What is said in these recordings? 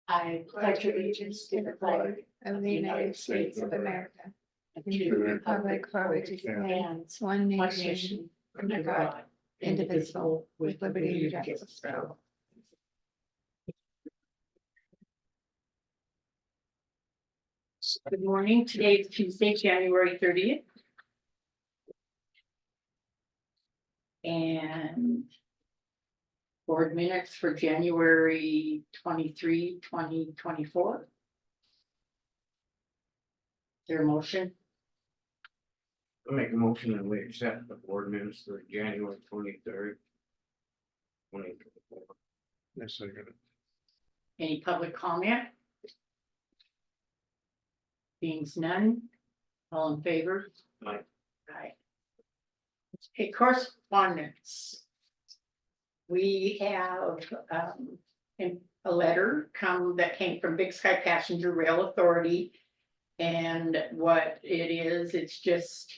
I pledge allegiance to the flag of the United States of America, and and to the republic for which it stands, one one nation, nation, under under God, God, indivisible, with liberty and justice for all. Good morning. Today is Tuesday, January 30th. And board minutes for January 23, 2024. Is there a motion? I make a motion that we accept the board minutes for January 23rd. 2024. Yes, I got it. Any public comment? Being none, all in favor? Aye. Aye. Okay, correspondence. We have a letter that came from Big Sky Passenger Rail Authority. And what it is, it's just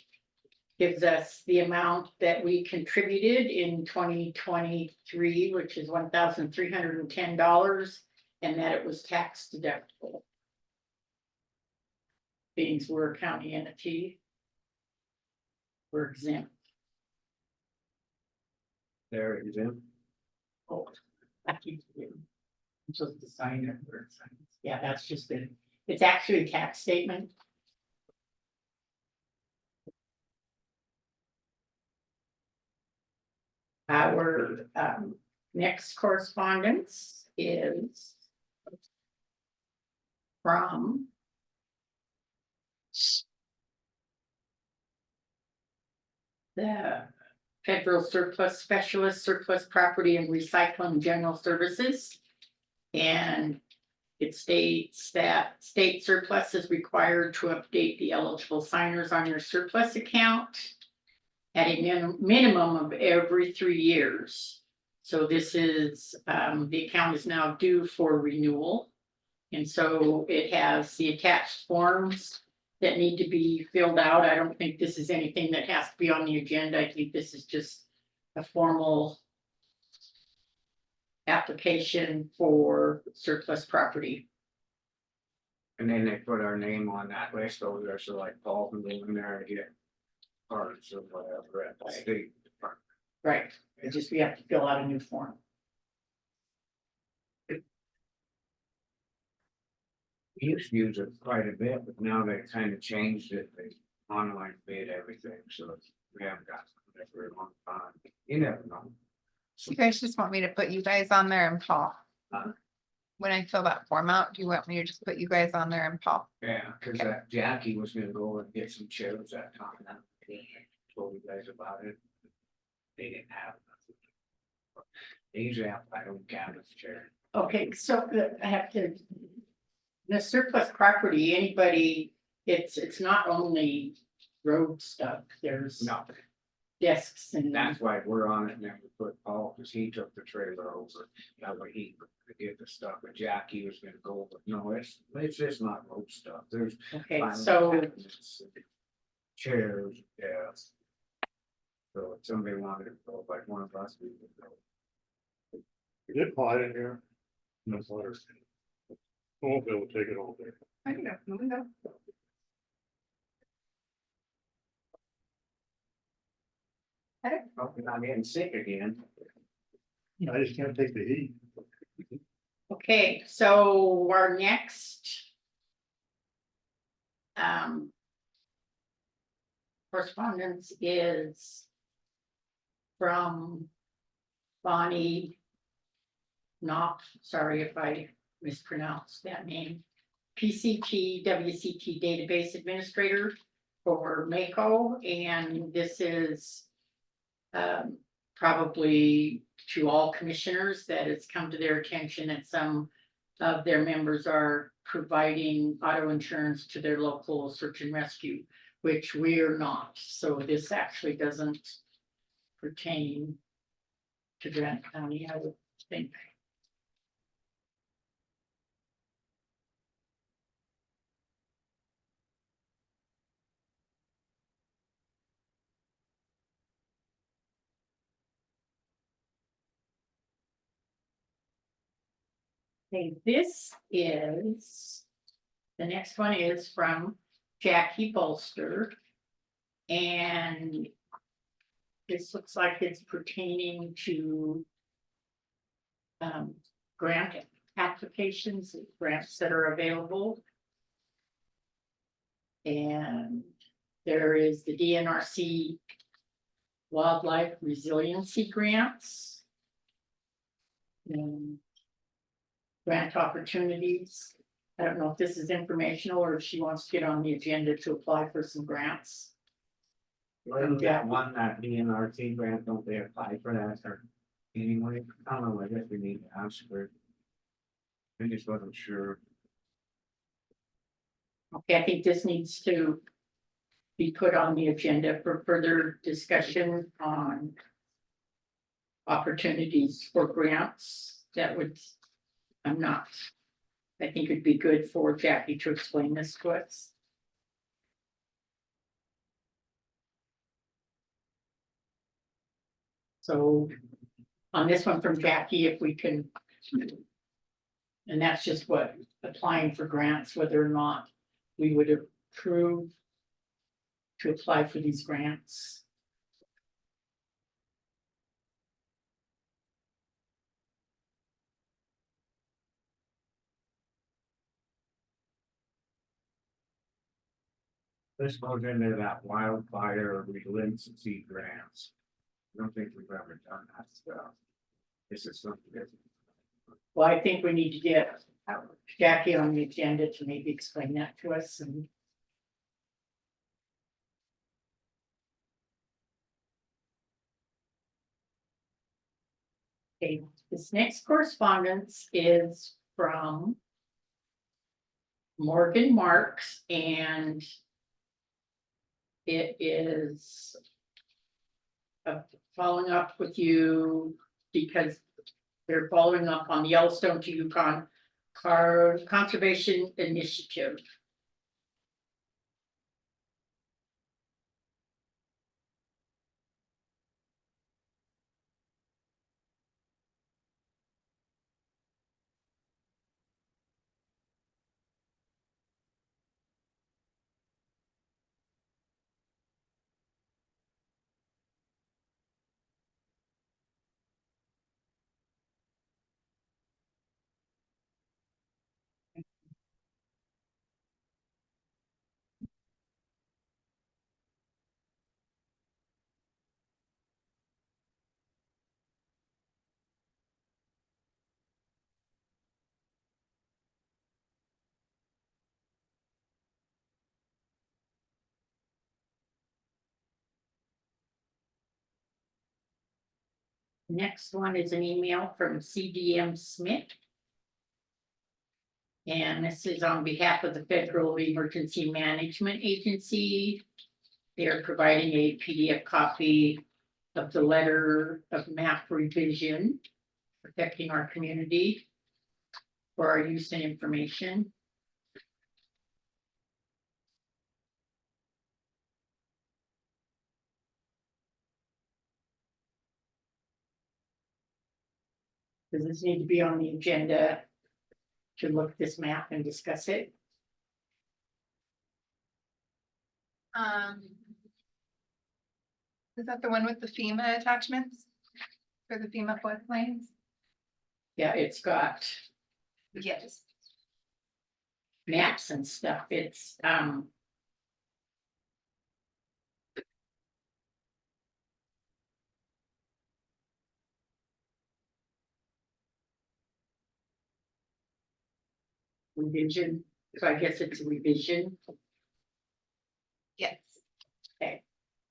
gives us the amount that we contributed in 2023, which is $1,310, and that it was tax deductible. Being we're a county entity, we're exempt. There it is in. Oh, I'm supposed to sign it where it signs. Yeah, that's just it. It's actually a tax statement. Our next correspondence is from the Federal Surplus Specialist, Surplus Property and Recycling General Services. And it states that state surplus is required to update the eligible signers on your surplus account at a minimum of every 3 years. So this is, the account is now due for renewal. And so it has the attached forms that need to be filled out. I don't think this is anything that has to be on the agenda. I think this is just a formal application for surplus property. And then they put our name on that list over there, so like Paul can go in there and get cards or whatever at the state department. Right, it's just we have to fill out a new form. We used to use it quite a bit, but now they kind of changed it. They online bid everything, so we haven't got it for a long time. You never know. So you guys just want me to put you guys on there and Paul? Huh? When I fill that form out, do you want me to just put you guys on there and Paul? Yeah, cause that Jackie was gonna go and get some chairs that time. And I told you guys about it. They didn't have nothing. They usually have, I don't count as chair. Okay, so I have to. The surplus property, anybody, it's not only road stuff, there's No, desks and. that's why we're on it and then we put Paul, cause he took the trailer over. That way he could get the stuff, but Jackie was gonna go, but no, it's just not road stuff. There's. Okay, filing so cabinets, chairs, yeah. So if somebody wanted to go, like one of us, we would go. You did quiet in here. No water. I won't be able to take it all day. I can go, no window. Hope you're not getting sick again. I just can't take the heat. okay, so our next. Correspondence is. From Bonnie. Knopf, sorry if I mispronounced that name. PCT WCT Database Administrator for Mako, and this is. Probably to all commissioners that it's come to their attention that some of their members are providing auto insurance to their local search and rescue, which we are not. So this actually doesn't pertain to Grant County, I would think. Okay, the next one is from Jackie Bolster. And this looks like it's pertaining to grant applications, grants that are available. And there is the DNRC Wildlife Resiliency Grants. And grant opportunities. I don't know if this is informational or if she wants to get on the agenda to apply for some grants. Wasn't that one, that DNRC grant, don't they apply for that or anyway? I don't know, I guess we need to ask her. I just wasn't sure. Okay, I think this needs to be put on the agenda for further discussion on opportunities for grants. That would, I think it'd be good for Jackie to explain this to us. So on this one from Jackie, if we can. And that's just what, applying for grants, whether or not we would approve to apply for these grants. This goes into that wildfire resiliency grants. I don't think we've ever done that stuff. This is something that. Well, I think we need to get Jackie on the agenda to maybe explain that to us and. Okay, this next correspondence is from Morgan Marks, and it is following up with you because they're following up on the Yellowstone to Yukon Conservation Initiative. Next one is an email from CDM Smith. And this is on behalf of the Federal Emergency Management Agency. They're providing a PDF copy of the letter of map revision protecting our community for our use and information. Does this need to be on the agenda to look at this map and discuss it? Is that the one with the FEMA attachments? For the FEMA floodplains? Yeah, it's got Yes. maps and stuff. It's revision, so I guess it's a revision. Yes.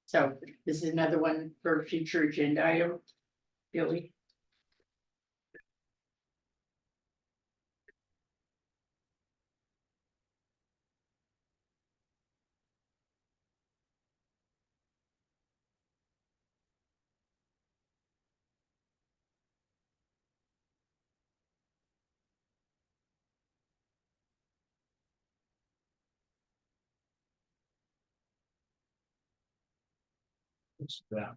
So this is another one for a future agenda item. Billy, It's that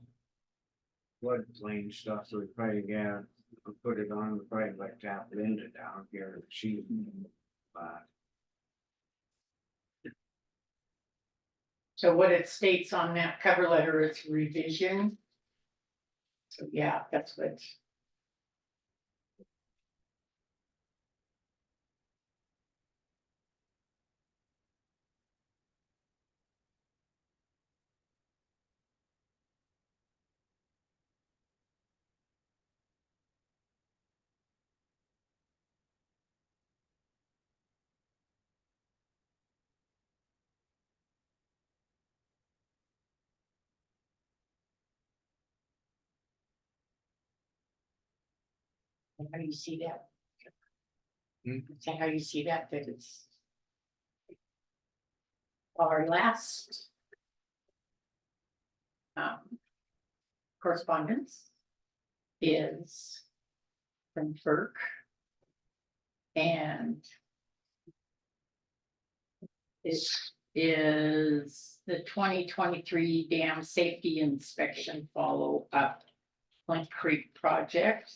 floodplain stuff, so we probably got I'll put it on, we'd probably like to have Linda down here, she, So what it states on that cover letter is revision. So yeah, that's what. How do you see that? Hmm. Is that how you see that, that it's. Our last. Correspondence. Is. From FERC. And. It is the 2023 dam safety inspection follow-up. Flint Creek project.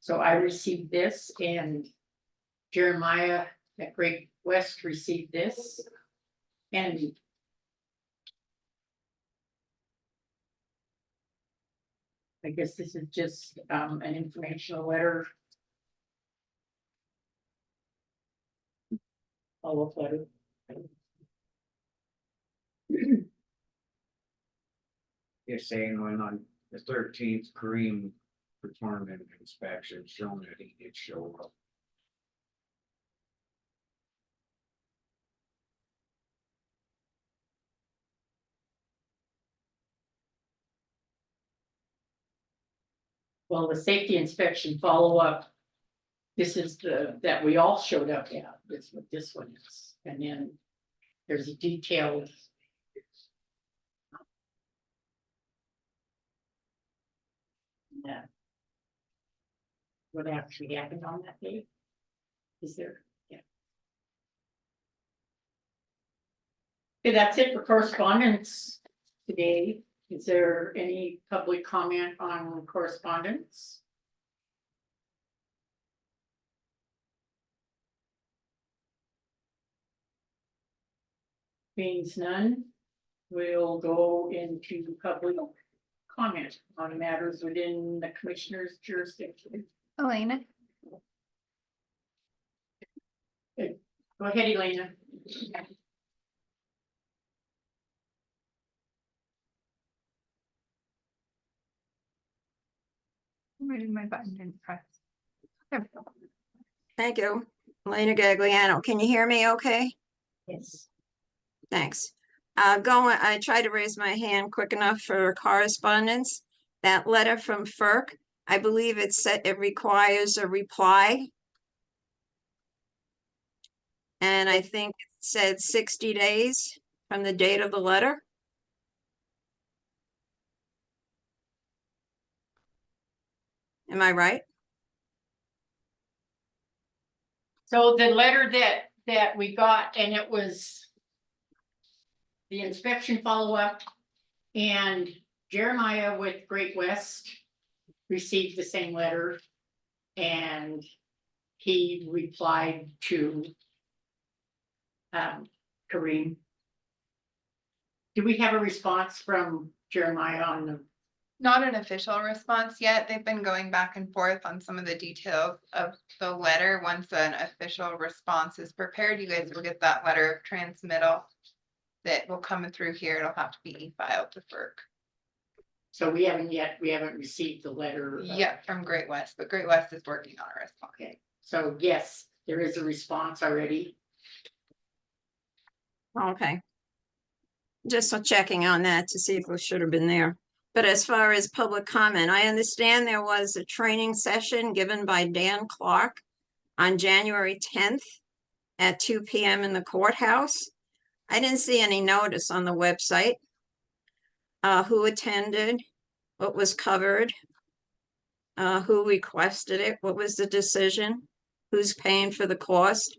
So I received this and Jeremiah at Great West received this. And I guess this is just an informational letter. Follow-up letter. you're saying when on the 13th, Kareem performed an inspection showing that he did show up. Well, the safety inspection follow-up. This is that we all showed up at, that's what this one is, and then there's a detailed. Yeah. What actually happened on that day? Is there? Yeah. Okay, that's it for correspondence today. Is there any public comment on correspondence? Being none, we'll go into public comment on matters within the commissioner's jurisdiction. Elena, Go ahead, Elena. where did my button didn't press? There we go. Thank you. Elena Gagliano. Can you hear me okay? Yes. Thanks. I tried to raise my hand quick enough for correspondence. That letter from FERC, I believe it said it requires a reply. And I think it said 60 days from the date of the letter. Am I right? So the letter that we got, and it was the inspection follow-up, and Jeremiah with Great West received the same letter, and he replied to Kareem. Do we have a response from Jeremiah on the? Not an official response yet. They've been going back and forth on some of the details of the letter. Once an official response is prepared, you guys will get that letter of transmittal that will come through here. It'll have to be e-filed to FERC. So we haven't received the letter. Yeah, from Great West, but Great West is working on a response. Okay, so yes, there is a response already. Okay. Just checking on that to see if it should have been there. But as far as public comment, I understand there was a training session given by Dan Clark on January 10th at 2 p.m. in the courthouse. I didn't see any notice on the website. Who attended, what was covered, who requested it, what was the decision, who's paying for the cost.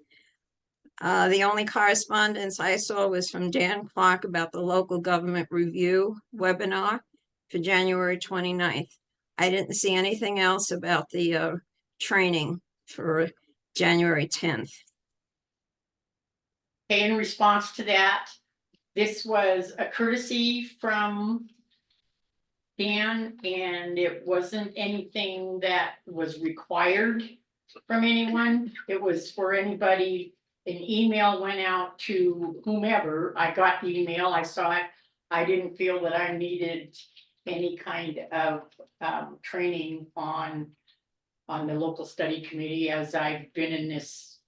The only correspondence I saw was from Dan Clark about the local government review webinar for January 29th. I didn't see anything else about the training for January 10th. In response to that, this was a courtesy from Dan, and it wasn't anything that was required from anyone. It was for anybody. An email went out to whomever. I got the email, I saw it. I didn't feel that I needed any kind of training on the local study committee, as I've been in this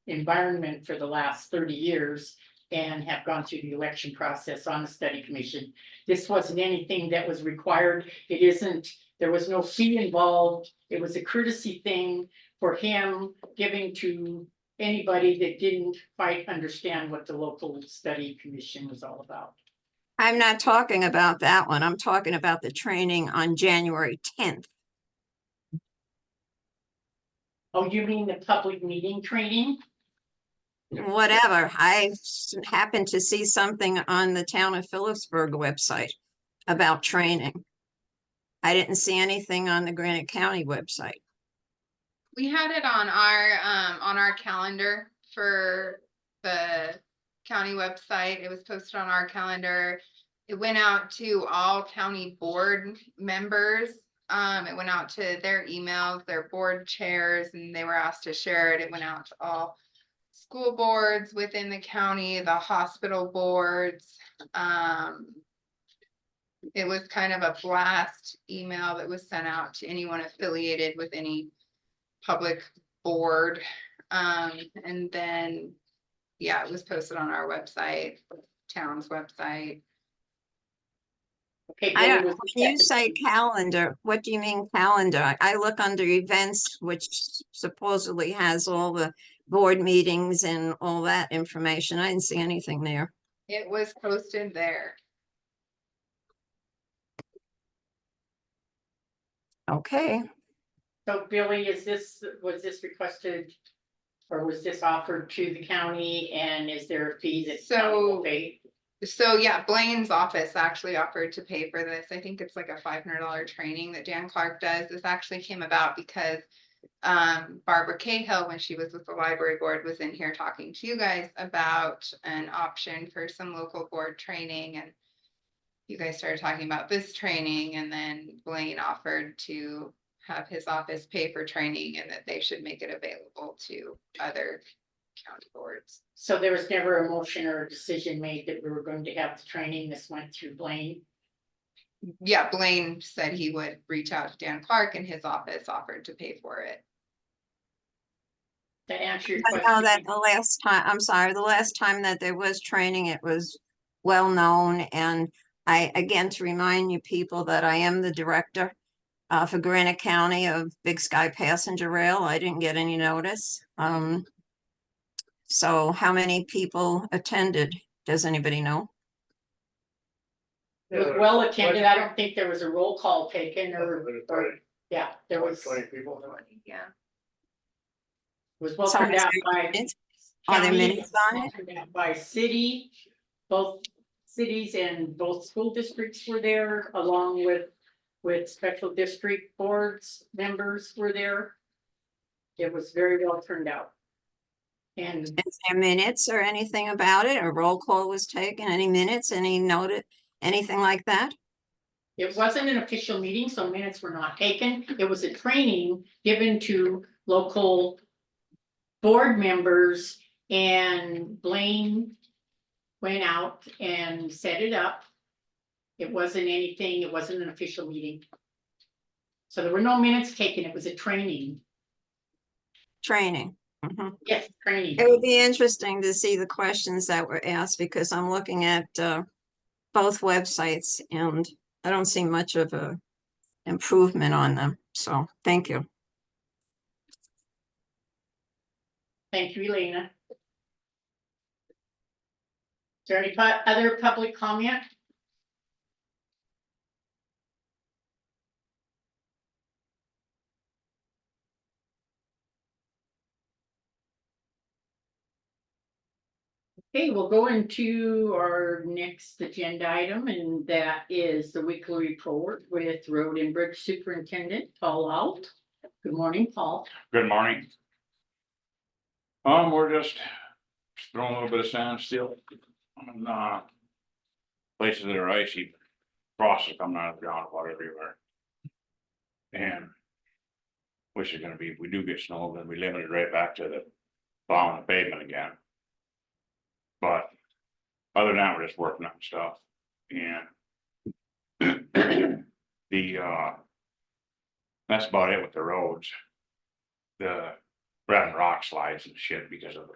environment for the last 30 years and have gone through the election process on the study commission. This wasn't anything that was required. It isn't, there was no fee involved. It was a courtesy thing for him giving to anybody that didn't quite understand what the local study commission was all about. I'm not talking about that one. I'm talking about the training on January 10th. Oh, you mean the public meeting training? Whatever. Happened to see something on the Town of Phillipsburg website about training. I didn't see anything on the Granite County website. We had it on our calendar for the county website. It was posted on our calendar. It went out to all county board members. It went out to their emails, their board chairs, and they were asked to share it. It went out to all school boards within the county, the hospital boards. It was kind of a blast email that was sent out to anyone affiliated with any public board. And then, yeah, it was posted on our website, town's website. Okay, I Billy don't, was- when you say calendar, what do you mean calendar? I look under events, which supposedly has all the board meetings and all that information. I didn't see anything there. It was posted there. Okay, So Billy, was this requested? Or was this offered to the county, and is there a fee that the county will So- pay? So yeah, Blaine's office actually offered to pay for this. I think it's like a $500 training that Dan Clark does. This actually came about because Barbara Cahill, when she was with the library board, was in here talking to you guys about an option for some local board training, and you guys started talking about this training, and then Blaine offered to have his office pay for training and that they should make it available to other county boards. So there was never a motion or a decision made that we were going to have the training. This went through Blaine. Yeah, Blaine said he would reach out to Dan Clark, and his office offered to pay for it. That answer your I know that question? the last time, I'm sorry, the last time that there was training, it was well-known. And again, to remind you people that I am the director for Granite County of Big Sky Passenger Rail. I didn't get any notice. So how many people attended? Does anybody know? It was well attended. I don't think there was a roll call taken or, yeah, there was, 20 people. Yeah. was well So turned is out there by. minutes? Are there county, minutes on it? turned out by city, both cities and both school districts were there, along with special district boards members were there. It was very well turned out. And Is there minutes or anything about it? A roll call was taken? Any minutes, any noted, anything like that? it wasn't an official meeting, so minutes were not taken. It was a training given to local board members, and Blaine went out and set it up. It wasn't anything, it wasn't an official meeting. So there were no minutes taken. It was a training. Training. Mhm. Yes, training. It would be interesting to see the questions that were asked because I'm looking at both websites and I don't see much of a improvement on them. So thank you. Thank you, Elena. Is there any other public comment? Okay, we'll go into our next agenda item, and that is the weekly report with Road and Bridge Superintendent Paul Alt. Good morning, Paul. Good morning. We're just throwing a little bit of sand still on, places that are icy, frost is coming out of the groundwater everywhere. And which is gonna be, if we do get snow, then we limit it right back to the plowing the pavement again. But other than that, we're just working on stuff and that's about it with the roads. We're having rock slides and shit because of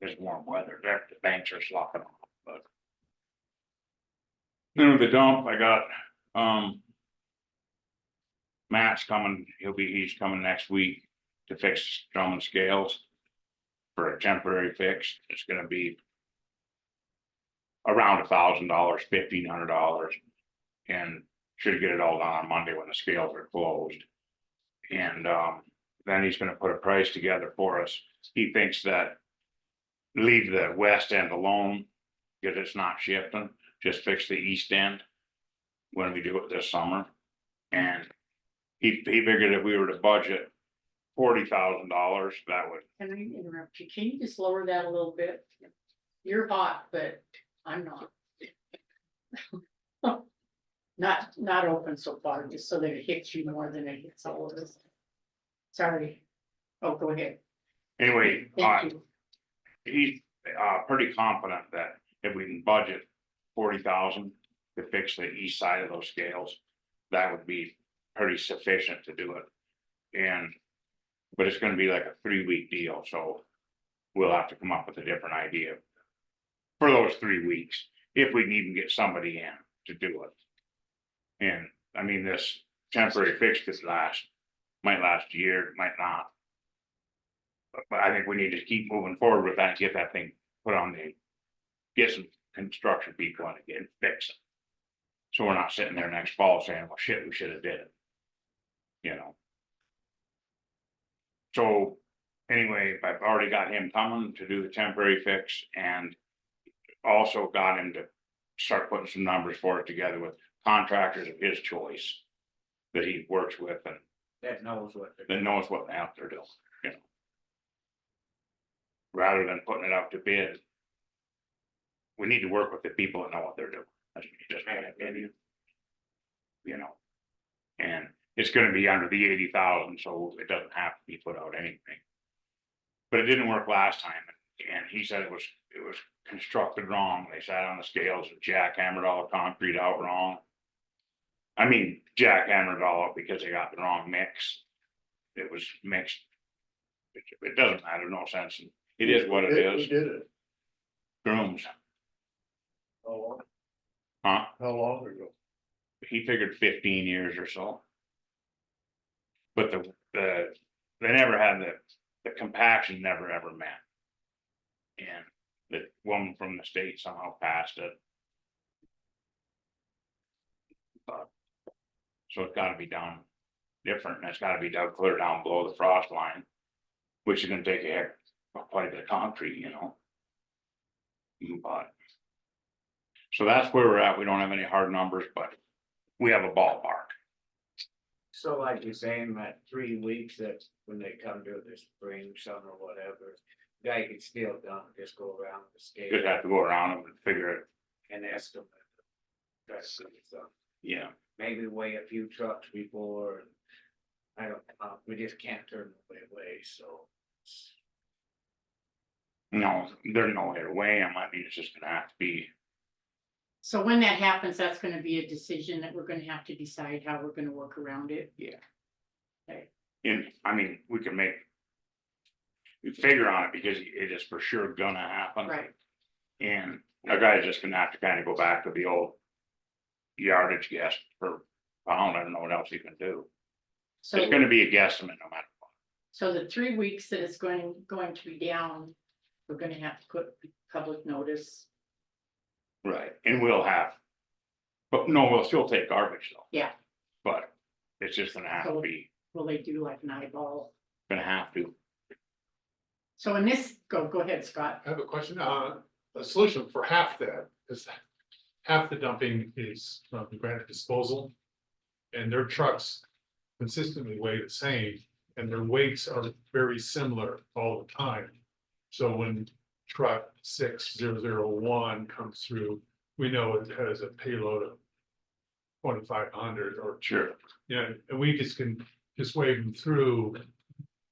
this warm weather. The banks are sloughing off, but. Then with the dump, I got, Matt's coming, he's coming next week to fix drum and scales. For a temporary fix, it's gonna be. Around $1,000, $1,500. And should get it all done on Monday when the scales are closed. And, then he's gonna put a price together for us. He thinks that. Leave the west end alone, because it's not shifting, just fix the east end. When we do it this summer. And he figured if we were to budget $40,000, that would, Can I interrupt you? Can you just lower that a little bit? You're hot, but I'm not. Not open so far, just so that it hits you more than it hits all of us. Sorry. Oh, go ahead. anyway, Thank you. he's pretty confident that if we can budget 40,000 to fix the east side of those scales, that would be pretty sufficient to do it. And, but it's gonna be like a 3-week deal, so we'll have to come up with a different idea for those 3 weeks, if we can even get somebody in to do it. And I mean, this temporary fix might last a year, it might not. But I think we need to keep moving forward with that and get that thing put on get some construction people on it, get it fixed. So we're not sitting there next fall saying, well, shit, we should have did it. You know? So anyway, I've already got him coming to do the temporary fix and also got him to start putting some numbers for it together with contractors of his choice that he works with and That knows what they're. that knows what the hell they're doing, you know. Rather than putting it out to bid. We need to work with the people that know what they're doing. That's just my opinion. You know, and it's gonna be under the 80,000, so it doesn't have to be put out anything. But it didn't work last time, and he said it was constructed wrong. They sat on the scales and jackhammered all the concrete out wrong. I mean, jackhammered it all out because they got the wrong mix. It was mixed. It doesn't matter, no sense. It is what it Who is. did it? Grooms, How long, huh? how long ago? He figured 15 years or so. But they never had the compaction never ever met. And the woman from the state somehow passed it. But, so it's gotta be done different, and it's gotta be dug clear down below the frost line. Which is gonna take quite a bit of concrete, you know. But. So that's where we're at, we don't have any hard numbers, but we have a ballpark. So like you're saying, that 3 weeks, that when they come to the spring, summer, whatever, guy can still done, just go around the scale. Just have to go around them and figure it, And estimate. That's good, so yeah. maybe weigh a few trucks before. I don't know, we just can't turn the way, so. No, there's no way to weigh them, I mean, it's just gonna have to be, So when that happens, that's gonna be a decision that we're gonna have to decide how we're gonna work around it. I mean, we can figure on it because it is for sure gonna happen. Right. And a guy's just gonna have to kind of go back to the old yardage guess per pound, I don't know what else he can do. So, It's gonna be a guesstimate no matter what. so the 3 weeks that it's going to be down, we're gonna have to put public notice. Right. And we'll have, but no, we'll still take garbage though. Yeah. But it's just gonna have to be, Will they do like an eyeball? gonna have to, So in this, go ahead, Scott. I have a question, a solution for half that is half the dumping is from Granite Disposal. And their trucks consistently weigh the same and their weights are very similar all the time. So when truck 6001 comes through, we know it has a payload of 2,500 or, Sure. you know, and we just can just wave them through,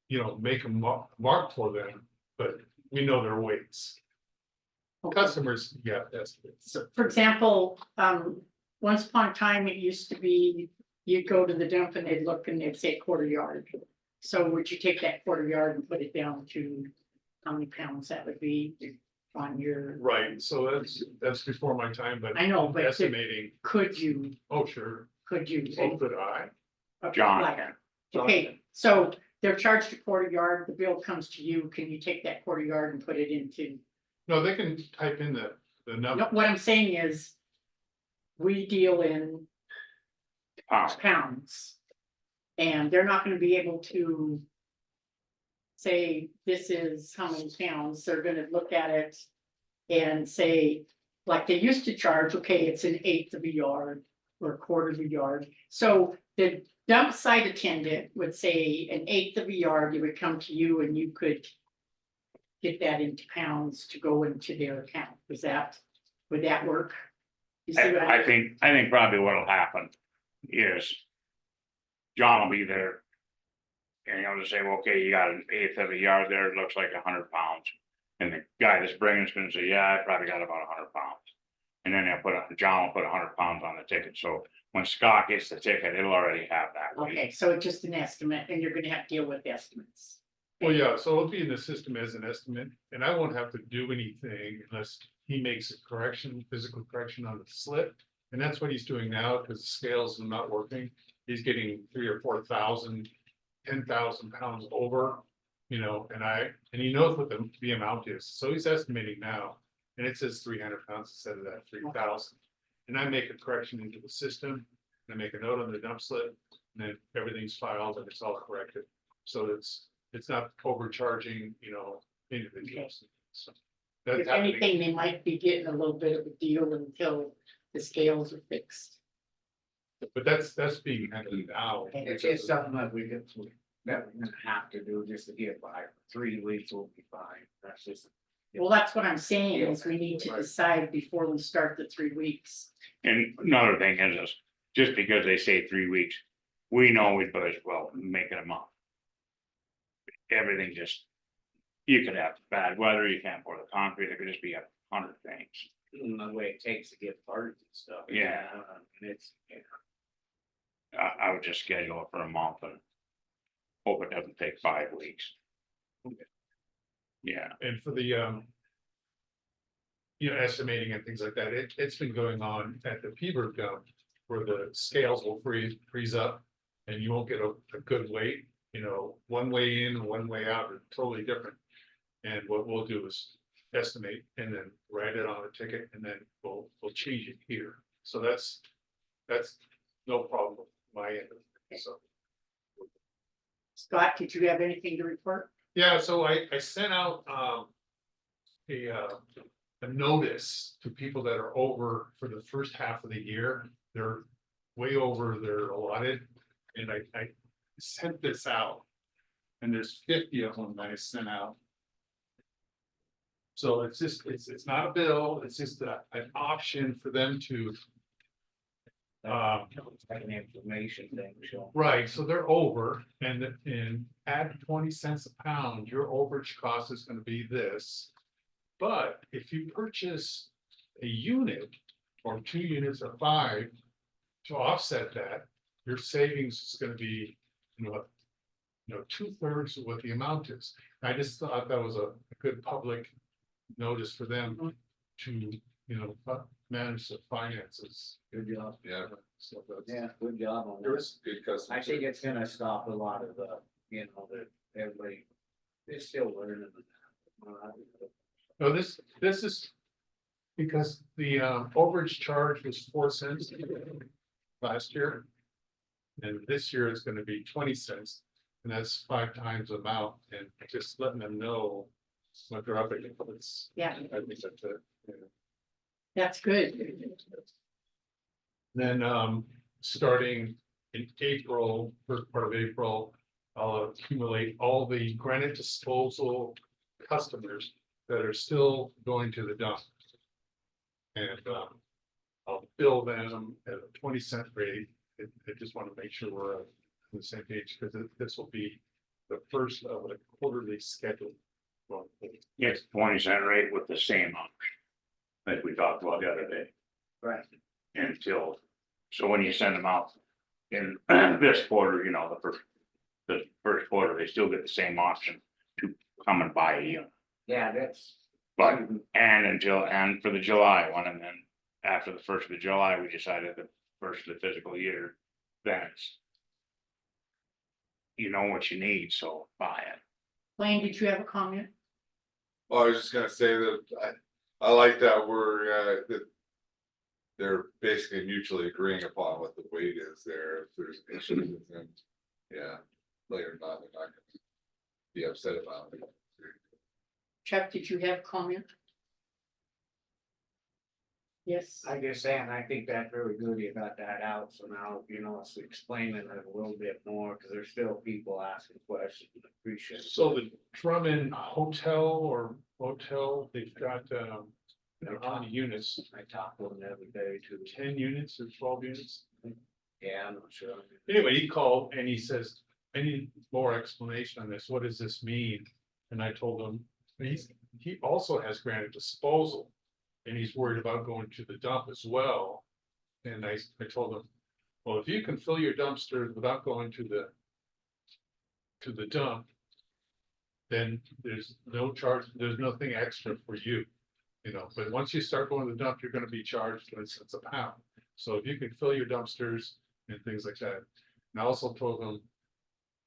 you know, make a mark for them, but we know their weights. Customers, yeah, that's. So, for example, once upon a time, it used to be, you'd go to the dump and they'd look and they'd say quarter yard. So would you take that quarter yard and put it down to how many pounds that would be on your, Right, so that's before my time, but I know, but estimating, could you, oh, sure, oh, could I? John like, can. okay, so they're charged a quarter yard, the bill comes to you, can you take that quarter yard and put it into? No, they can type in the No, number, what I'm saying is, we deal in pounds. And they're not gonna be able to say, this is how many pounds, they're gonna look at it and say, like they used to charge, okay, it's an eighth of a yard or a quarter of a yard. So the dump site attendant would say an eighth of a yard, it would come to you and you could get that into pounds to go into their account. Would that work? You see what I think probably what'll happen is John will be there. And he'll just say, well, okay, you got an eighth of a yard there, it looks like 100 pounds. And the guy that's bringing it's gonna say, yeah, I probably got about 100 pounds. And then John will put 100 pounds on the ticket, so when Scott gets the ticket, it'll already have that weight. Okay, so it's just an estimate and you're gonna have to deal with estimates. well, yeah, so it'll be in the system as an estimate, and I won't have to do anything unless he makes a correction, physical correction on the slip. And that's what he's doing now, because the scales are not working, he's getting 3,000 or 4,000, 10,000 pounds over. You know, and he knows what the amount is, so he's estimating now, and it says 300 pounds instead of that 3,000. And I make a correction into the system, and I make a note on the dump slip, and then everything's filed and it's all corrected. So it's not overcharging, you know, individuals. So that's If happening. anything, they might be getting a little bit of a deal until the scales are fixed. But that's being handled now. It's just something that we're gonna have to do just to get by. 3 weeks will be fine. That's just. Well, that's what I'm saying, is we need to decide before we start the 3 weeks. And another thing is this, just because they say 3 weeks, we know we budget well, make it a month. Everything just, you could have bad weather, you can't pour the concrete, there could just be 100 things. The way it takes to get parts and stuff. Yeah. And it's, I would just schedule it for a month and hope it doesn't take 5 weeks. Yeah, And for the, you know, estimating and things like that, it's been going on at the Peaver dump where the scales will freeze up and you won't get a good weight, you know, one way in, one way out are totally different. And what we'll do is estimate and then write it on a ticket and then we'll change it here. So that's no problem with my end of it, so. Scott, did you have anything to report? Yeah, so I sent out a notice to people that are over for the first half of the year. They're way over their allotted, and I sent this out. And there's 50 of them that I sent out. So it's just, it's not a bill, it's just an option for them to. like an information thing, so. Right, so they're over and add 20 cents a pound, your overage cost is gonna be this. But if you purchase a unit or 2 units or 5 to offset that, your savings is gonna be, you know, 2/3 of what the amount is. I just thought that was a good public notice for them to, you know, manage the finances. Good job. Yeah. So that's. Yeah, good job on There that. was good customer. I think it's gonna stop a lot of the, you know, that everybody, they're still learning. No, this is because the overage charge was 4 cents last year. And this year it's gonna be 20 cents, and that's 5 times the amount, and just letting them know What they're up against. Yeah, I think that's it. Yeah. that's good. Then, starting in April, first part of April, I'll accumulate all the granite disposal customers that are still going to the dump. And, I'll bill them at a 20 cent rate. I just want to make sure we're on the same page, because this will be the first of a quarterly schedule. Well, It's 20 cent rate with the same option. Like we talked about the other day. Right. Until, so when you send them out in this quarter, you know, the first quarter, they still get the same option to come and buy a unit. Yeah, that's, But, and for the July one, and then after the 1st of July, we decided the first of the fiscal year, then it's. You know what you need, so buy it. Wayne, did you have a comment? Well, I was just gonna say that I like that that they're basically mutually agreeing upon what the weight is there. If there's issues, then yeah, later not, they're not gonna be upset about it. Chuck, did you have a comment? Yes, I just saying, I think that's really good you got that out, so now, you know, it's explaining it a little bit more, cause there's still people asking questions, appreciate it. so the Drummond Hotel or Motel, they've got, how many units? I talk to them every day too. 10 units or 12 units? Yeah, I'm not sure. Anyway, he called and he says, I need more explanation on this. What does this mean? And I told him, he also has granite disposal. And he's worried about going to the dump as well. And I told him, well, if you can fill your dumpsters without going to the dump, then there's no charge, there's nothing extra for you. You know, but once you start going to the dump, you're gonna be charged 20 cents a pound. So if you can fill your dumpsters and things like that. And I also told him,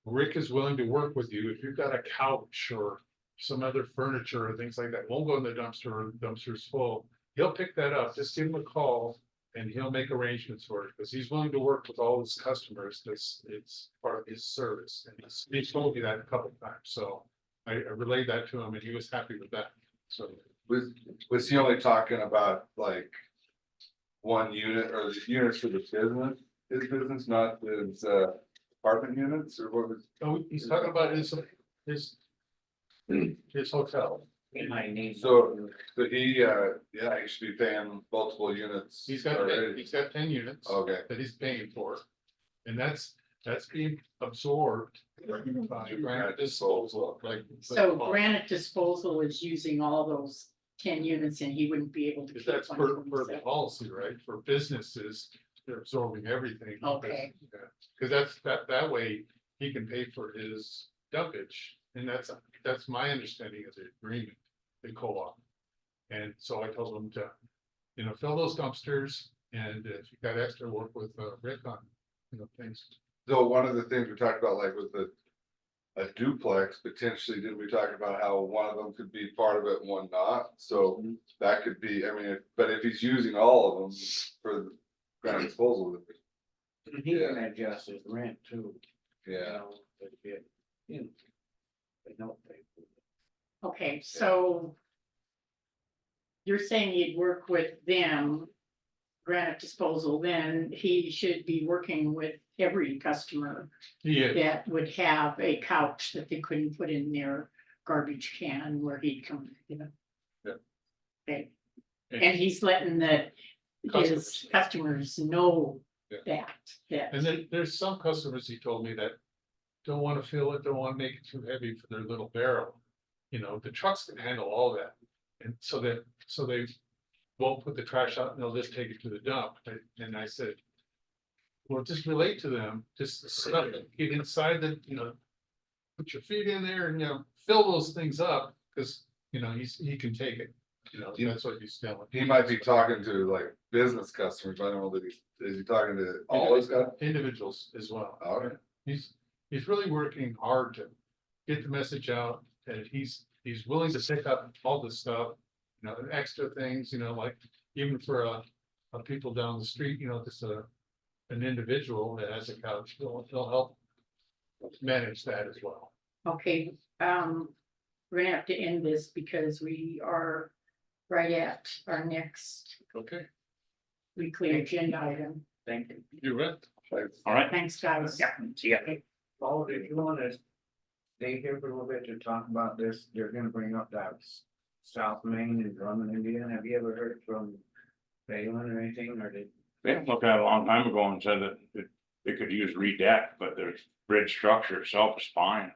Rick is willing to work with you. If you've got a couch or some other furniture or things like that, won't go in the dumpster or the dumpster's full. He'll pick that up, just give him a call and he'll make arrangements for it, because he's willing to work with all his customers, because it's part of his service. And he's told me that a couple of times, so I relayed that to him and he was happy with that, so. Was he only talking about like one unit or the units for the business, his business, not his apartment units, or what was? Oh, he's talking about his hotel. He might need. So he he should be paying multiple units. He's got already. 10 units. Okay. That he's paying for. And that's being absorbed by granite disposal, like. so granite disposal is using all those 10 units and he wouldn't be able to. Because keep that's one for for the himself. policy, right? For businesses, they're absorbing everything. Okay. Because that way he can pay for his dumpage. And that's my understanding of the agreement, the co-op. And so I told him to, fill those dumpsters, and if you got extra, work with Rick on, things. So one of the things we talked about, like with a duplex, potentially, didn't we talk about how one of them could be part of it and one not? So that could be, I mean, but if he's using all of them for granite disposal, He can adjust his rent too. you yeah. know, but it, you know, they don't pay for it. Okay, so you're saying you'd work with them, granite disposal, then he should be working with every customer Yeah, that would have a couch that they couldn't put in their garbage can where he'd come, Yeah. Okay, and he's letting his customers know Yeah. that. and then there's some customers, he told me, that don't want to fill it, don't want to make it too heavy for their little barrel. The trucks can handle all that, and so they won't put the trash out, and they'll just take it to the dump. And I said, well, just relate to them, just stuff it, get inside put your feet in there and, fill those things up, because, he can take it. That's what he's telling. He might be talking to like business customers. I don't know that is he talking to all his guys? Individuals as well. Okay. He's really working hard to get the message out, that he's willing to pick up all this stuff, extra things, like even for people down the street, just an individual that has a couch, he'll help manage that as well. Okay, we're gonna have to end this because we are right at our next Okay, weekly agenda item. Thank you. you're right. All right, Thanks, guys. Yeah, see ya. Paul, if you wanna stay here for a little bit to talk about this, they're gonna bring up that South Main and Drummond, Indiana. Have you ever heard from Balin or anything, or did? they looked at it a long time ago and said that they could use redeck, but the bridge structure itself is fine.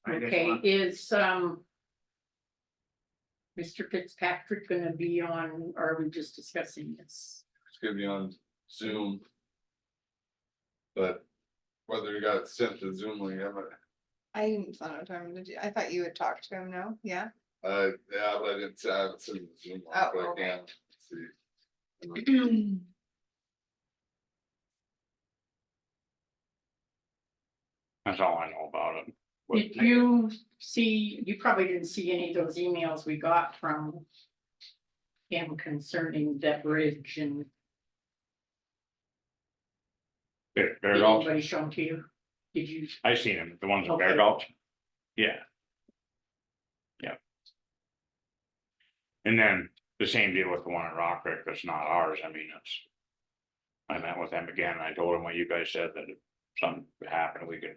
I just Okay, want- is, Mr. Fitzpatrick gonna be on, or are we just discussing this? It's gonna be on Zoom. But whether you got sent to Zoom link, I didn't send it to him, did you? I thought you had talked to him, no? Yeah? yeah, but I haven't seen the Zoom link, Oh, but I okay. can see. That's all I know about it. But Did you see, you probably didn't see any of those emails we got from him concerning that bridge and Bear did Gulch, anybody show them to you? Did you? I seen them, the ones in Okay. Bear Gulch. Yeah. Yeah. And then the same deal with the one at Rock Creek, that's not ours, I mean, it's. I met with them again, I told them what you guys said, that if something happened, we could.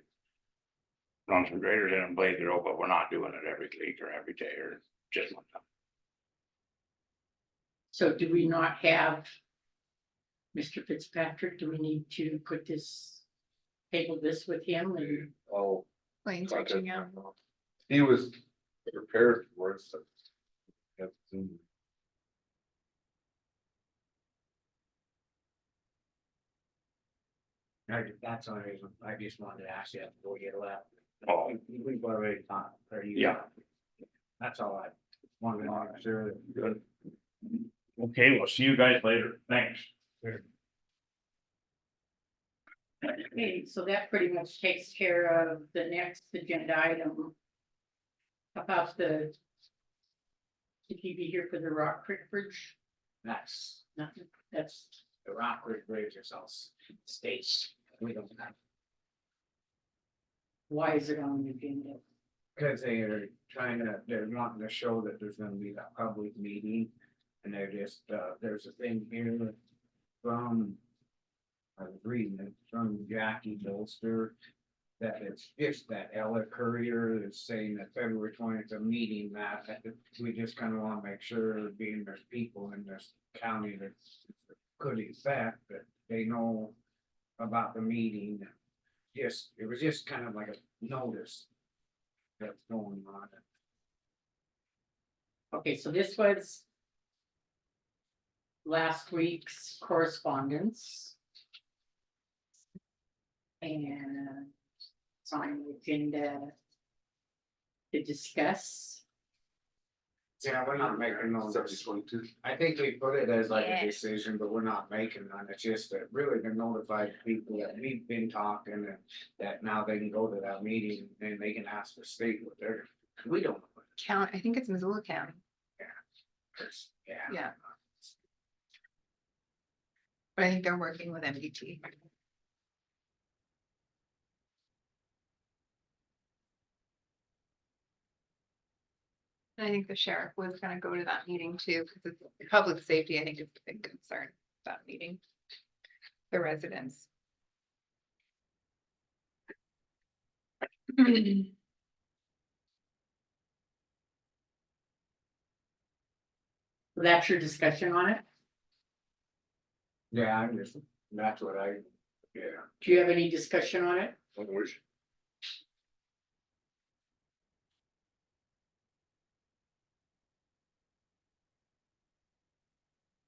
Run some graders in and blade the road, but we're not doing it every week or every day or just one time. So do we not have Mr. Fitzpatrick? Do we need to put this, table this with him and? Oh, Lane's reaching out. he was prepared for it, so. Have Zoom. That's the only reason, I just wanted to ask you before you left. Oh. We've already talked, or you? Yeah. That's all I wanted to make sure. Good. Okay, we'll see you guys later, thanks. Okay, so that pretty much takes care of the next agenda item. About the. If you be here for the Rock Creek Bridge, That's nothing, that's, the Rock Creek Bridge is all states, we don't have. why is it on the agenda? Cause they are trying to, they're wanting to show that there's gonna be a public meeting. And they're just, there's a thing here from. I was reading it from Jackie Bolster. That it's just that Ella Courier is saying that February 20th, a meeting that we just kind of want to make sure, being there's people in this county that could affect, that they know about the meeting. Just, it was just kind of like a notice that's going on. Okay, so this was. Last week's correspondence. And. It's on the agenda. To discuss. Yeah, we're not making no, 70-22. I think we put it as like Yeah. a decision, but we're not making none. It's just that really to notify people that we've been talking and that now they can go to that meeting and they can ask the state what they're, we don't. know. Count, I think it's Missoula County. Yeah. Yeah. But I think they're working with MDT. I think the sheriff was gonna go to that meeting too, because it's public safety, I think is a big concern, that meeting. The residents. That's your discussion on it. Yeah, I'm just, that's what I, yeah. Do you have any discussion on it?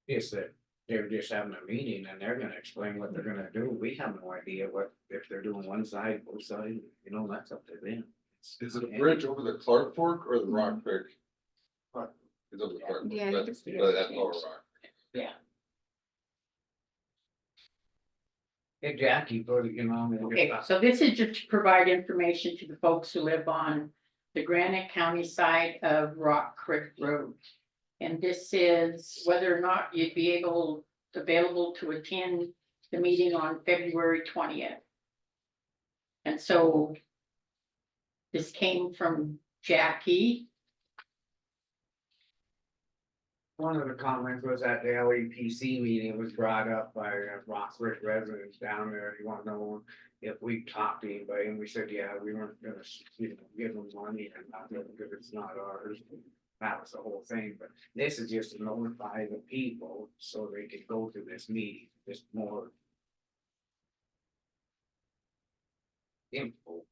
It's that they're just having a meeting and they're gonna explain what they're gonna do. We have no idea what, if they're doing one side, both sides, you know, that's up to them. Is it a bridge over the Clark Fork or the Rock Creek? Clark. It's over the Clark. Fork, Yeah, I but- think it's- but that's Lower Rock. Yeah. Hey, Jackie, put it, you know. Okay, so this is just to provide information to the folks who live on the Granite County side of Rock Creek Road. And this is whether or not you'd be available to attend the meeting on February 20th. And so this came from Jackie One of the comments was at the LEPC meeting, it was brought up by Rockford residents down there, you wanna know if we talked to anybody, and we said, yeah, we weren't gonna, give them money and not, because it's not ours. That was the whole thing, but this is just to notify the people so they could go to this meeting, just more info.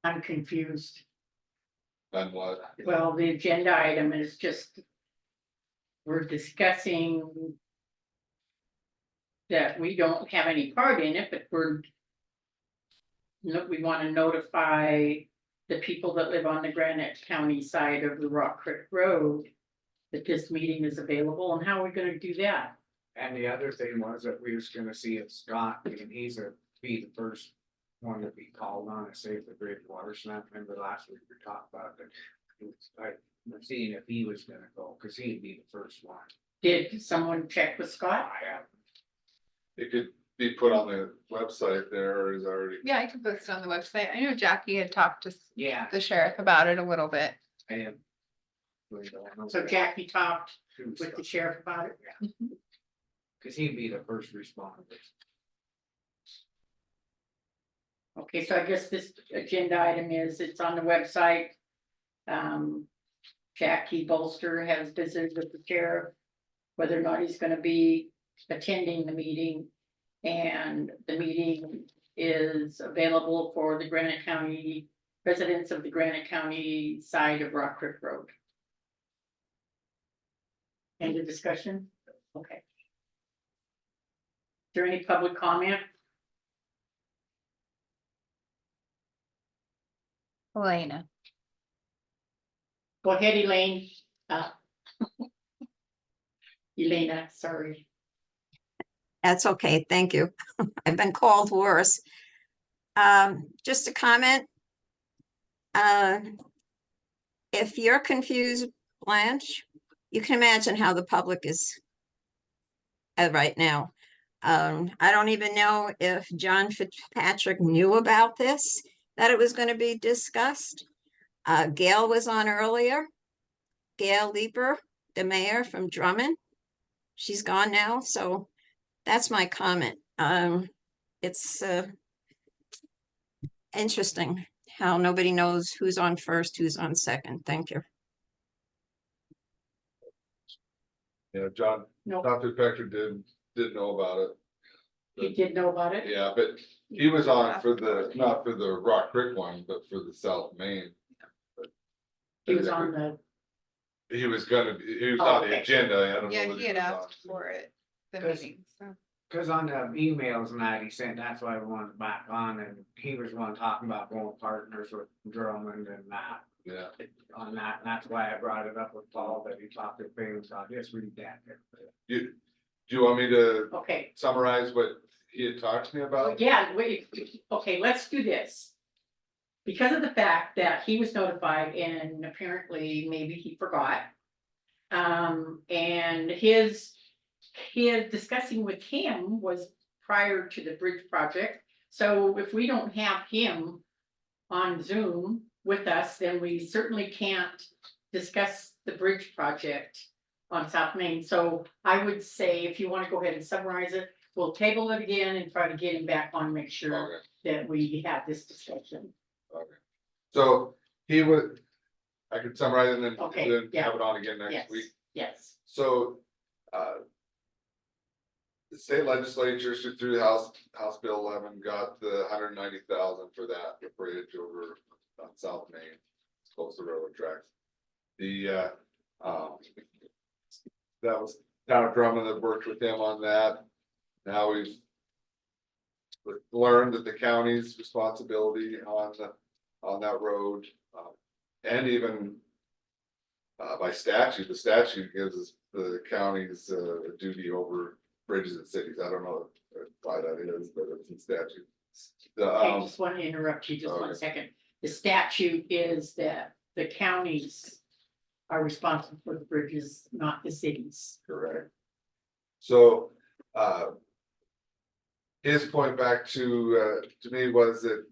I'm confused. And what? Well, the agenda item is just. We're discussing. That we don't have any part in it, but we're. Look, we wanna notify the people that live on the Granite County side of the Rock Creek Road. That this meeting is available, and how are we gonna do that? And the other thing was that we was gonna see if Scott, and he's be the first one to be called on to save the bridge water snap. Remember last week we talked about that. I'm seeing if he was gonna go, cause he'd be the first one. Did someone check with Scott? I have, It could be put on the website there, or is already, Yeah, I can post it on the website. I know Jackie had talked to yeah, the sheriff about it a little bit. I am. So Jackie talked with the sheriff about it? Cause he'd be the first responder. Okay, so I guess this agenda item is, it's on the website. Jackie Bolster has visited with the sheriff. Whether or not he's gonna be attending the meeting. And the meeting is available for the Granite County, residents of the Granite County side of Rock Creek Road. End of discussion? Okay. Is there any public comment? Elena. Go ahead, Elaine. Elena, sorry. That's okay, thank you. I've been called worse. Just a comment. If you're confused, Blanche, you can imagine how the public is right now. I don't even know if John Fitzpatrick knew about this, that it was going to be discussed. Gail was on earlier. Gail Leeper, the mayor from Drummond. She's gone now, so that's my comment. It's interesting how nobody knows who's on first, who's on second. Thank you. John, No, Dr. Pecker did know about it. he did know about it. Yeah, but he was on for the, not for the Rock Creek one, but for the South Main. He was on the, He was on Oh, the okay. agenda, I don't know. Yeah, whether he had was on. asked for it, the Because- meeting, so. Cause on the emails and that he sent, that's why I wanted back on, and he was one talking about going partners with Drummond and that. Yeah, On that, and that's why I brought it up with Paul, that he talked to Bailey, so I just read that. do you want me to okay, summarize what he had talked to me about? yeah, wait, okay, let's do this. Because of the fact that he was notified and apparently maybe he forgot. And his discussing with him was prior to the bridge project. So if we don't have him on Zoom with us, then we certainly can't discuss the bridge project on South Main. So I would say, if you want to go ahead and summarize it, we'll table it again and try to get him back on, make sure Okay, that we have this discussion. okay. So he would, I could summarize and Okay, then yeah. have it on again next Yes, week. yes, So, the state legislature through the House Bill 11 got the 190,000 for that, the bridge over on South Main, close to railroad tracks. That was town of Drummond that worked with them on that. Now we've learned that the county's responsibility on that road, and even by statute, the statute gives us the county's duty over bridges and cities. I don't know why that is, but it's in statute. I just want to interrupt you just one Okay. second. The statute is that the counties are responsible for the bridges, not the cities. Correct. So, his point back to me was that,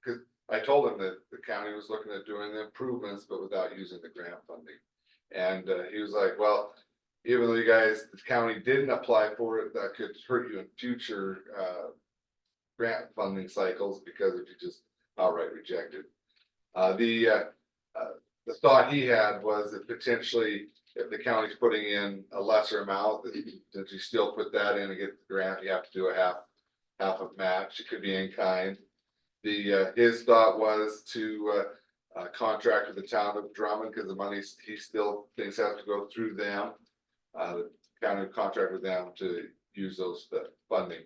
cause I told him that the county was looking at doing the improvements, but without using the grant funding. And, he was like, well, even though you guys, the county didn't apply for it, that could hurt you in future, grant funding cycles, because if you just outright reject it. The thought he had was that potentially, if the county's putting in a lesser amount, that you still put that in and get the grant, you have to do a half of match, it could be in kind. His thought was to, contract with the town of Drummond, because the money, he still thinks has to go through them. The county would contract with them to use those, the funding.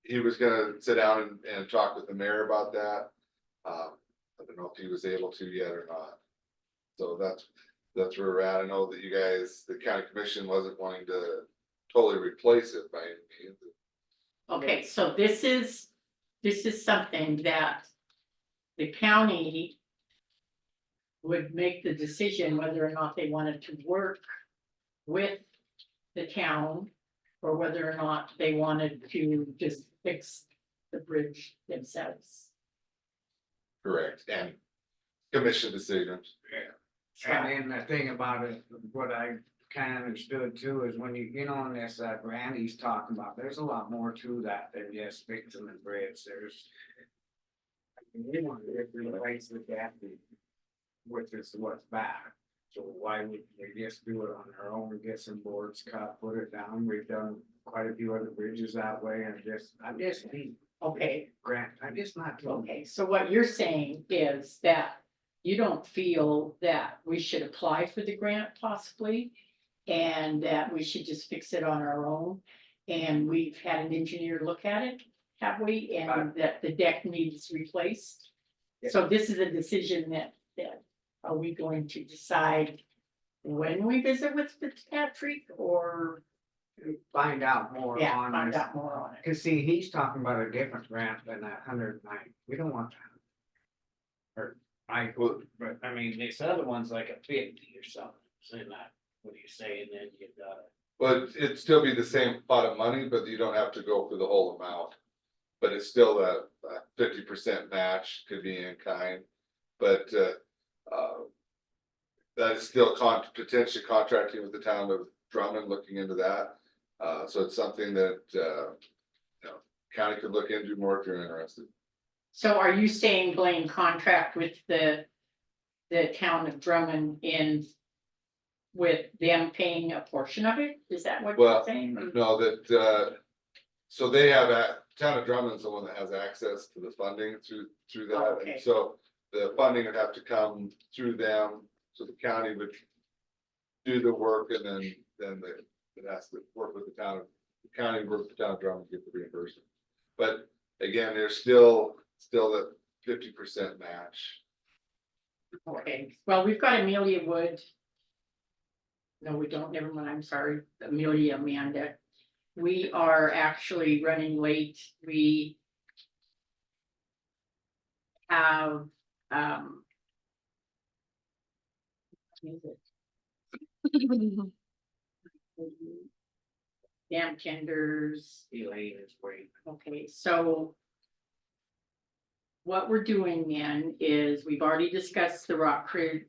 He was gonna sit down and talk with the mayor about that. I don't know if he was able to yet or not. So that's where we're at. I know that you guys, the county commission wasn't wanting to totally replace it by any means. Okay, so this is something that the county would make the decision whether or not they wanted to work with the town, or whether or not they wanted to just fix the bridge themselves. Correct, and commission decisions. And then the thing about it, what I kind of understood too, is when you get on this, Randy's talking about, there's a lot more to that than just fixing the bridge, there's. We want to replace the gap, which is what's back, so why would we just do it on our own, get some boards cut, put it down, we've done quite a few other bridges that way, and I just need Okay, grant, I'm just not. okay, so what you're saying is that you don't feel that we should apply for the grant possibly, and that we should just fix it on our own, and we've had an engineer look at it, have we, and that the deck needs replaced? So this is a decision that are we going to decide when we visit with Fitzpatrick, or, Find out more yeah, on find this. out more on it? Cause see, he's talking about a different grant than that 109, we don't want that. Or but I mean, this other one's like a 50 or something, saying that, what do you say, and then you got it. But it'd still be the same pot of money, but you don't have to go for the whole amount. But it's still a 50% match, could be in kind, but, that is still potentially contracting with the town of Drummond, looking into that. So it's something that, county could look into more if you're interested. So are you saying, Blaine, contract with the town of Drummond in with them paying a portion of it? Is that what you're Well, saying? no, that, so they have, town of Drummond's the one that has access to the funding through that. Okay. And so the funding would have to come through them, so the county would do the work, and then it has to work with the town of, the county work with the town of Drummond to get the reimbursement. But again, there's still that 50% match. Okay, well, we've got Amelia Wood. No, we don't, never mind, I'm sorry, Amelia, Amanda. We are actually running late. We have, what is it? Dam tenders. Elaine is waiting. Okay, so what we're doing then is we've already discussed the Rock Creek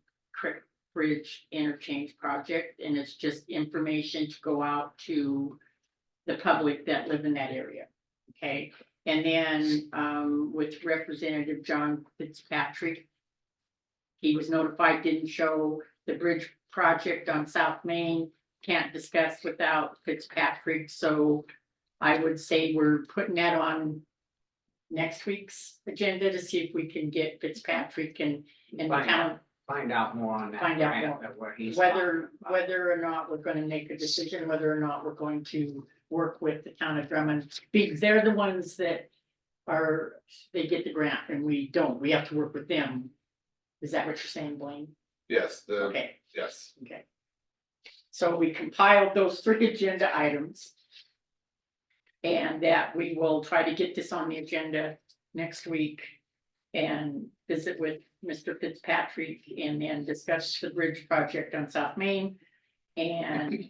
Bridge interchange project, and it's just information to go out to the public that live in that area. Okay, and then with Representative John Fitzpatrick, he was notified, didn't show the bridge project on South Main, can't discuss without Fitzpatrick, so I would say we're putting that on next week's agenda to see if we can get Fitzpatrick and the town, Find out more on that. Find out grant, more. that what he's whether talking about. or not we're gonna make a decision, whether or not we're going to work with the town of Drummond, because they're the ones that they get the grant and we don't, we have to work with them. Is that what you're saying, Blaine? Yes, Okay, yes. okay. So we compiled those 3 agenda items. And that we will try to get this on the agenda next week. and visit with Mr. Fitzpatrick and then discuss the bridge project on South Main. And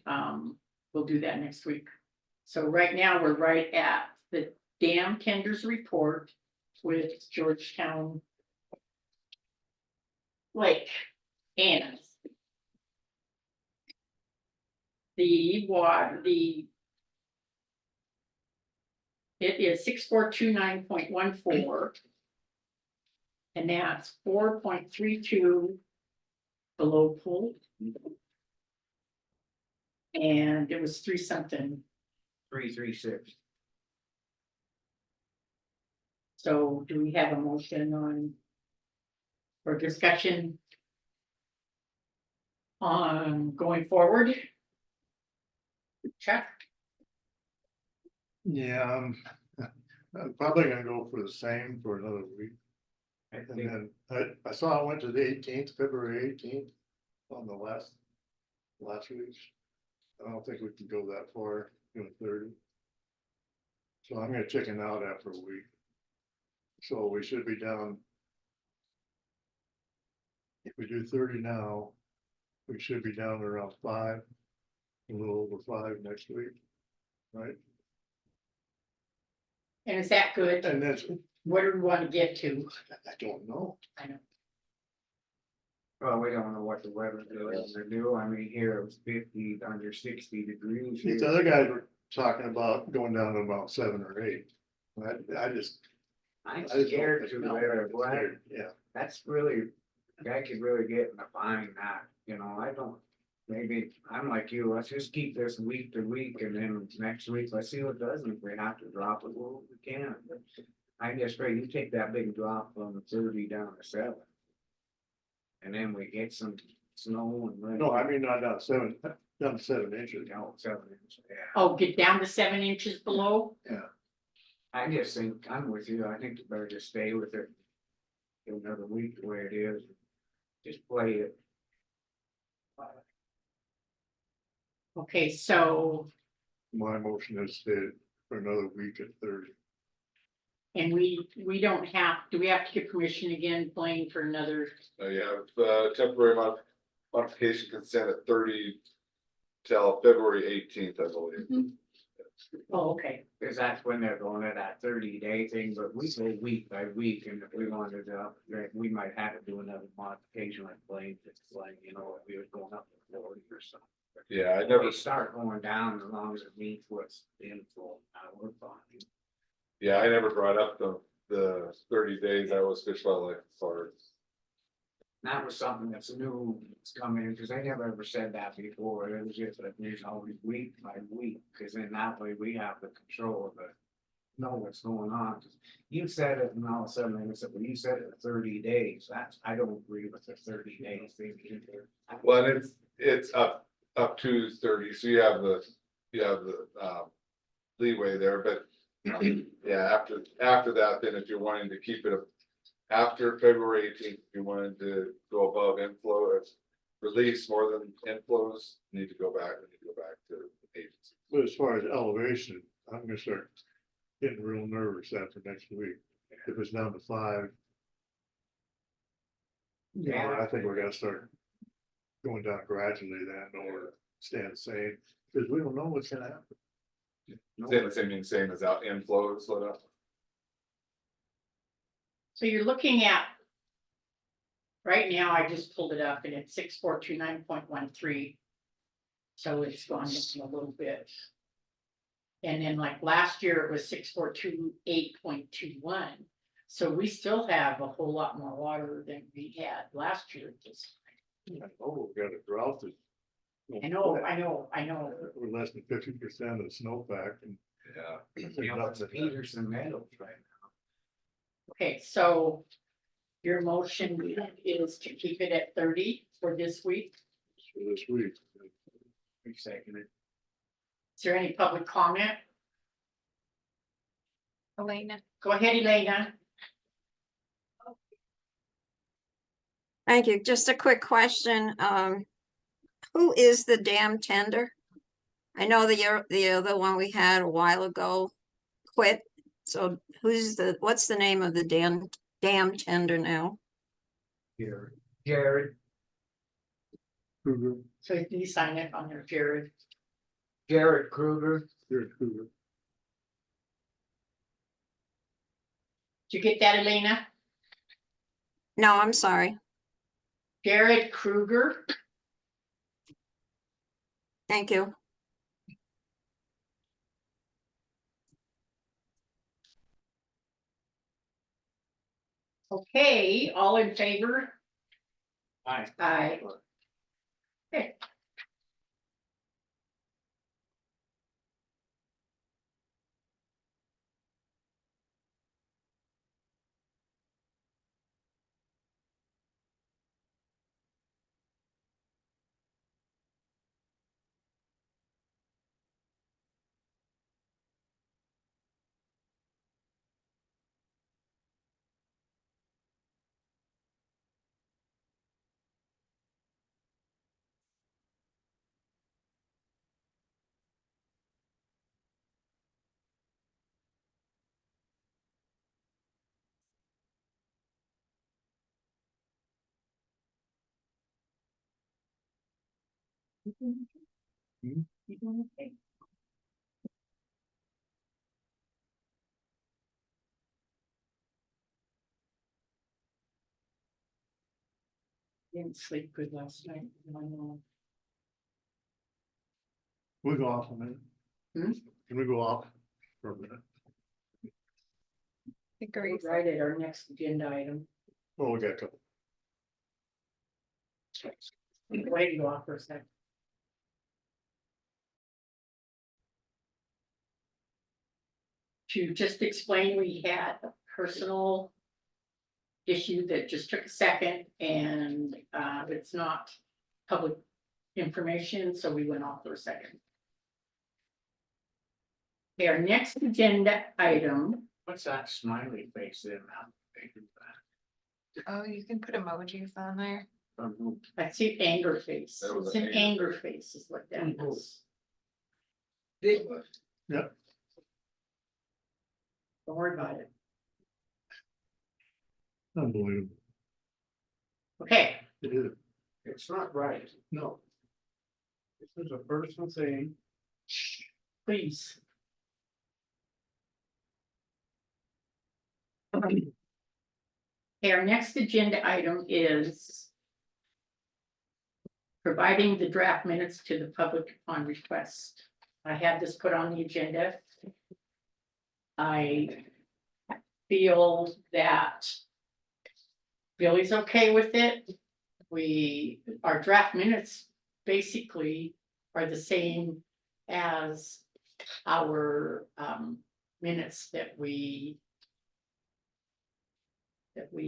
we'll do that next week. So right now, we're right at the dam tenders report with Georgetown Lake. And the water, it is 6429.14. And that's 4.32 below pool. And it was 3 something. 336. So do we have a motion on? For discussion? On going forward? Chuck? Yeah, I'm probably gonna go for the same for another week. I And think then I saw I went to the 18th, February 18th on the last week. I don't think we can go that far, 30. So I'm gonna chicken out after a week. So we should be down. If we do 30 now, we should be down around 5, a little over 5 next week, right? And is that good? And that's, What do we want to get to? I don't know. I know. Well, we don't know what the weather is gonna do. I mean, here it was 50 under 60 degrees. These here. other guys were talking about going down to about 7 or 8. I just. I'm I just don't scared think- to no, wear I'm black. scared, yeah. That's really, I could really get in a bind that, you know, I don't. Maybe, I'm like you, let's just keep this week to week and then next week, let's see what does, and if we have to drop it, well, we can. But I just pray you take that big drop from 30 down to 7. And then we get some snow and. rain. No, I mean, not down 7, down to 7 inches. No, 7 inches, yeah. Oh, get down to 7 inches below? I just think, I'm with you, I think you better just stay with it. Give another week the way it is, just play it. Okay, so, My motion is stay for another week at 30. and we don't have, do we have to get permission again, Blaine, for another? You have temporary modification consent at 30 till February 18th, I believe. Oh, okay. Cause that's when they're going to that 30-day thing, but we go week by week, and if we wanted to, we might have to do another modification like Blaine, it's like, you know, if we were going up to 40 or something. Yeah, I If never, we start going down, as long as it meets what's in full, we're fine. yeah, I never brought up the 30 days. I was fish wildlife forest. That was something that's new, it's coming, cause I never ever said that before, it was just like, there's always week by week, cause then that way we have the control of it. Know what's going on, 'Cause you said it and all of a sudden, I said, well, you said it 30 days, that's, I don't agree with the 30 days thing either. Well, and it's up to 30, so you have the leeway there, but yeah, after that, then if you're wanting to keep it after February 18th, if you wanted to go above inflow, it's release more than inflows, you need to go back to the agency. But as far as elevation, I'm gonna start getting real nervous after next week. If it's down to 5, Yeah, I think we're gonna start going down gradually then, or staying the same, because we don't know what's gonna happen. Same as out inflow, slow down. So you're looking at. Right now, I just pulled it up and it's 6429.13. So it's gone just a little bit. And then like last year, it was 6428.21. So we still have a whole lot more water than we had last year. Oh, we got a drought that. I know. We're less than 50% of the snowpack and. Yeah. you know, it's Peterson Meadows right now. Okay, so your motion is to keep it at 30 for this week. For this week. We second it. Is there any public comment? Elena, Go ahead, Elena. Thank you. Just a quick question. Who is the dam tender? I know the other one we had a while ago quit. So what's the name of the dam dam tender now. Jared. Jared, Kruger, So you sign it on there, Jared. Jared Kruger. Jared Kruger. Did you get that, Elena? No, I'm sorry. Jared Kruger. Thank you. Okay, all in favor? Aye. Aye. Okay. You doing okay? Didn't sleep good last night. I know. We go off a minute. Hmm? Can we go off for a minute? Agree. Right at our next agenda item. Oh, we got a couple. Wait to go off for a second. To just explain, we had a personal issue that just took a second and it's not public information, so we went off for a second. Okay, our next agenda item, What's that smiley face there now? Oh, you can put emojis on there. From who? I see anger face. That was It's an an anger anger face is what that Mhm. is. Yep. Don't worry about it. Unbelievable. Okay, It is. It's not right. No. This is a personal thing. please. Okay, our next agenda item is providing the draft minutes to the public upon request. I had this put on the agenda. I feel that Billy's okay with it. Our draft minutes basically are the same as our minutes that we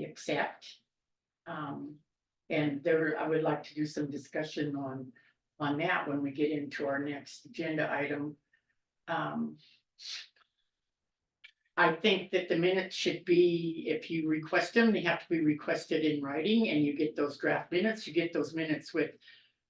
accept. And there, I would like to do some discussion on that when we get into our next agenda item. I think that the minutes should be, if you request them, they have to be requested in writing and you get those draft minutes, you get those minutes with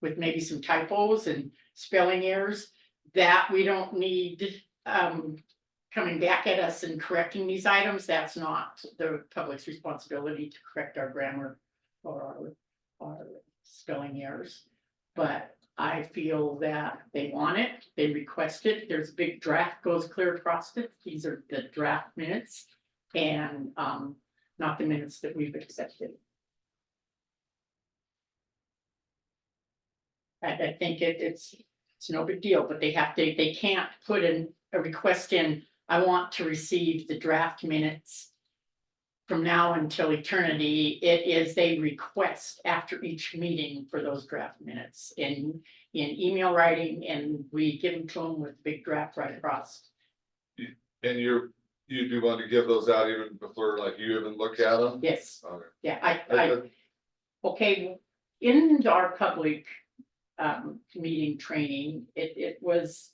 maybe some typos and spelling errors that we don't need coming back at us and correcting these items. That's not the public's responsibility to correct our grammar or our spelling errors. But I feel that they want it, they request it, there's a big draft goes clear across it. These are the draft minutes and not the minutes that we've accepted. I think it's no big deal, but they can't put in a request in, I want to receive the draft minutes from now until eternity. It is a request after each meeting for those draft minutes in email writing, and we give them to them with big draft right across. And you do want to give those out even before like you even look at them? Yes, Okay. yeah, okay, in our public meeting training, it was.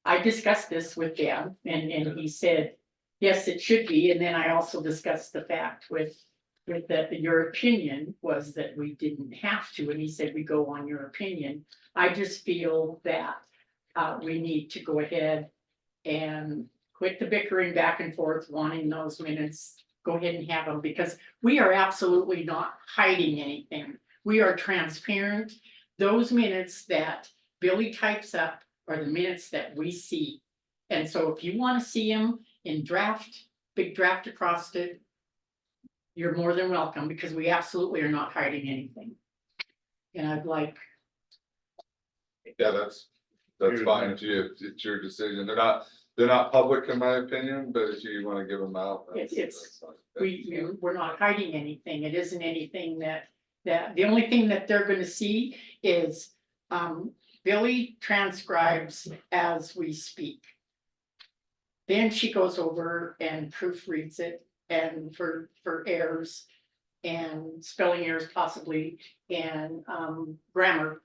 I discussed this with Dan and he said, yes, it should be, and then I also discussed the fact with that your opinion was that we didn't have to, and he said, we go on your opinion. I just feel that we need to go ahead and quit the bickering back and forth, wanting those minutes go ahead and have them, because we are absolutely not hiding anything. We are transparent. Those minutes that Billy types up are the minutes that we see. And so if you want to see them in draft, big draft across it, you're more than welcome, because we absolutely are not hiding anything. And I'd like, Yeah, that's fine, if you, it's your decision, they're not public in my opinion, but if you wanna give them out. It's- we're not hiding anything. It isn't anything that the only thing that they're gonna see is, Billy transcribes as we speak. Then she goes over and proofreads it, and for errors and spelling errors possibly, and grammar.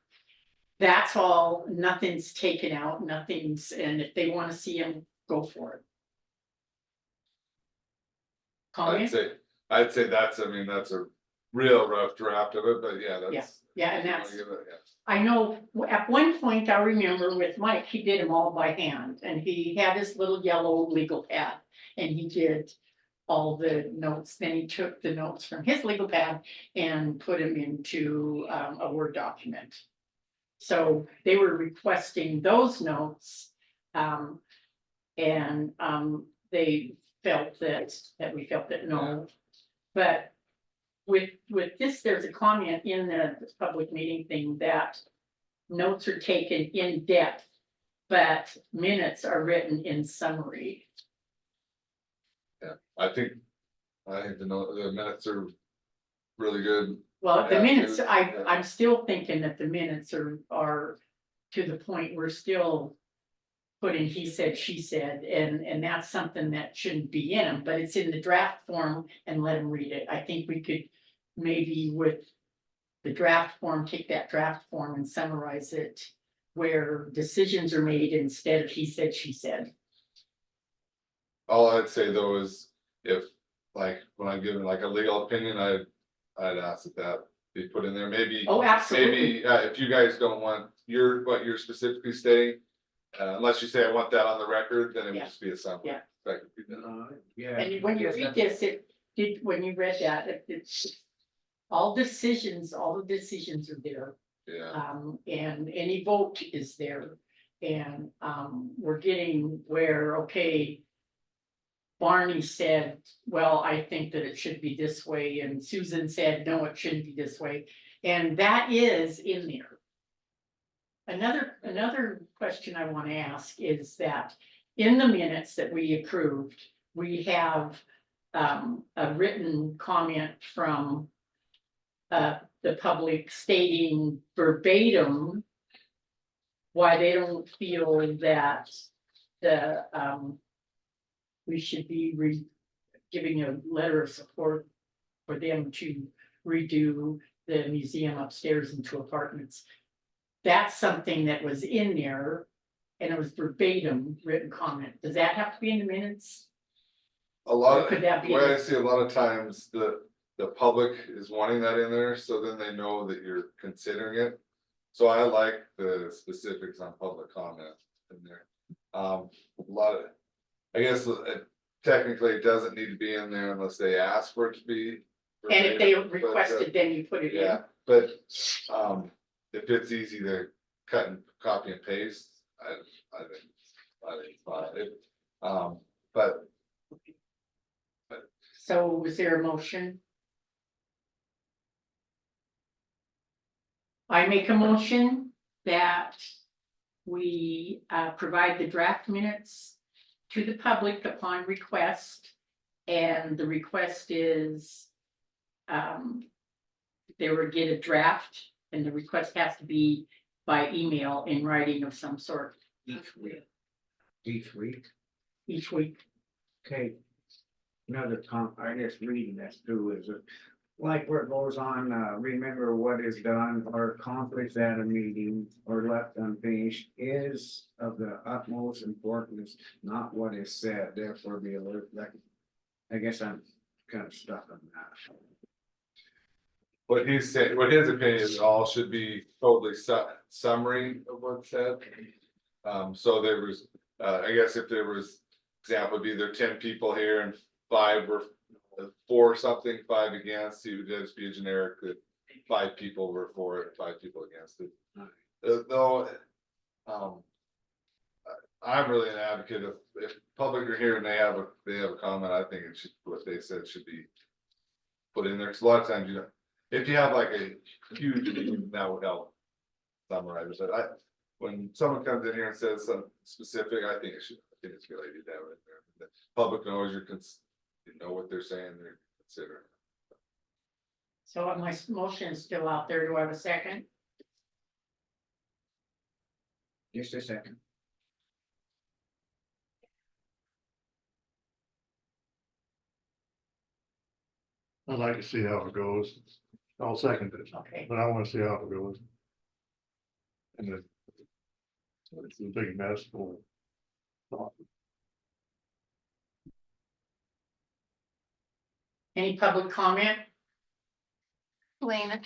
That's all, nothing's taken out, nothing's, and if they wanna see them, go for it. Comment? I'd say that's, I mean, that's a real rough draft of it, but yeah, Yeah, that's. yeah, and if you wanna that's, give it, yeah. I know, at one point, I remember with Mike, he did them all by hand, and he had his little yellow legal pad. And he did all the notes, then he took the notes from his legal pad and put them into a Word document. So they were requesting those notes. And they felt that we felt that no. But with this, there's a comment in the public meeting thing that notes are taken in depth, but minutes are written in summary. I think the minutes are really good. Well, the Yeah, minutes, dude, I'm yeah. still thinking that the minutes are to the point we're still putting he said, she said, and that's something that shouldn't be in them, but it's in the draft form, and let them read it. I think we could maybe with the draft form, take that draft form and summarize it where decisions are made instead of he said, she said. All I'd say though is if, like, when I'm giving like a legal opinion, I'd ask that be put in there, maybe. Oh, absolutely. Maybe, if you guys don't want what you're specifically stating, unless you say I want that on the record, then it would Yeah. just be a summary. Yeah. That could be done. Yeah. And when you read this, when you read that, it's all the decisions are there. Yeah, And any vote is there. And, we're getting where, okay. Barney said, well, I think that it should be this way, and Susan said, no, it shouldn't be this way, and that is in there. Another question I want to ask is that in the minutes that we approved, we have a written comment from the public stating verbatim why they don't feel that the we should be giving a letter of support for them to redo the museum upstairs into apartments. That's something that was in there, and it was verbatim written comment. Does that have to be in the minutes? a lot, Or could that the be way in- I see a lot of times, the public is wanting that in there, so then they know that you're considering it. So I like the specifics on public comment in there. A lot of, I guess technically it doesn't need to be in there unless they ask for it to be. And if they verbatim, but, requested, then you put it in. yeah, but, if it's easy to cut and copy and paste, I think it's fine. But So was there a motion? I make a motion that we provide the draft minutes to the public upon request. And the request is they would get a draft, and the request has to be by email in writing of some sort Each week. each week. Okay. Another I just reading this too, is it, like where it goes on, remember what is done or accomplished at a meeting or left unfinished is of the utmost importance, not what is said, therefore be alert, like, I guess I'm kind of stuck on that. what he's saying, what his opinion is, all should be totally summary of what's said. So there was, I guess if there was, example would be there 10 people here and 5 were for something, 5 against, it would just be a generic that 5 people were for it, 5 people against it. Though, I'm really an advocate of, if public are here and they have a comment, I think it should, what they said should be put in there, cause a lot of times, you know, if you have like a huge meeting, that would help summarize it. When someone comes in here and says something specific, I think it's a good idea to have it in there. The public knows you know what they're saying, they're considering. So my motion is still out there. Do I have a second? Just a second. I'd like to see how it goes. I'll second it, Okay, but I wanna see how it goes. And it's a big mess for. any public comment? Elena,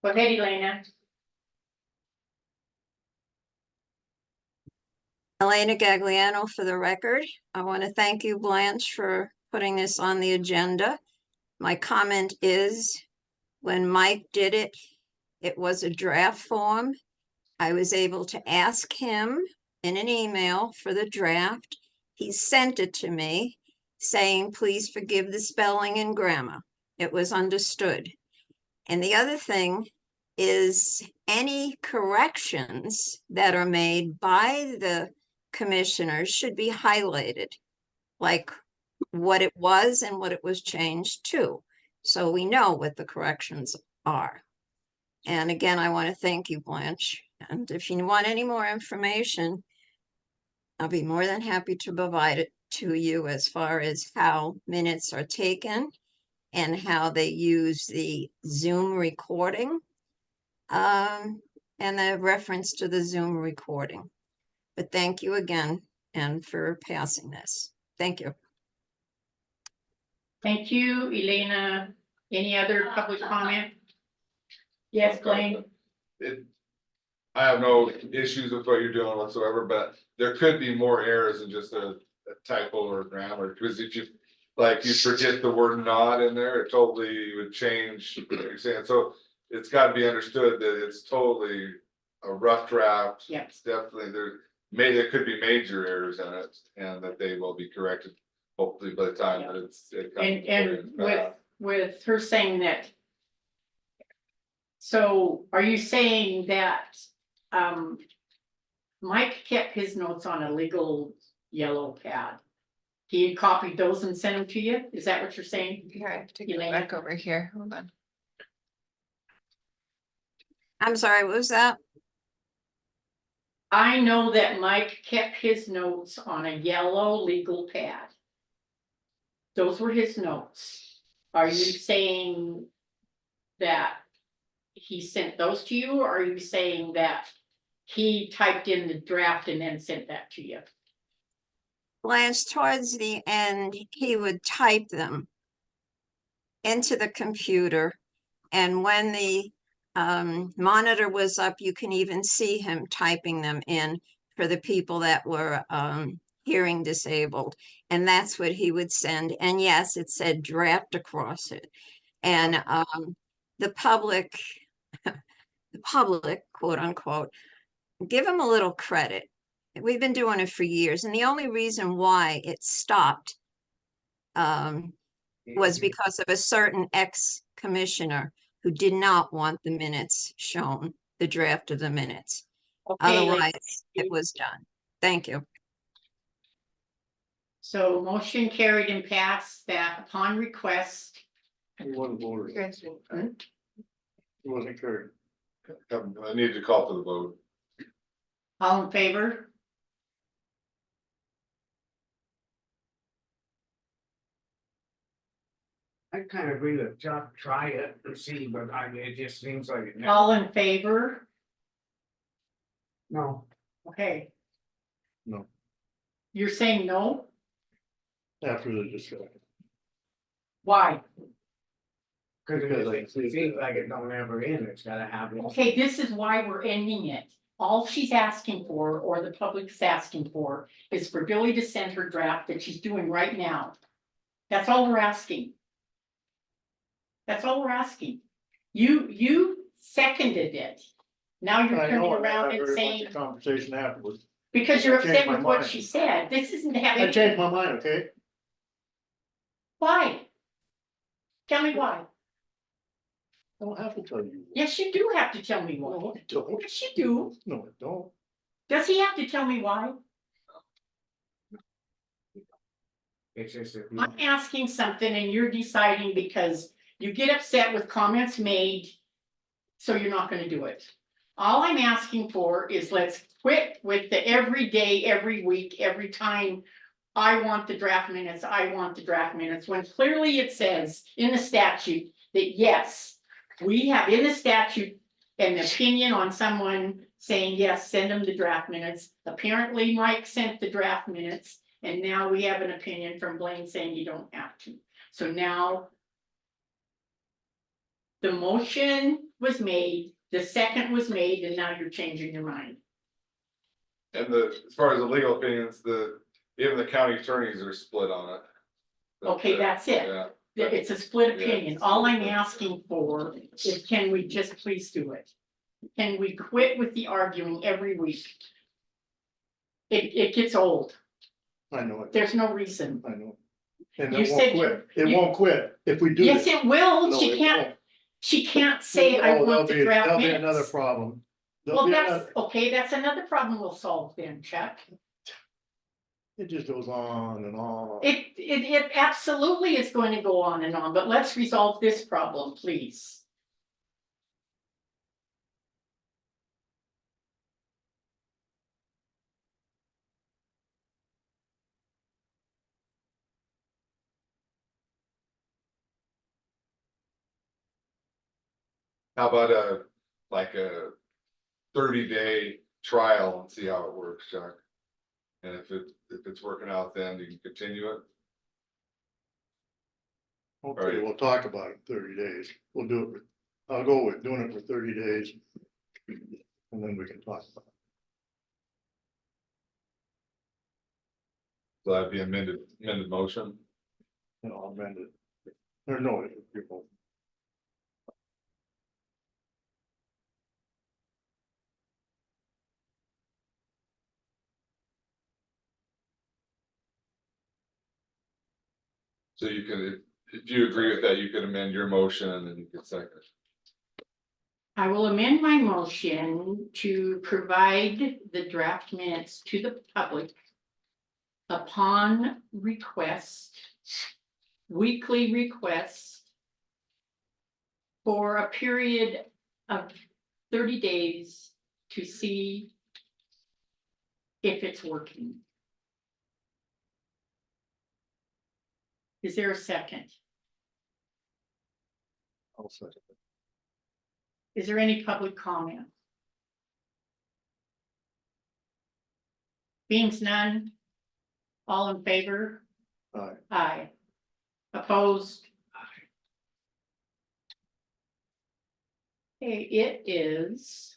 Go ahead, Elena. Elena Gagliano for the record. I want to thank you, Blanche, for putting this on the agenda. My comment is, when Mike did it, it was a draft form. I was able to ask him in an email for the draft. He sent it to me saying, please forgive the spelling and grammar. It was understood. And the other thing is any corrections that are made by the commissioners should be highlighted, like what it was and what it was changed to, so we know what the corrections are. And again, I want to thank you, Blanche. And if you want any more information, I'll be more than happy to provide it to you as far as how minutes are taken and how they use the Zoom recording. And the reference to the Zoom recording. But thank you again and for passing this. Thank you. Thank you, Elena. Any other public comment? Yes, Blaine? I have no issues with what you're doing whatsoever, but there could be more errors than just a typo or grammar, because if you, like, you forget the word not in there, it totally would change what you're saying, so it's gotta be understood that it's totally a rough draft. Yep. It's definitely, there could be major errors in it, and that they will be corrected, hopefully by the time that it comes. And with her saying that. So are you saying that, Mike kept his notes on a legal yellow pad? He copied those and sent them to you? Is that what you're saying? here, I have to go Elena? back over here. Hold on. I'm sorry, what was that? I know that Mike kept his notes on a yellow legal pad. Those were his notes. Are you saying that he sent those to you, or are you saying that he typed in the draft and then sent that to you? Blanche, towards the end, he would type them into the computer. And when the monitor was up, you can even see him typing them in for the people that were hearing disabled. And that's what he would send. And yes, it said draft across it. And the public, quote unquote, give him a little credit. We've been doing it for years. And the only reason why it stopped was because of a certain ex-commissioner who did not want the minutes shown, the draft of the minutes. Okay, Otherwise, it was done. Thank you. so motion carried and passed that upon request. He wasn't voted. You guys didn't vote. He wasn't carried. I need to call for the vote. All in favor? I kind of agree with Chuck, try it and see, but it just seems like it. All in favor? No, Okay. No. You're saying no? After the discussion. Why? cause Because I it see seems that. like it don't ever end, it's gotta happen. Okay, this is why we're ending it. All she's asking for, or the public's asking for, is for Billy to send her draft that she's doing right now. That's all we're asking. That's all we're asking. You seconded it. Now you're I turning know, around I and heard a bunch saying, of conversation afterwards. because you're I changed upset my with what mind. she said, this isn't I having, changed my mind, okay? why? Tell me why. I don't have to tell you. Yes, you do have to tell me why. No, I don't. Yes, you do. No, I don't. Does he have to tell me why? It's just if you, I'm asking something and you're deciding because you get upset with comments made. So you're not gonna do it. All I'm asking for is let's quit with the every day, every week, every time. I want the draft minutes, I want the draft minutes, when clearly it says in the statute that yes. We have in the statute an opinion on someone saying, yes, send them the draft minutes. Apparently Mike sent the draft minutes. And now we have an opinion from Blaine saying you don't have to. So now. The motion was made, the second was made, and now you're changing your mind. And as far as the legal opinions, even the county attorneys are split on it. Okay, that's it. Yeah, It's a split Yeah, opinion. it's a All split I'm opinion. asking for is can we just please do it? Can we quit with the arguing every week? It gets old. I know it. There's no reason. I know. And You it won't said quit. It you- won't quit if we do Yes, this. it will. No, She it can't, won't. she can't say I Oh, want the draft There'll be another minutes. problem. There'll Well, be that's, another- okay, that's another problem we'll solve then, Chuck. It just goes on and on. It absolutely is going to go on and on, but let's resolve this problem, please. how about like a 30-day trial and see how it works, Chuck? And if it's working out, then you can continue it. Okay, we'll talk about it in 30 days. We'll do it. I'll go with doing it for 30 days. And then we can talk about it. So that'd be amended motion. And I'll amend it. Or no, people. So you can, if you agree with that, you can amend your motion and then you can second it. I will amend my motion to provide the draft minutes to the public upon request, weekly request for a period of 30 days to see if it's working. Is there a second? I'll second it. Is there any public comment? Being none, all in favor? Aye. Aye. Opposed? Okay, it is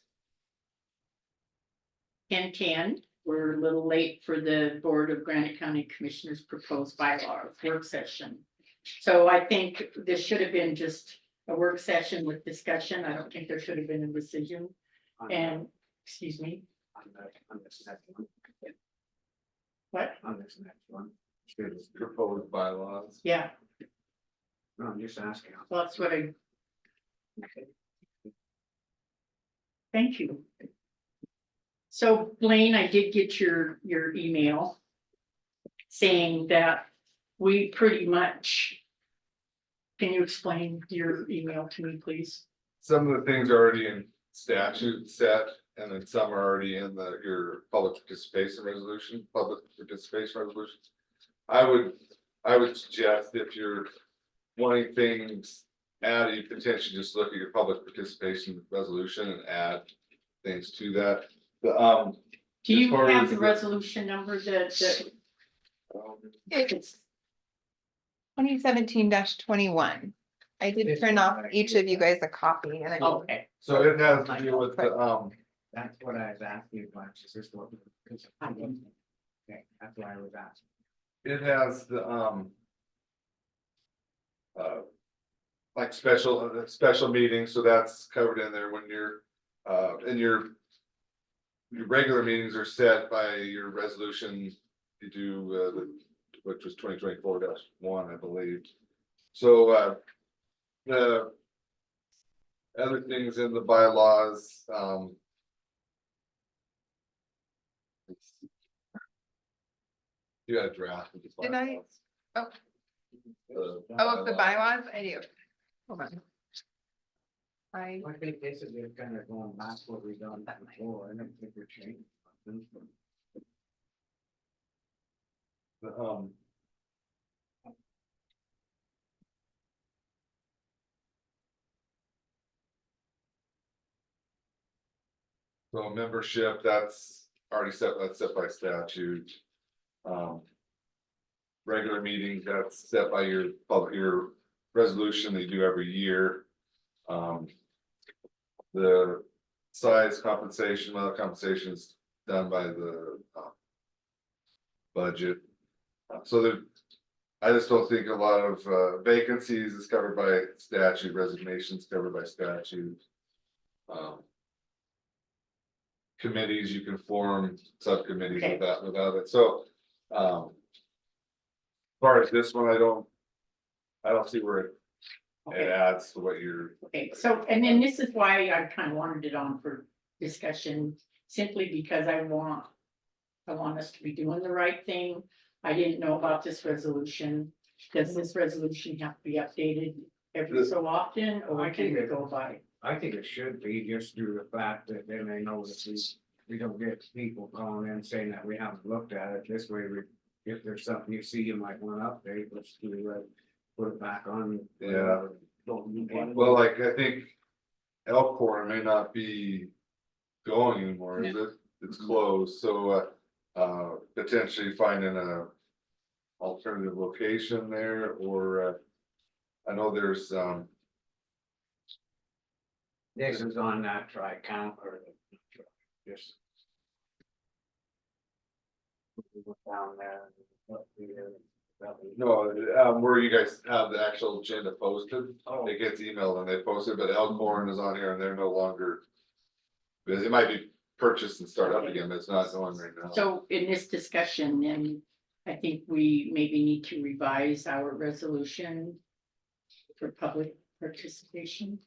10:10. We're a little late for the Board of Granite County Commissioners proposed bylaw work session. So I think this should have been just a work session with discussion. I don't think there should have been a decision. And, excuse me, on this next one, what? on this next one. It's proposed bylaws. Yeah, No, I'm just asking. well, that's what I. Thank you. So Blaine, I did get your email saying that we pretty much. Can you explain your email to me, please? Some of the things are already in statute set, and then some are already in your public participation resolution. I would suggest if you're wanting things added, you potentially just look at your public participation resolution and add things to that. Do As you far have as the the- resolution number that It's 2017-21. I did print off each of you guys a copy and I. okay, So it has to do with the, That's what I was asking, but it's just what. Okay, that's why I was asking. it has the, like special meetings, so that's covered in there when you're, in your regular meetings are set by your resolution, you do, which was 2024-1, I believe. So, the other things in the bylaws, you got a draft of the Did I- bylaws. oh. The Oh, of the bylaws. bylaws, I do. Hold on. I, I think this is just kind of going back what we've done before, I don't think we're changing. something. The, So membership, that's already that's set by statute. Um. Regular meetings, that's set by your resolution they do every year. The size compensation, other compensation is done by the budget. So there, I just don't think a lot of vacancies is covered by statute, resignations covered by statute. Committees, you can form subcommittees Okay. without it, so. As far as this one, I don't see where it Okay. adds to what you're. Okay, so, and then this is why I kind of wanted it on for discussion, simply because I want us to be doing the right thing. I didn't know about this resolution. Does this resolution have to be updated every so often, or can we go by? I think it should be just due to the fact that then they know that we don't get people calling in saying that we haven't looked at it, this way if there's something you see you might want to update, let's do, put it back on. Yeah. Don't move on. Well, like, I think Elkhorn may not be going anymore, is it? It's closed, so, potentially finding a alternative location there, or, I know there's, This is on that tri-count or just. Down there. up here, that we- no, where you guys have the actual agenda posted, Oh, it gets emailed and they post it, but Elkhorn is on here and they're no longer. Because it might be purchased and start up Okay. again, but it's not going right now. So in this discussion, then I think we maybe need to revise our resolution for public participation.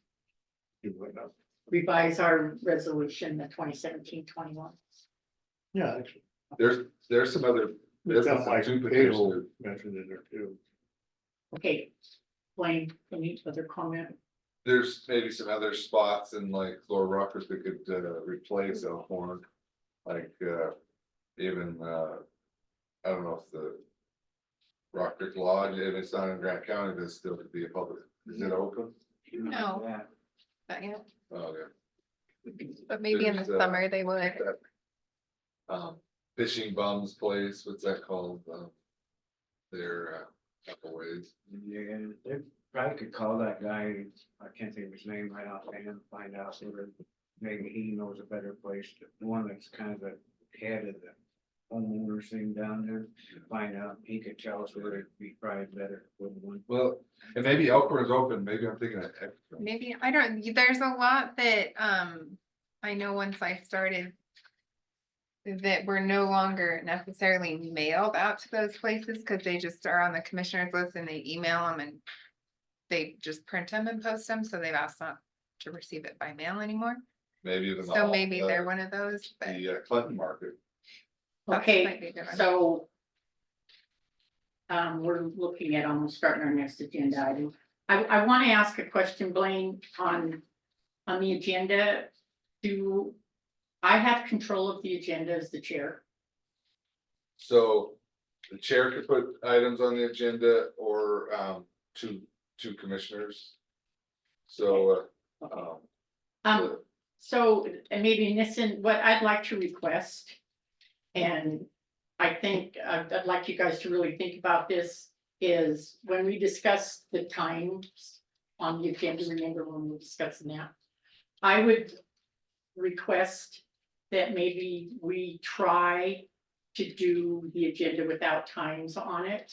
Do what now? Revise our resolution, the 2017-21. Yeah, actually. There's some other It's got business like too, payroll potentially. mentioned in there too. Okay, Blaine, any other comment? There's maybe some other spots in like Lower Rockers that could replace Elkhorn. Like even I don't know if the Rock Creek Lodge, if it's not in Grant County, but it still could be a public, is it open? No. yeah. not yet, Oh, yeah. but maybe in the There's, summer they would. Fishing Bums Place, what's that called? They're couple ways. Yeah, they probably could call that guy, I can't think of his name right off hand, find out whether maybe he knows a better place, the one that's kind of the head of the homeowners thing down there. Find out, he could tell us where it'd be probably better with one. Well, and maybe Elkhorn's open, maybe I'm thinking of extra. Maybe, I don't, there's a lot that, I know once I started. That were no longer necessarily mailed out to those places, cause they just are on the commissioner's list and they email them and. They just print them and post them, so they've asked not to receive it by mail anymore, Maybe even so maybe they're one of those, but. the Clinton Market. that Okay, might be a good one. so. We're looking at almost starting our next agenda item. I want to ask a question, Blaine, on the agenda. Do I have control of the agenda as the chair? So the chair could put items on the agenda or two commissioners. So So, and maybe in this, what I'd like to request. And I think I'd like you guys to really think about this, is when we discuss the times on the agenda, remember when we were discussing that? I would request that maybe we try to do the agenda without times on it.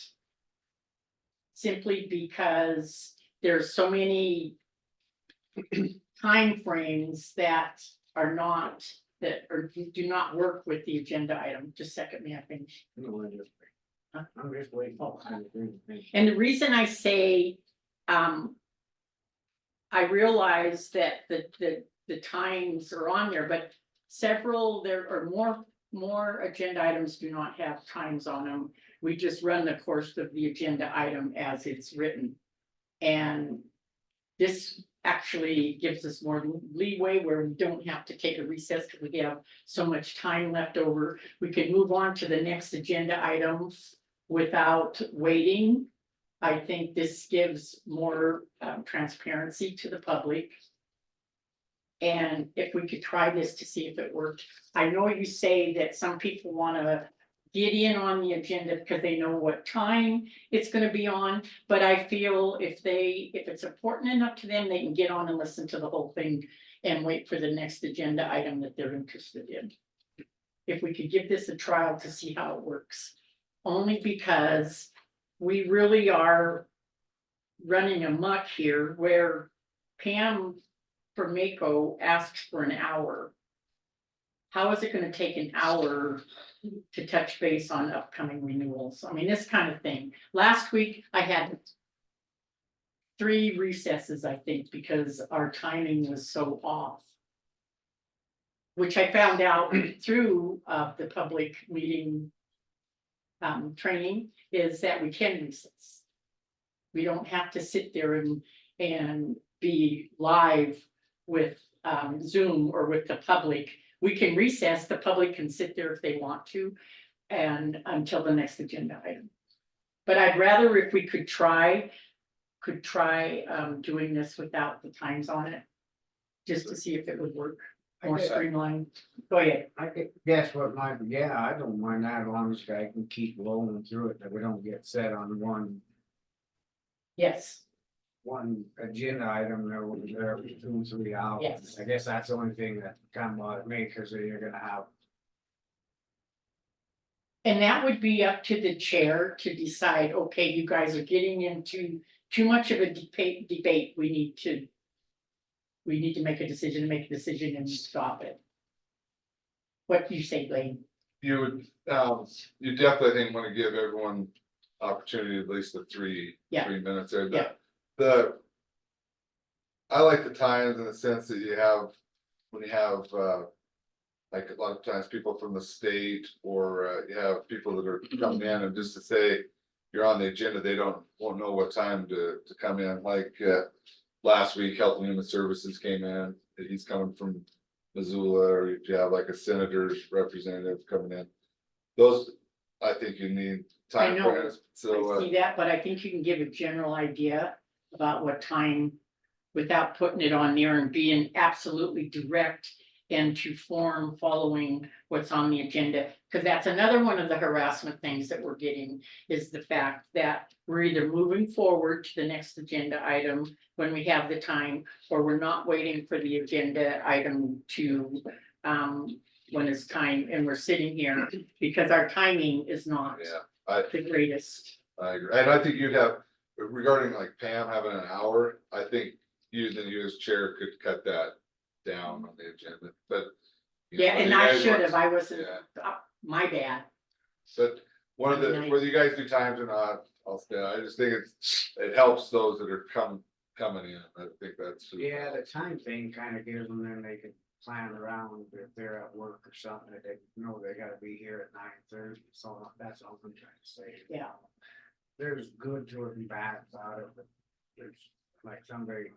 simply because there's so many timeframes that are not, that are, do not work with the agenda item. Just a second, may I finish? I'm just waiting. Oh. And the reason I say, I realize that the times are on there, but several, there are more agenda items do not have times on them. We just run the course of the agenda item as it's written. And this actually gives us more leeway where we don't have to take a recess because we have so much time left over. We can move on to the next agenda item without waiting. I think this gives more transparency to the public. And if we could try this to see if it worked. I know you say that some people want to get in on the agenda because they know what time it's going to be on. But I feel if it's important enough to them, they can get on and listen to the whole thing and wait for the next agenda item that they're interested in. If we could give this a trial to see how it works. Only because we really are running amok here where Pam for Mako asked for an hour. How is it gonna take an hour to touch base on upcoming renewals? I mean, this kind of thing. Last week I had 3 recesses, I think, because our timing was so off. Which I found out through the public meeting training is that we can recess. We don't have to sit there and be live with Zoom or with the public. We can recess, the public can sit there if they want to, and until the next agenda item. But I'd rather if we could try doing this without the times on it. Just to see if it would work more streamlined. Go ahead. I could guess what might be, yeah, I don't mind that as long as I can keep rolling through it, that we don't get set on Yes, one agenda item that will be there for 2 or 3 hours. Yes. I guess that's the only thing that kind of bothers me, because you're gonna have. and that would be up to the chair to decide, okay, you guys are getting into too much of a debate. We need to make a decision and stop it. What do you say, Blaine? You would, you definitely, I think, want to give everyone opportunity, at least the 3 Yeah. 3 minutes there. Yeah. I like the times in the sense that you have, when you have, like a lot of times people from the state or you have people that are coming in and just to say you're on the agenda, they won't know what time to come in. Like last week, Health and Human Services came in, he's coming from Missoula, or if you have like a senator's representative coming in. Those, I think you need time I know. frames, so. I see that, but I think you can give a general idea about what time without putting it on there and being absolutely direct and to form following what's on the agenda. Because that's another one of the harassment things that we're getting is the fact that we're either moving forward to the next agenda item when we have the time, or we're not waiting for the agenda item to when it's time, and we're sitting here because our timing is not Yeah, the greatest. I agree, and I think you'd have, regarding like Pam having an hour, I think you as chair could cut that down on the agenda, but. you know, Yeah, whether and you I guys should want- have, I wasn't, Yeah. my bad. But one of the, Nice. whether you guys do times or not, I'll stay, I just think it helps those that are coming in, I think that's. Yeah, the time thing kind of gives them, then they can plan around if they're at work or something, that they know they gotta be here at 9:30, so that's all I'm trying to say. Yeah. There's good to it and bad about it, but there's like somebody.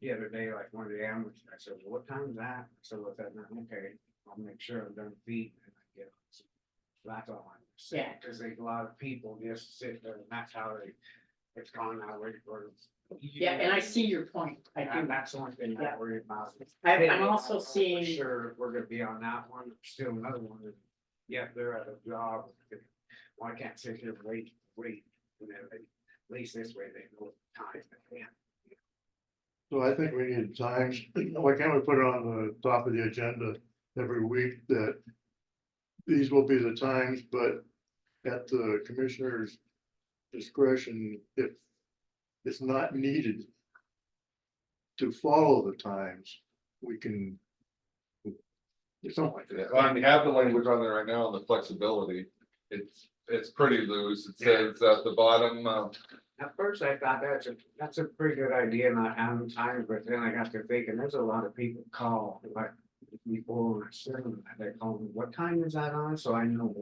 The other day, like one of the ambulance, I said, well, what time is that? So what's that? Okay, I'll make sure I'm done feeding and I get. So that's all I'm saying, Yeah. cause there's a lot of people just sit there and that's how it's gone that way for. Yeah, and I see your point. I do. And that's the only thing Yeah. I'm worried about. I'm also For seeing, Sure, we're gonna be on that one, still another one, that, yeah, they're at a job. Well, I can't sit here and wait, you know, at least this way they know the time that they have. So I think we need times, why can't we put it on the top of the agenda every week that these will be the times, but at the commissioners' discretion if it's not needed to follow the times, we can do something like Yeah, that. well, I mean, have the language on there right now on the flexibility. It's pretty loose. It says at the bottom, At first I thought that's a pretty good idea, not having time, but then I got to thinking, there's a lot of people call, like. Before I send them, they call me, what time is that on, so I know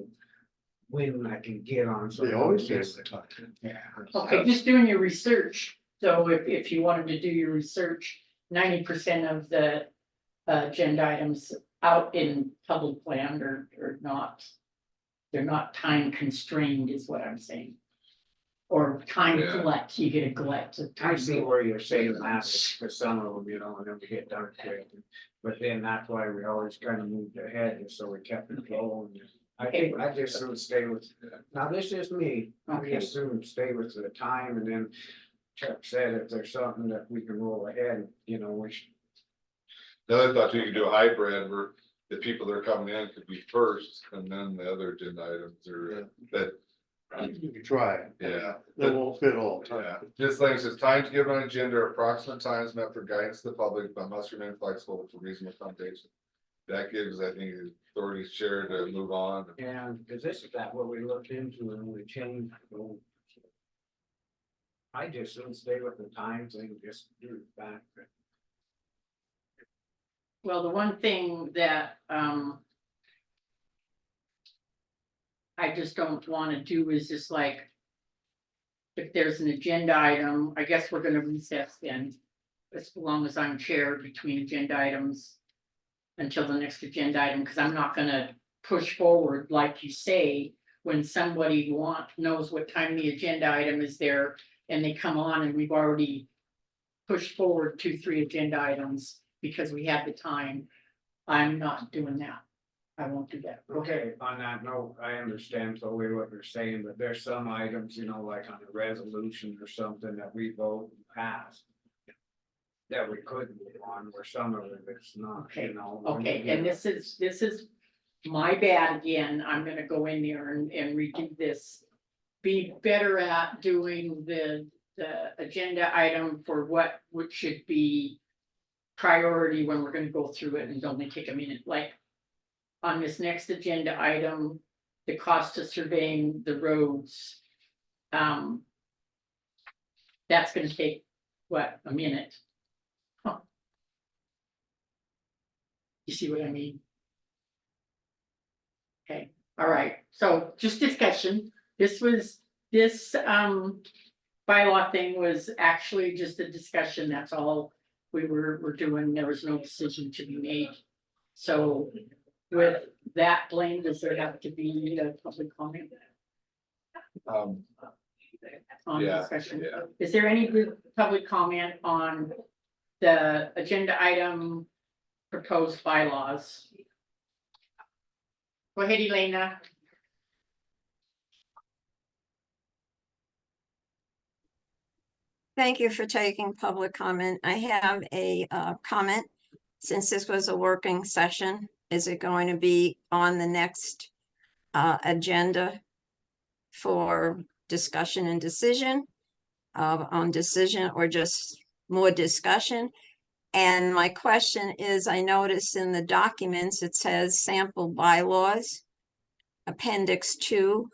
when I can get on. So They I always don't say miss the it. time. Yeah. Okay, just doing your research, so if you wanted to do your research, 90% of the. Agenda items out in public land are not. They're not time constrained is what I'm saying. Or time Yeah. glut, you get a glut of I time. see where you're saying that, for some of them, you know, and then we get done quick. But then that's why we always kind of moved ahead, and so we kept it going. I think I just would stay with, now this is me, I Okay. assume stay with the time, and then Chuck said if there's something that we can roll ahead, you know, we should. the other thought you could do a hybrid where the people that are coming in could be first and then the other agenda items are that. You can try. Yeah. They won't fit all the Yeah, time. just like it says, time to give an agenda, approximate times met for guidance to the public, but must remain flexible for reasonable accommodation. That gives, I think, authority share to move on. And is this, is that what we looked into and we changed? I just would stay with the times and just do that. Well, the one thing that, I just don't wanna do is just like. If there's an agenda item, I guess we're gonna recess then, as long as I'm chair between agenda items. Until the next agenda item, cause I'm not gonna push forward like you say. When somebody knows what time the agenda item is there and they come on and we've already. Pushed forward 2-3 agenda items because we have the time. I'm not doing that. I won't do that. Go ahead. Okay, on that note, I understand totally what you're saying, but there's some items, you know, like on a resolution or something that we vote and pass. That we could move on, where some of it it's not, you know. Okay, and this is my bad again. I'm gonna go in there and redo this. Be better at doing the agenda item for what should be. Priority when we're gonna go through it and only take a minute, like. On this next agenda item, the cost of surveying the roads. That's gonna take, what, a minute? Huh. You see what I mean? Okay, all right, so just discussion, this bylaw thing was actually just a discussion, that's all we were doing, there was no decision to be made. So with that, Blaine, does there have to be a public comment on Yeah, discussion? yeah. Is there any public comment on the agenda item proposed bylaws? Go ahead, Elena. Thank you for taking public comment. I have a comment. Since this was a working session, is it going to be on the next agenda for discussion and decision? On decision or just more discussion? And my question is, I noticed in the documents, it says sample bylaws. Appendix 2,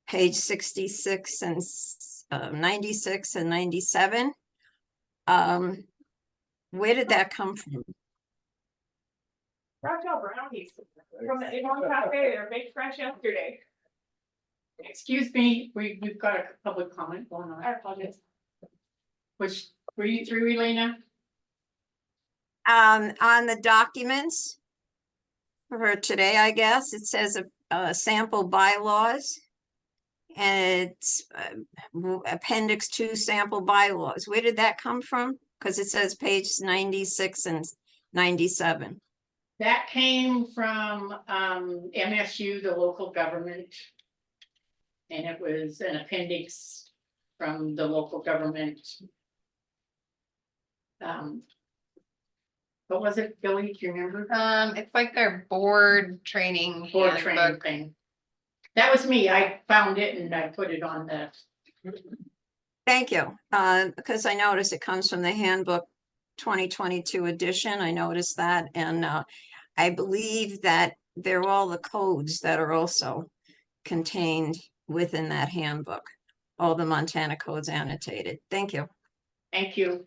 page 66 and 96 and 97. Where did that come from? Rochelle brownies from the Avon Cafe, they're baked fresh yesterday. Excuse me, we've got a public comment going on. I apologize. Which, were you through, Elena? On the documents for today, I guess, it says sample bylaws. And it's appendix 2 sample bylaws. Where did that come from? Because it says page 96 and 97. That came from MSU, the local government. And it was an appendix from the local government. What was it, Billy, do you remember? It's like their board training Board training handbook. thing. That was me, I found it and I put it on the Thank you, because I noticed it comes from the handbook 2022 edition. I noticed that, and I believe that they're all the codes that are also contained within that handbook. All the Montana codes annotated. Thank you. Thank you.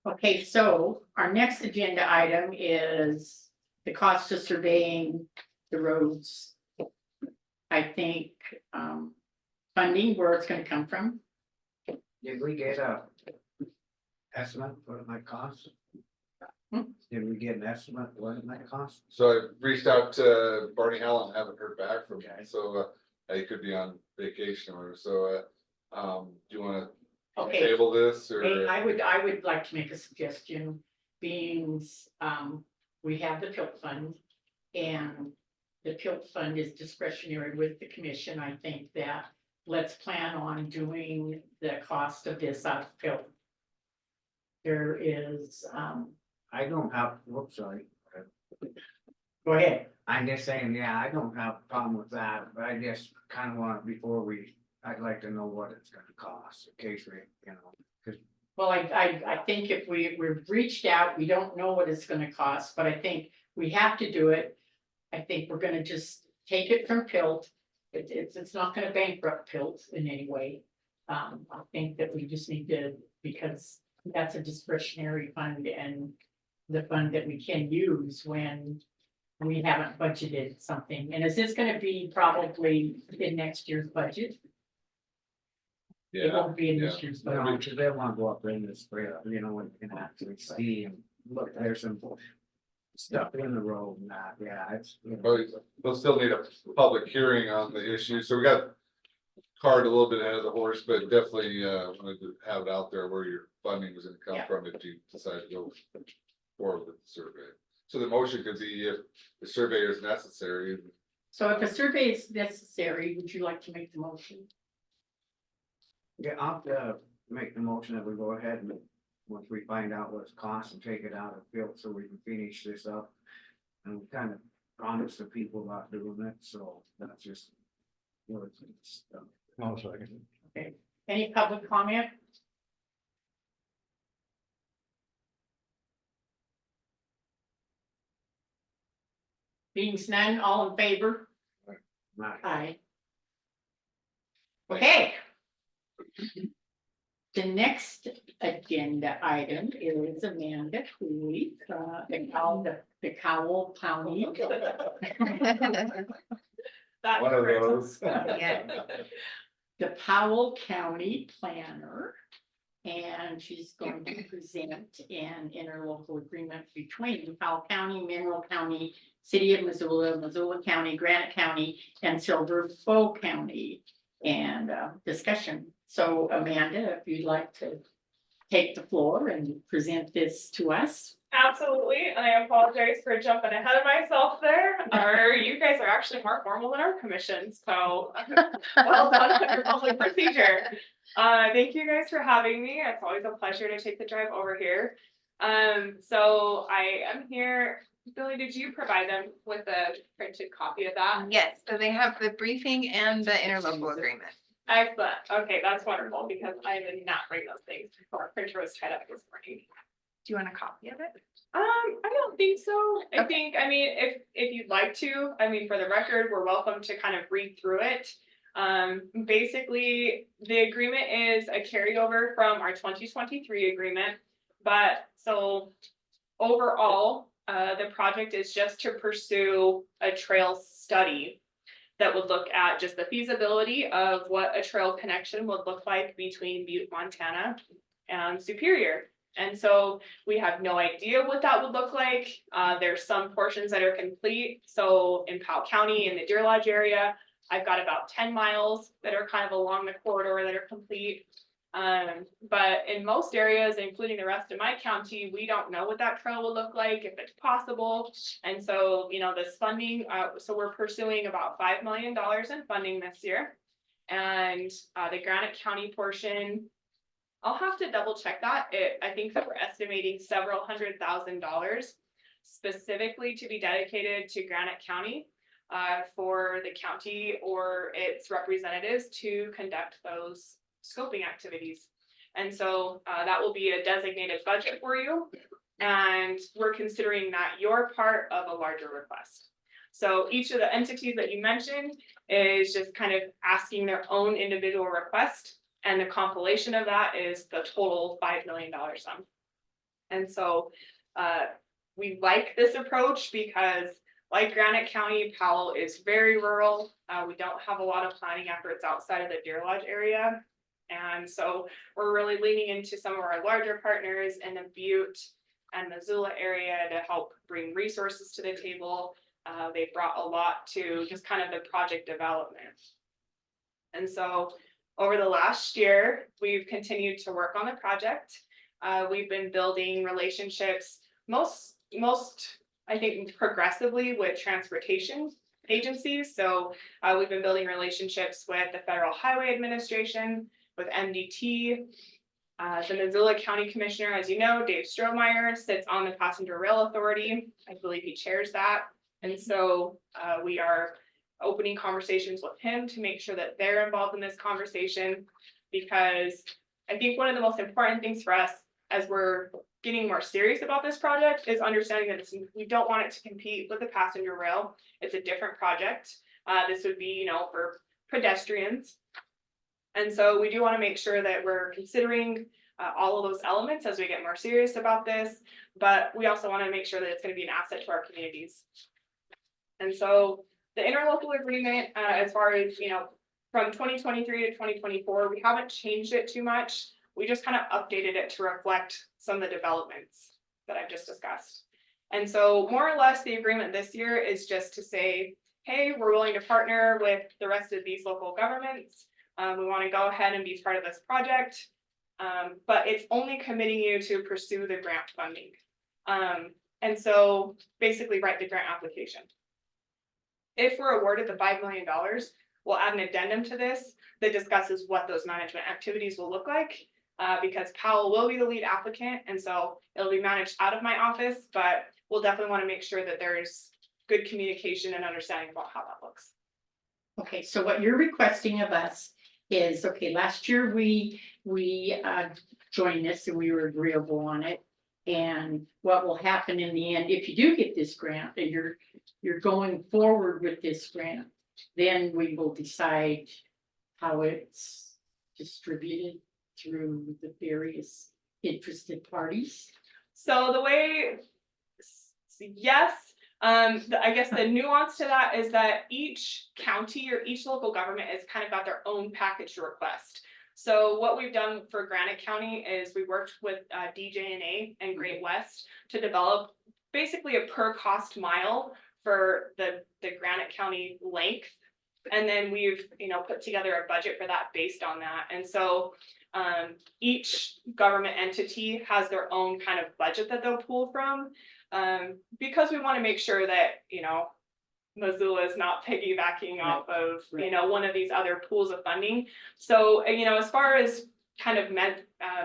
Okay, so our next agenda item is the cost of surveying the roads. I think, funding, where it's gonna come from. Did we get a estimate what it might cost? Hmm? Did we get an estimate what it might cost? So I reached out to Barney Allen, haven't heard back from him, Okay. so he could be on vacation or so, do you wanna Okay. table this Hey, or? I would like to make a suggestion, being, we have the PILT fund. And the PILT fund is discretionary with the commission. I think that let's plan on doing the cost of this out of PILT. There is, I don't have, whoops, sorry. go ahead. I'm just saying, yeah, I don't have a problem with that, but I just kind of want, I'd like to know what it's gonna cost in case we, you know. Well, I think if we've reached out, we don't know what it's gonna cost, but I think we have to do it. I think we're gonna just take it from PILT. It's not gonna bankrupt PILT in any way. I think that we just need to, because that's a discretionary fund and the fund that we can use when we haven't budgeted something. And is this gonna be probably in next year's budget? It Yeah, won't be in this yeah. year's You know, budget. because they want to go up in the spray, you know, and you can actually see and look, there's some stuff in the road and that, yeah, it's. You know, But we'll still need a public hearing on the issue, so we got card a little bit ahead of the horse, but definitely wanted to have it out there where your funding was gonna come Yeah. from if you decide to go forward with the survey. So the motion could be if the survey is necessary. So if a survey is necessary, would you like to make the motion? Yeah, I'll have to make the motion that we go ahead and, once we find out what it costs and take it out of field so we can finish this up. And we kind of promised the people about doing it, so that's just. You know, it's, I'll second. Okay, any public comment? Being none, all in favor? not- Aye. Okay. The next agenda item is Amanda Cooley, the Cowell County. That's One of correct. those. Yeah. The Powell County Planner. And she's going to present an interlocal agreement between Powell County, Mineral County, City of Missoula, Missoula County, Granite County, and Silver Bow County. And discussion. So Amanda, if you'd like to take the floor and present this to us. Absolutely, and I apologize for jumping ahead of myself there. You guys are actually more formal than our commission, so well done on your public procedure. Thank you guys for having me. It's always a pleasure to take the drive over here. So I am here. Billy, did you provide them with a printed copy of that? Yes, so they have the briefing and the interlocal agreement. Excellent. Okay, that's wonderful because I did not bring those things. Our printer was tied up this morning. Do you want a copy of it? I don't think so. I Okay. think, I mean, if you'd like to, I mean, for the record, we're welcome to kind of read through it. Basically, the agreement is a carryover from our 2023 agreement. But so overall, the project is just to pursue a trail study that would look at just the feasibility of what a trail connection would look like between Butte, Montana and Superior. And so we have no idea what that would look like. There's some portions that are complete. So in Powell County, in the Deer Lodge area, I've got about 10 miles that are kind of along the corridor that are complete. But in most areas, including the rest of my county, we don't know what that trail will look like, if it's possible. And so, you know, this funding, so we're pursuing about $5 million in funding this year. And the Granite County portion, I'll have to double check that. I think that we're estimating several $100,000 specifically to be dedicated to Granite County. for the county or its representatives to conduct those scoping activities. And so that will be a designated budget for you. And we're considering that your part of a larger request. So each of the entities that you mentioned is just kind of asking their own individual request. And the compilation of that is the total $5 million sum. And so we like this approach because, like Granite County, Powell is very rural. We don't have a lot of planning efforts outside of the Deer Lodge area. And so we're really leaning into some of our larger partners in the Butte and Missoula area to help bring resources to the table. They brought a lot to just kind of the project development. And so over the last year, we've continued to work on the project. We've been building relationships, most I think progressively with transportation agencies. So we've been building relationships with the Federal Highway Administration, with MDT. The Missoula County Commissioner, as you know, Dave Strohmeyer, sits on the Passenger Rail Authority. I believe he chairs that. And so we are opening conversations with him to make sure that they're involved in this conversation, because I think one of the most important things for us as we're getting more serious about this project is understanding that we don't want it to compete with the passenger rail. It's a different project. This would be, you know, for pedestrians. And so we do want to make sure that we're considering all of those elements as we get more serious about this, but we also want to make sure that it's going to be an asset to our communities. And so the interlocal agreement, as far as, you know, from 2023 to 2024, we haven't changed it too much. We just kind of updated it to reflect some of the developments that I've just discussed. And so more or less the agreement this year is just to say, hey, we're willing to partner with the rest of these local governments. We want to go ahead and be part of this project, but it's only committing you to pursue the grant funding. And so basically write the grant application. If we're awarded the $5 million, we'll add an addendum to this that discusses what those management activities will look like, because Powell will be the lead applicant. And so it'll be managed out of my office, but we'll definitely want to make sure that there's good communication and understanding about how that looks. Okay, so what you're requesting of us is, okay, last year we joined this and we were agreeable on it. And what will happen in the end, if you do get this grant and you're going forward with this grant, then we will decide how it's distributed through the various interested parties. So the way, yes, I guess the nuance to that is that each county or each local government has kind of got their own package request. So what we've done for Granite County is we worked with DJNA and Great West to develop basically a per cost mile for the Granite County length. And then we've, you know, put together a budget for that based on that. And so each government entity has their own kind of budget that they'll pull from, because we want to make sure that, you know, Missoula is not piggybacking off of, you know, one of these other pools of funding. So, you know, as far as kind of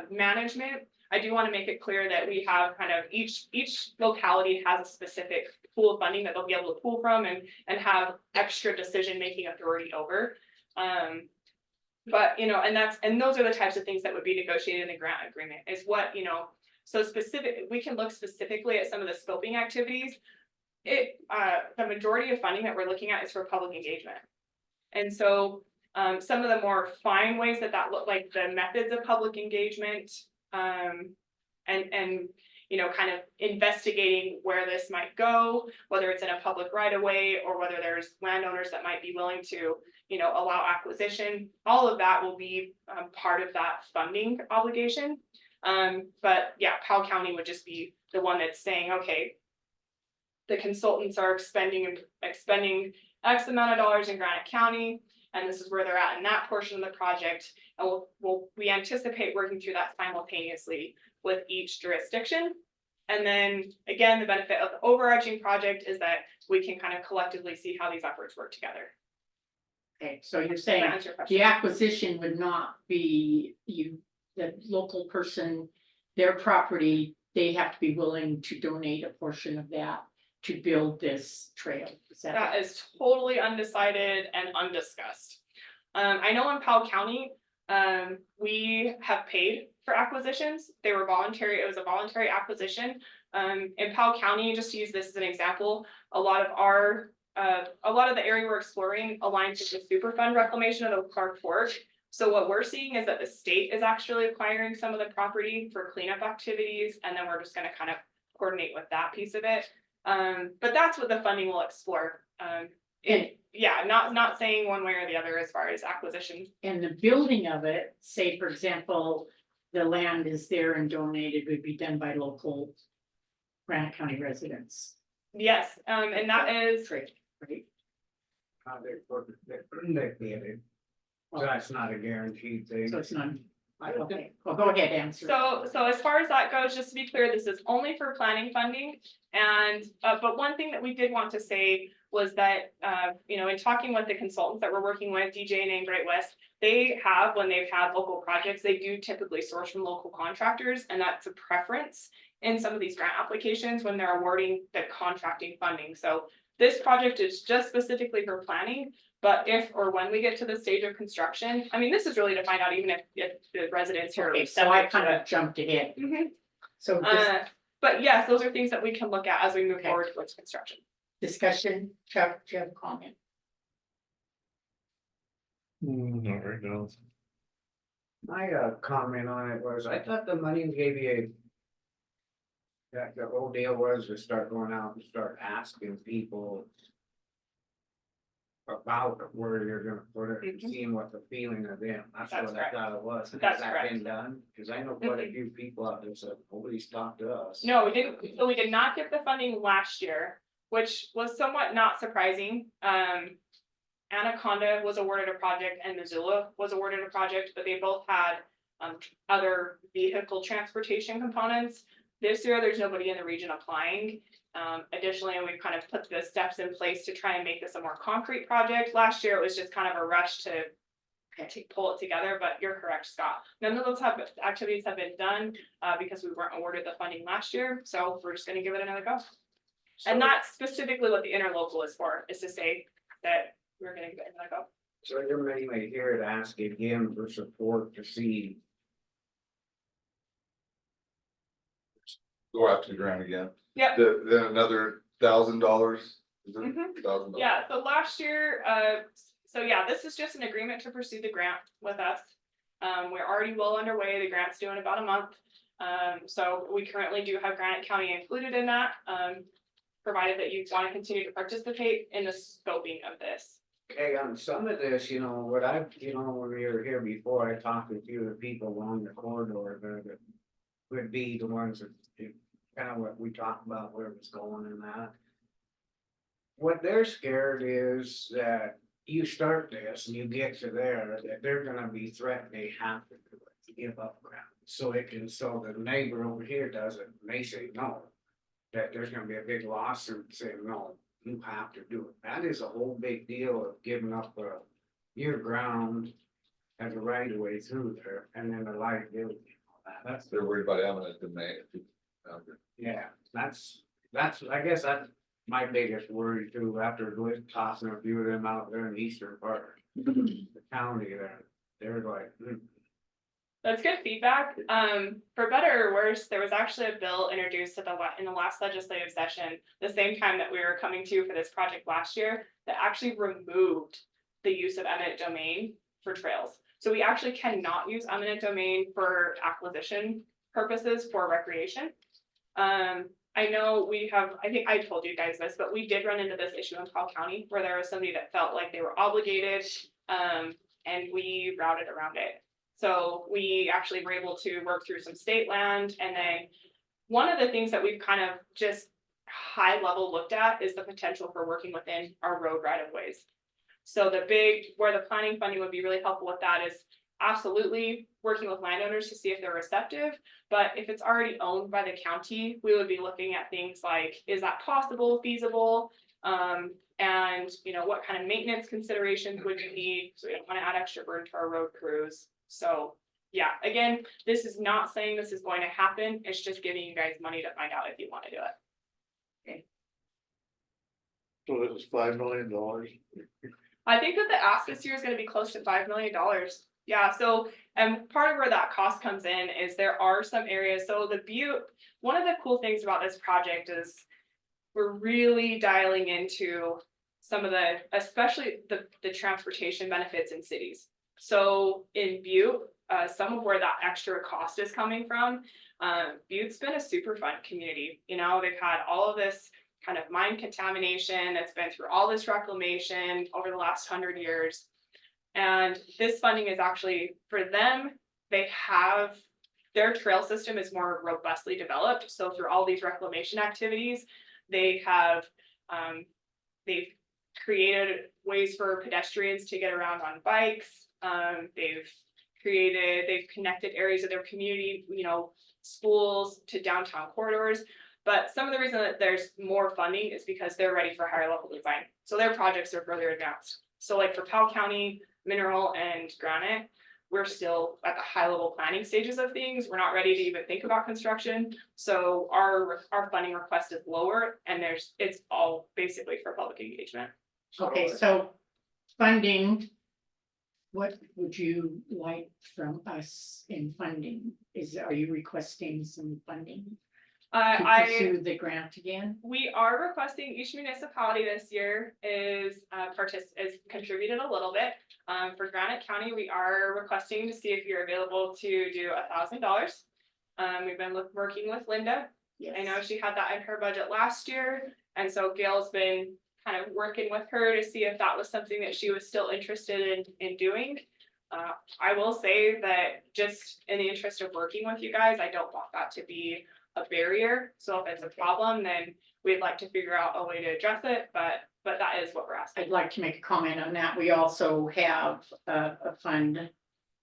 management, I do want to make it clear that we have kind of each locality has a specific pool of funding that they'll be able to pull from and have extra decision-making authority over. But, you know, and those are the types of things that would be negotiated in the grant agreement is what, you know, so specific, we can look specifically at some of the scoping activities. The majority of funding that we're looking at is for public engagement. And so some of the more fine ways that look like the methods of public engagement, and you know, kind of investigating where this might go, whether it's in a public right of way or whether there's landowners that might be willing to, you know, allow acquisition, all of that will be part of that funding obligation. But yeah, Powell County would just be the one that's saying, okay, the consultants are expending X amount of dollars in Granite County, and this is where they're at in that portion of the project. And we anticipate working through that simultaneously with each jurisdiction. And then again, the benefit of the overarching project is that we can kind of collectively see how these efforts work together. Okay, so you're saying Does that answer your question? the acquisition would not be the local person, their property, they have to be willing to donate a portion of that to build this trail? Is that, That is totally undecided and undiscussed. I know in Powell County, we have paid for acquisitions. They were voluntary, it was a voluntary acquisition. In Powell County, just to use this as an example, a lot of the area we're exploring aligns with the Superfund reclamation of the Clark Fork. So what we're seeing is that the state is actually acquiring some of the property for cleanup activities, and then we're just gonna kind of coordinate with that piece of it. But that's what the funding will explore. Yeah, not saying one way or the other as far as acquisition. and the building of it, say, for example, the land is there and donated, would be done by local Granite County residents. Yes, and that is, Right, right? They did it. So that's not a guaranteed thing. So it's not, okay, well, go ahead, answer. so as far as that goes, just to be clear, this is only for planning funding. And, but one thing that we did want to say was that, in talking with the consultants that we're working with, DJ and Great West, they have, when they've had local projects, they do typically source from local contractors, and that's a preference in some of these grant applications when they're awarding the contracting funding. So this project is just specifically for planning, but if or when we get to the stage of construction, I mean, this is really to find out even if the residents here. Okay, so I kind of jumped ahead, Mhm. so this But yes, those are things that we can look at as we move Okay. forward towards construction. discussion, Chuck, do you have a comment? Not right now. My comment on it was, I thought the money gave you. That the whole deal was to start going out and start asking people. About where you're gonna put it, and Mhm. seeing what the feeling of them, that's That's what I correct. thought it was. Has That's that correct. been done? Cause I know quite a Mhm. few people out there said, nobody's talked to us. No, we didn't, so we did not get the funding last year, which was somewhat not surprising. Anaconda was awarded a project and Missoula was awarded a project, but they both had other vehicle transportation components. This year, there's nobody in the region applying. Additionally, we've kind of put the steps in place to try and make this a more concrete project. Last year, it was just kind of a rush to pull it together, but you're correct, Scott. None of those activities have been done because we weren't awarded the funding last year, so we're just gonna give it another go. And that's specifically what the interlocal is for, is to say that we're gonna give it another go. So you're mainly here to ask again for support to see. Go after the grant again. Yep. Then another $1,000. Is it Mhm. $1,000? Yeah, so last year, so yeah, this is just an agreement to pursue the grant with us. We're already well underway, the grant's due in about a month. So we currently do have Granite County included in that, provided that you want to continue to participate in the scoping of this. Okay, on some of this, what I've, when we were here before, I talked to a few of the people along the corridor there that. Would be the ones that, kind of what we talked about, where it was going and that. What they're scared is that you start this and you get to there, that they're gonna be threatened, they have to do it, to give up ground. So the neighbor over here does it, and they say no. That there's gonna be a big lawsuit saying, no, you have to do it. That is a whole big deal of giving up your ground as a right of way through there, and then the liability. That's, They're worried about eminent domain. yeah, that's, I guess that's my biggest worry too, after tossing a few of them out there in the eastern part. of The county there, they're like, That's good feedback. For better or worse, there was actually a bill introduced in the last legislative session, the same time that we were coming to for this project last year, that actually removed the use of eminent domain for trails. So we actually cannot use eminent domain for acquisition purposes for recreation. I know I think I told you guys this, but we did run into this issue in Powell County where there was somebody that felt like they were obligated, and we routed around it. So we actually were able to work through some state land, and then one of the things that we've kind of just high level looked at is the potential for working within our road right of ways. So where the planning funding would be really helpful with that is absolutely working with landowners to see if they're receptive. But if it's already owned by the county, we would be looking at things like, is that possible, feasible? And what kind of maintenance considerations would you need? So we don't want to add extra burden to our road crews. So yeah, again, this is not saying this is going to happen. It's just giving you guys money to find out if you want to do it. So this is $5 million. I think that the ask this year is gonna be close to $5 million. Yeah, so, and part of where that cost comes in is there are some areas, so the Butte, one of the cool things about this project is we're really dialing into some of the, especially the transportation benefits in cities. So in Butte, some of where that extra cost is coming from, Butte's been a super fun community, you know, they've had all of this kind of mine contamination, it's been through all this reclamation over the last 100 years. And this funding is actually for them, they have, their trail system is more robustly developed, so through all these reclamation activities, they have, they've created ways for pedestrians to get around on bikes, they've connected areas of their community, you know, schools to downtown corridors. But some of the reason that there's more funding is because they're ready for higher level design. So their projects are further advanced. So like for Powell County, Mineral and Granite, we're still at the high level planning stages of things. We're not ready to even think about construction. So our funding request is lower and it's all basically for public engagement. Okay, so funding. What would you like from us in funding? Is, are you requesting some funding to pursue the grant again? We are requesting each municipality this year is contributed a little bit. For Granite County, we are requesting to see if you're available to do $1,000. We've been working with Linda. Yes. I know she had that in her budget last year, and so Gail's been kind of working with her to see if that was something that she was still interested in doing. I will say that just in the interest of working with you guys, I don't want that to be a barrier. So if it's a problem, then we'd like to figure out a way to address it, but that is what we're asking. I'd like to make a comment on that. We also have a fund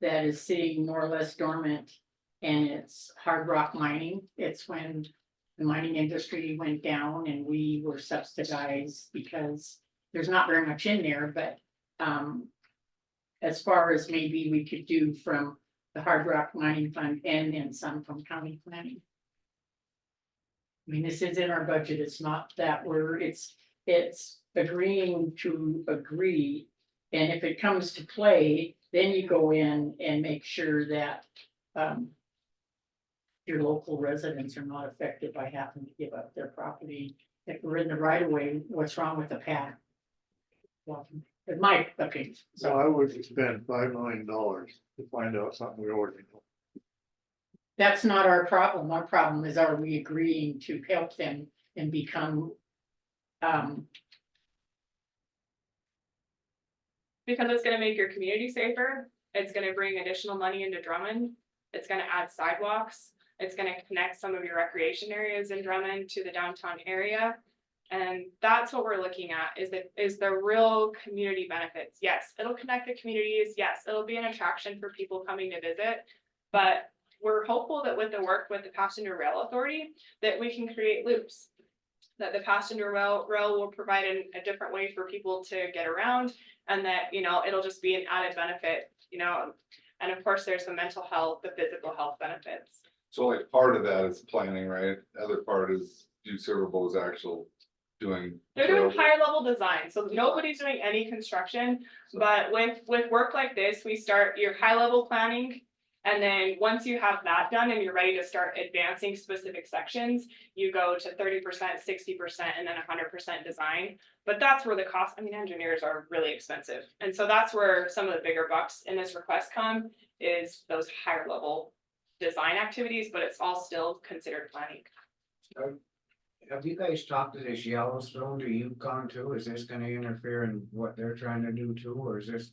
that is sitting more or less dormant. And it's hard rock mining. It's when the mining industry went down and we were subsidized because there's not very much in there, but as far as maybe we could do from the hard rock mining fund and then some from county planning. I mean, this is in our budget. It's not that it's agreeing to agree. And if it comes to play, then you go in and make sure that your local residents are not affected by having to give up their property. If we're in the right of way, what's wrong with the path? Well, in my opinion, So so I would spend $5 million to find out something we already know. that's not our problem. Our problem is, are we agreeing to help them and become Because it's gonna make your community safer, it's gonna bring additional money into Drummond, it's gonna add sidewalks, it's gonna connect some of your recreation areas in Drummond to the downtown area. And that's what we're looking at, is the real community benefits. Yes, it'll connect the communities, yes, it'll be an attraction for people coming to visit. But we're hopeful that with the work with the Passenger Rail Authority, that we can create loops. That the passenger rail will provide a different way for people to get around, and that, you know, it'll just be an added benefit, you know. And of course, there's the mental health, the physical health benefits. So like part of that is planning, right? Other part is Butte Silver is actual doing. They're doing higher level design, so nobody's doing any construction, but with work like this, we start your high level planning. And then once you have that done and you're ready to start advancing specific sections, you go to 30%, 60%, and then 100% design. But that's where the cost, I mean, engineers are really expensive. And so that's where some of the bigger bucks in this request come, is those higher level design activities, but it's all still considered planning. Have you guys talked to this Yellowstone to Yukon too? Is this gonna interfere in what they're trying to do too, or is this?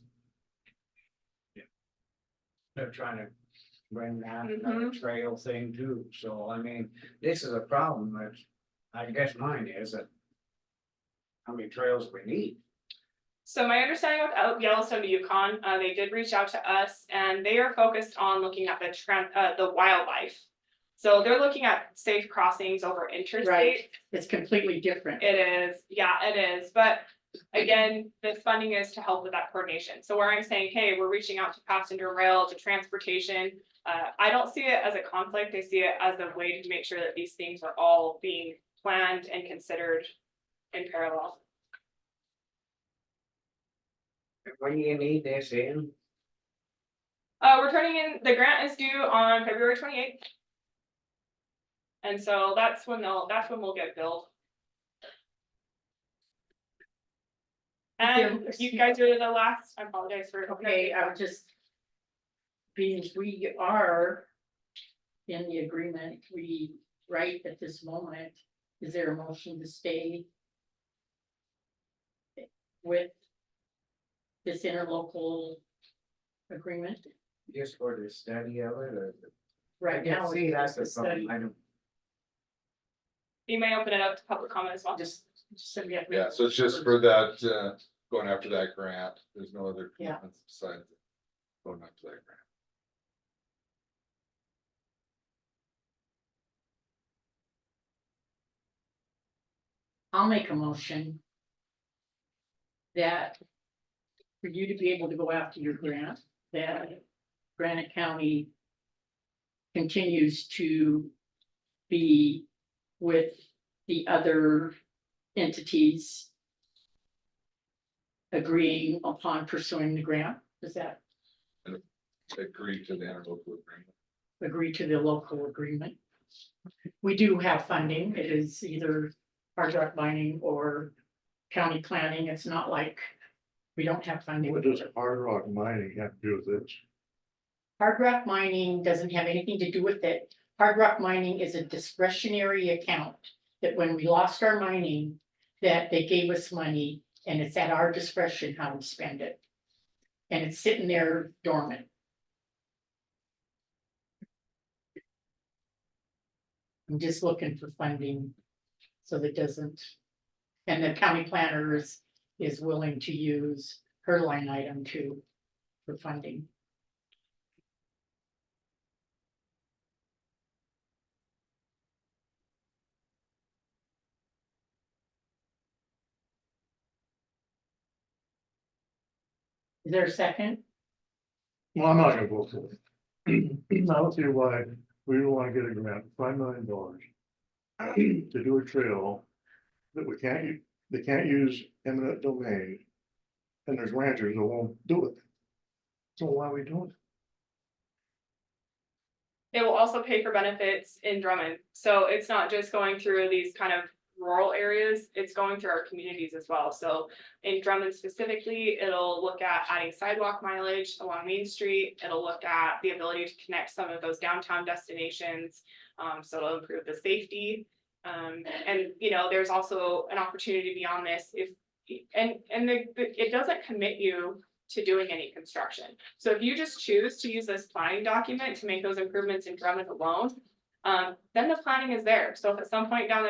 They're trying to bring that another trail thing too, so I mean, this is a problem that, I guess mine is that. How many trails we need? So my understanding with Yellowstone to Yukon, they did reach out to us and they are focused on looking at the wildlife. So they're looking at safe crossings over interstate. Right. It's completely different. It is, yeah, it is, but again, this funding is to help with that coordination. So where I'm saying, hey, we're reaching out to passenger rail, to transportation. I don't see it as a conflict. I see it as a way to make sure that these things are all being planned and considered in parallel. When do you need this in? We're turning in, the grant is due on February 28th. And so that's when we'll get billed. And you guys are the last, I apologize for. Okay, I would just. Because we are. In the agreement, we, right at this moment, is there a motion to stay? With. This interlocal. Agreement, Just for the study of it, or? right now. See, it's that's just the a study. problem, I don't. You may open it up to public comment as well. Just so we have. Yeah, so it's just for that, going after that grant, there's no other Yeah. commitments besides going after that grant. I'll make a motion. That. For you to be able to go after your grant, that Granite County. Continues to. Be with the other entities. Agreeing upon pursuing the grant, is that Agree to the interlocal agreement. agree to the local agreement? We do have funding, it is either hard rock mining or county planning, it's not like. We don't have funding. What does hard rock mining have to do with this? Hard rock mining doesn't have anything to do with it. Hard rock mining is a discretionary account that when we lost our mining, that they gave us money and it's at our discretion how we spend it. And it's sitting there dormant. I'm just looking for funding so that doesn't. And the county planner is willing to use her line item too for funding. Is there a second? Well, I'm not gonna vote for it. I don't see why we don't wanna get a grant, $5 million. To do a trail that we can't, they can't use eminent domain. And there's ranchers that won't do it. So why are we doing it? It will also pay for benefits in Drummond, so it's not just going through these kind of rural areas, it's going through our communities as well. So in Drummond specifically, it'll look at adding sidewalk mileage along Main Street. It'll look at the ability to connect some of those downtown destinations. So it'll improve the safety. And you know, there's also an opportunity beyond this if, it doesn't commit you to doing any construction. So if you just choose to use this planning document to make those improvements in Drummond alone, then the planning is there. So if at some point down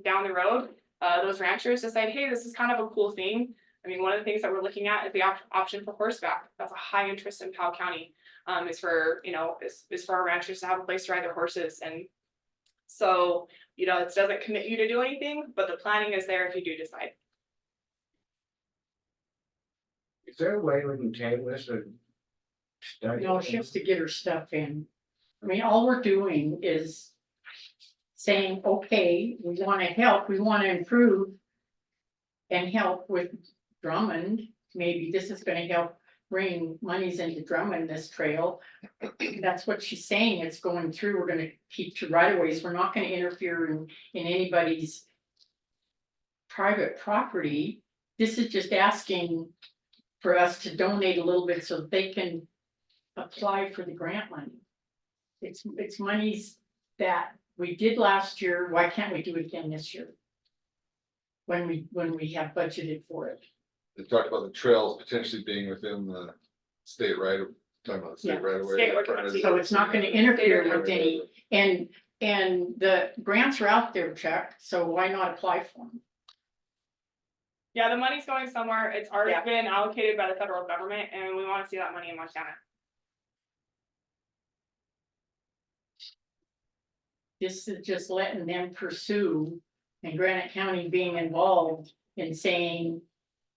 down the road, those ranchers decide, hey, this is kind of a cool thing. I mean, one of the things that we're looking at is the option for horseback. That's a high interest in Powell County. Is for our ranchers to have a place to ride their horses. And so, it doesn't commit you to do anything, but the planning is there if you do decide. Is there a way we can table this or? Study? No, she has to get her stuff in. I mean, all we're doing is. Saying, okay, we wanna help, we wanna improve. And help with Drummond, maybe this is gonna help bring monies into Drummond, this trail. That's what she's saying, it's going through, we're gonna keep to right of ways, we're not gonna interfere in anybody's. Private property, this is just asking for us to donate a little bit so that they can. Apply for the grant money. It's monies that we did last year, why can't we do it again this year? When we have budgeted for it. They talked about the trails potentially being within the state talking about the state Yeah, right away. state right. So it's not gonna interfere with any, and the grants are out there, Chuck, so why not apply for them? Yeah, the money's going somewhere. It's already Yeah. been allocated by the federal government and we want to see that money in Montana. This is just letting them pursue and Granite County being involved in saying,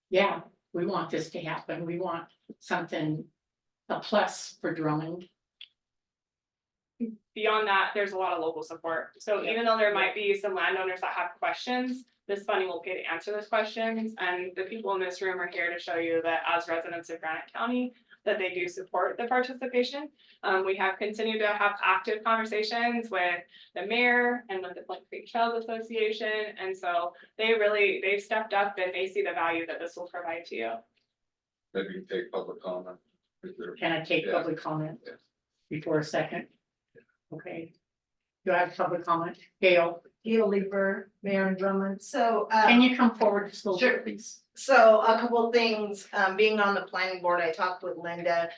yeah, we want this to happen, we want something, a plus for Drummond. beyond that, there's a lot of local support. So Yeah. even though there might be some landowners that have questions, this funding will pay to answer those questions. And the people in this room are here to show you that as residents of Granite County, that they do support the participation. We have continued to have active conversations with the mayor and with the Flint Creek Trails Association. And so they've stepped up and they see the value that this will provide to you. Maybe you can take public comment. If there- Can I take Yeah. public comment Yeah. before a second? Okay. Do I have public comment? Gail, Gail Leeper, Mayor and Drummond. So, can you come forward just a little Sure. bit, please? so a couple of things, being on the planning board, I talked with Linda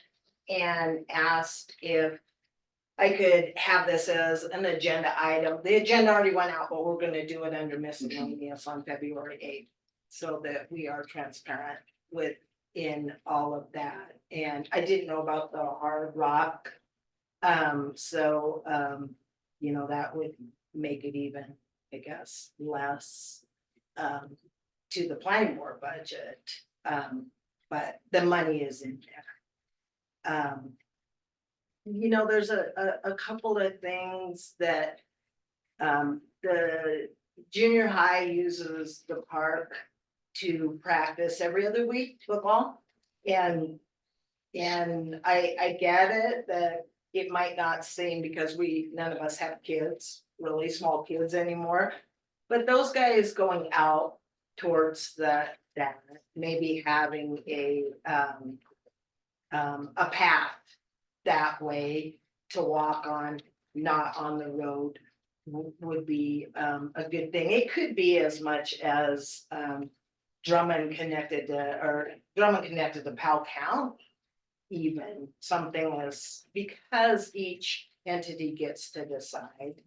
and asked if I could have this as an agenda item. The agenda already went out, but we're gonna do it under miscellaneous on February 8th. So that we are transparent within all of that. And I didn't know about the hard rock. You know, that would make it even, I guess, less to the planning board budget. But the money is in there. You know, there's a couple of things that the junior high uses the park to practice every other week football. And I get it that it might not seem because none of us have kids, really small kids anymore. But those guys going out towards that, maybe having a path that way to walk on, not on the road would be a good thing. It could be as much as Drummond connected to Powell County. Even something as, because each entity gets to decide.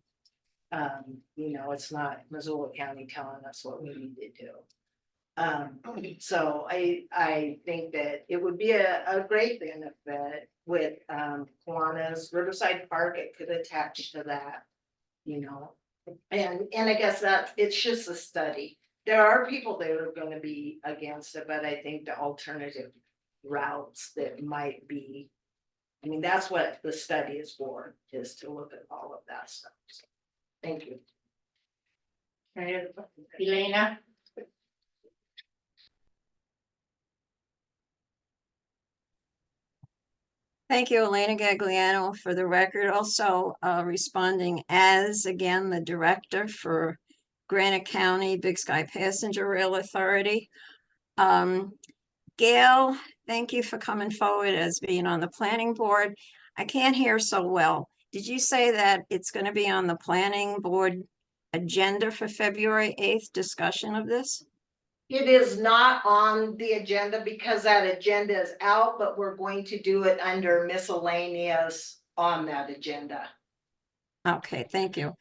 You know, it's not Missoula County telling us what we need to do. So I think that it would be a great benefit with Kiwanis Riverside Park, it could attach to that. You know, and I guess that it's just a study. There are people that are gonna be against it, but I think the alternative routes that might be. I mean, that's what the study is for, is to look at all of that stuff. So, thank you. Elena? Thank you, Elena Gagliano, for the record. Also, responding as, again, the director for Granite County Big Sky Passenger Rail Authority. Gail, thank you for coming forward as being on the planning board. I can't hear so well. Did you say that it's going to be on the planning board agenda for February 8th discussion of this? It is not on the agenda because that agenda is out, but we're going to do it under miscellaneous on that agenda. Okay, thank you.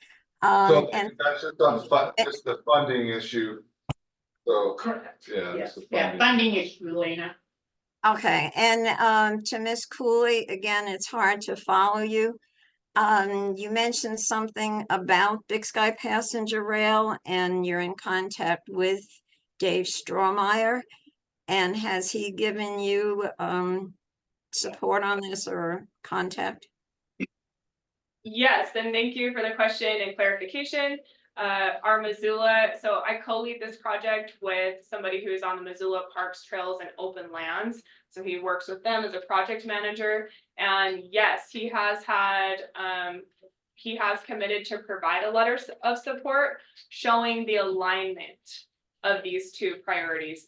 So And that's just on just the funding issue. So, Correct. yeah. Yes. it's the Yeah, funding issue, Elena. okay, and to Ms. Cooley, again, it's hard to follow you. You mentioned something about Big Sky Passenger Rail and you're in contact with Dave Strohmeyer. And has he given you support on this or contact? Yes, and thank you for the question and clarification. Our Missoula, so I co-lead this project with somebody who is on the Missoula Parks, Trails and Open Lands. So he works with them as a project manager. And yes, he has committed to provide a letter of support showing the alignment of these two priorities,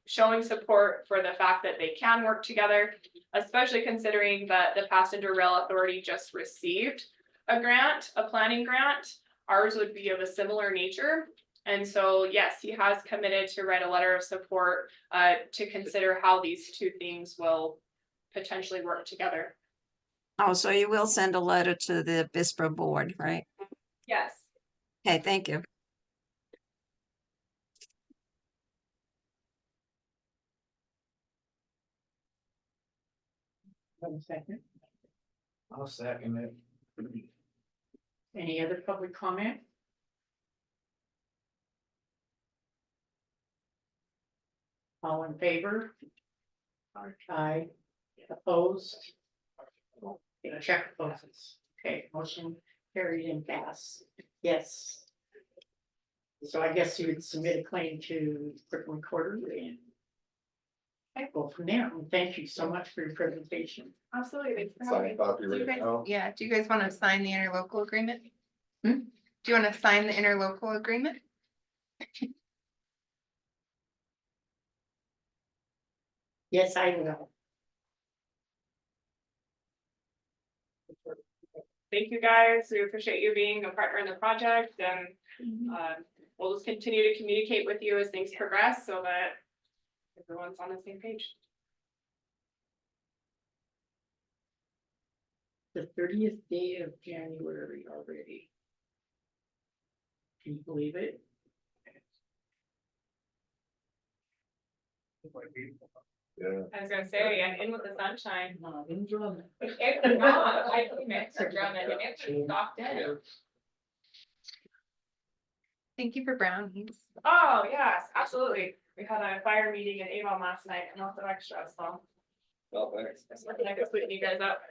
showing support for the fact that they can work together, especially considering that the Passenger Rail Authority just received a grant, a planning grant. Ours would be of a similar nature. And so, yes, he has committed to write a letter of support to consider how these two things will potentially work together. Oh, so you will send a letter to the BISPRA board, right? Yes. Okay, thank you. One second. I'll second it. Any other public comment? All in favor? Aye. Opposed? Check opposes. Okay, motion carried and passed. Yes. So I guess you would submit a claim to clerk recorder and I go from there. And thank you so much for your presentation. Absolutely. Thanks for Sign having me. copy Do you right guys, now. yeah, do you guys want to sign the interlocal agreement? Hmm? Do you want to sign the interlocal agreement? Yes, I will. Thank you, guys. We appreciate you being a partner in the project and we'll just continue to communicate with you as things progress so that everyone's on the same page. The 30th day of January already. Can you believe it? Yeah. I was gonna say, I'm in with the sunshine. No, enjoy it. It's not, I think it's a drum and it's locked in. Thank you for brownies. Oh, yes, absolutely. We had a fire meeting in Avon last night and lots of extra, so. Well, thanks. Just looking at splitting you guys up.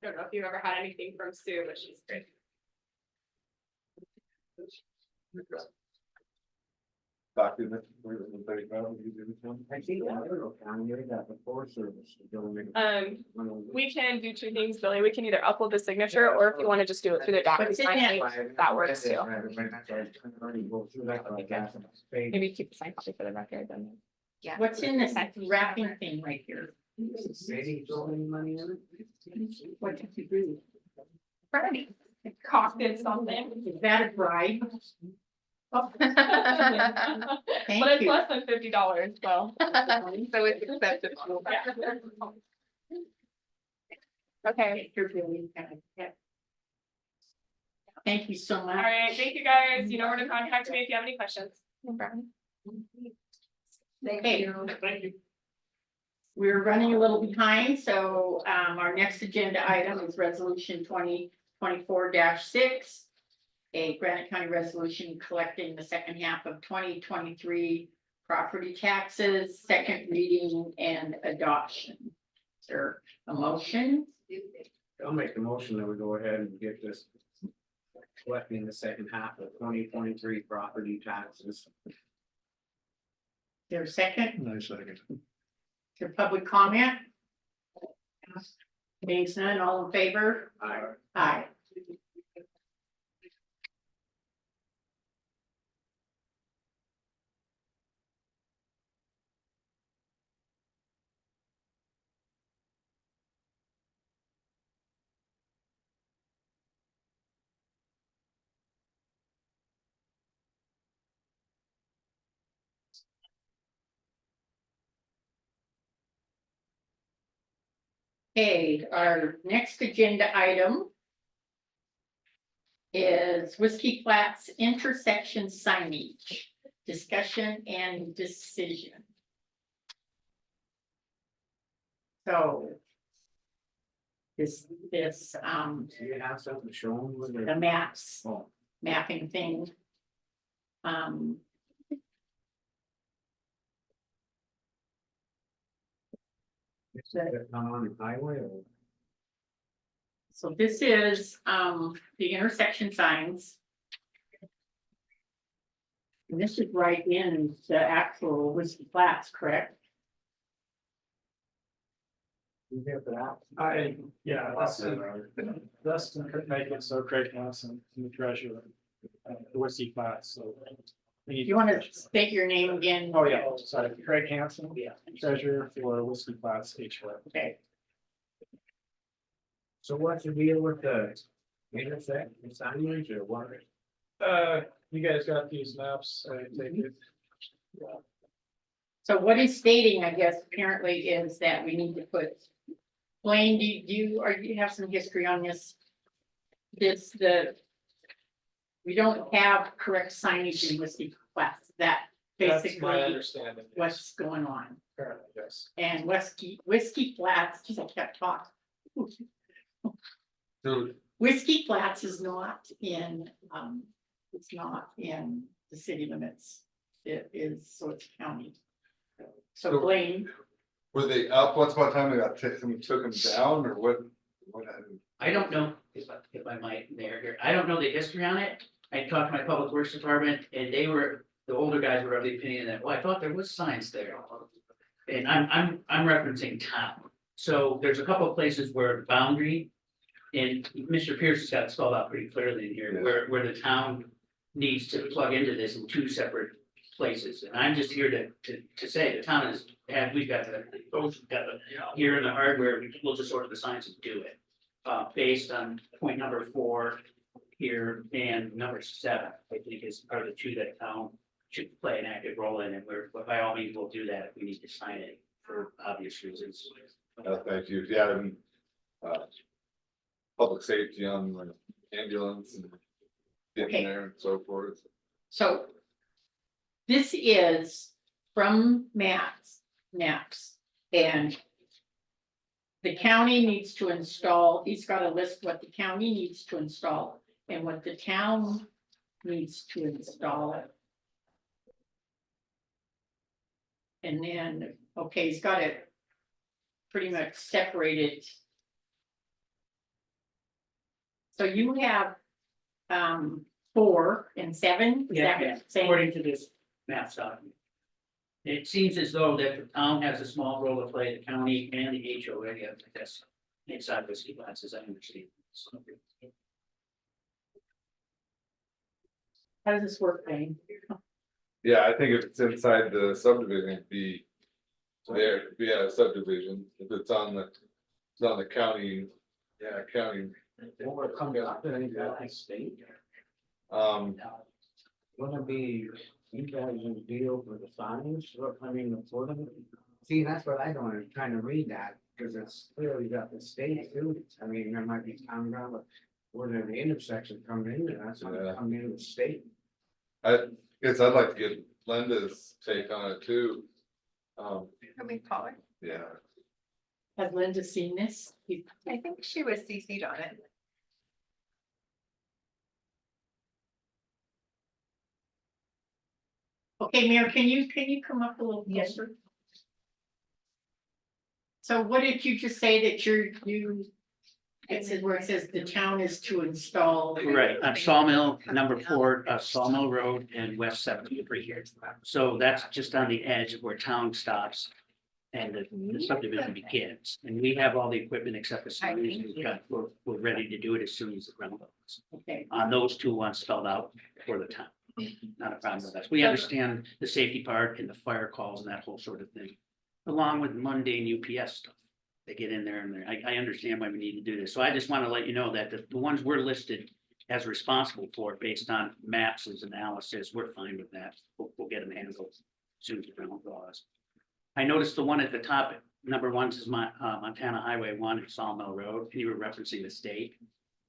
Don't know if you've ever had anything from Sue, but she's great. Document. Where was the 35? You did it, Tom? I think I don't know, County, they got the Forest Service. We can do two things, Billy. We can either upload the signature or if you want to just do it through the DocuSign link, that works too. Maybe keep the signed copy for the record then. Yeah. What's in this wrapping thing right here? City throwing money in it? What did you do? Ready. It costed something. Is that a bribe? But Thank it's you. less than $50, so. So it's acceptable. Yeah. Okay, You're really kind of- yeah. Thank you so all much. right, thank you guys. You know where to contact me if you have any questions. Okay. We're running a little behind, so our next agenda item is resolution 2024-6. A Granite County resolution collecting the second half of 2023 property taxes, second reading and adoption. Is there a motion? I'll make the motion that we go ahead and get this. Collecting the second half of 2023 property taxes. Is there a second? Nice second. Is there public comment? Being none, all in favor? Aye. Okay, our next agenda item is Whiskey Flats intersection signage, discussion and decision. So this, Do you have something shown with the it? maps, Oh, mapping thing. is that on the highway or? So this is the intersection signs. And this is right in the actual Whiskey Flats, correct? You have that? Yeah, that's make it so Craig Hansen, the treasurer, the Whiskey Flats, so. You want to state your name again? Oh, yeah, sorry, Craig Hansen, treasurer for Whiskey Flats HOA. Okay, So what's the deal with the intersection signage or what? You guys got these maps, I take it. so what he's stating, I guess, apparently is that we need to put. Blaine, do you have some history on this? We don't have correct signage in Whiskey Flats, that That's my basically understanding. yes. what's going on. Apparently, yes. And Whiskey Flats, geez, I kept talking. So Whiskey Flats is not in, it's not in the city limits. It is, so it's county. So So- Blaine, Were they up? What's about time they got, someone took them down or what? What happened? I don't know, if I might, Mayor here, I don't know the history on it. I talked to my public works department and they were, the older guys were of the opinion that, well, I thought there was signs there. And I'm referencing town. So there's a couple of places where the boundary. And Mr. Pierce has got it spelled out pretty clearly in here, where the town needs to plug into this in two separate places. And I'm just here to say the town is, and we've got the, both got the, here in the hardware, we'll just order the signs and do it. Based on point number 4 here and number 7, I think are the two that town should play an active role in, and we're, by all means, we'll do that if we need to sign it for obvious reasons. Thank you. Yeah, I mean, public safety on like ambulance and getting Okay. there and so forth. So this is from maps, and the county needs to install, he's got a list what the county needs to install and what the town needs to install it. And then, okay, he's got it pretty much separated. So you have 4 and 7? Is that what Yeah, it's saying? according to this map document. It seems as though that the town has a small role to play, the county and the HOA, I guess, inside whiskey glasses, I understand. So, How does this work, Wayne? Yeah, I think if it's inside the subdivision, it'd be there, be a subdivision. If it's on the county, yeah, county. Or come to up to any state, wouldn't it be, you guys would deal for the signs, or, I mean, for them? See, that's what I don't, I'm trying to read that, because it's clearly got the state too, I mean, there might be town ground, but where the intersection coming in, and that's not Yeah. coming in the state. I guess I'd like to get Linda's take on it too. Can we call her? Yeah, Has Linda seen this? I think she was CC'd on it. Okay, Mayor, can you come up a little Yes. closer? So what did you just say that it says where it says the town is to install? Right, on Sawmill, number 4, Sawmill Road and West 73 here. So that's just on the edge of where town stops. And the subdivision begins, and we have all the equipment except the signs, we're ready to do it as soon as the ground opens. Okay, On those 2 ones spelled out for the town. Not a problem with us. We understand the safety part and the fire calls and that whole sort of thing. Along with mundane UPS stuff. They get in there and I understand why we need to do this. So I just want to let you know that the ones we're listed as responsible for based on maps and analysis, we're fine with that. We'll get them handled as soon as the ground thaws. I noticed the one at the top, number 1 is Montana Highway 1 at Sawmill Road. You were referencing the state.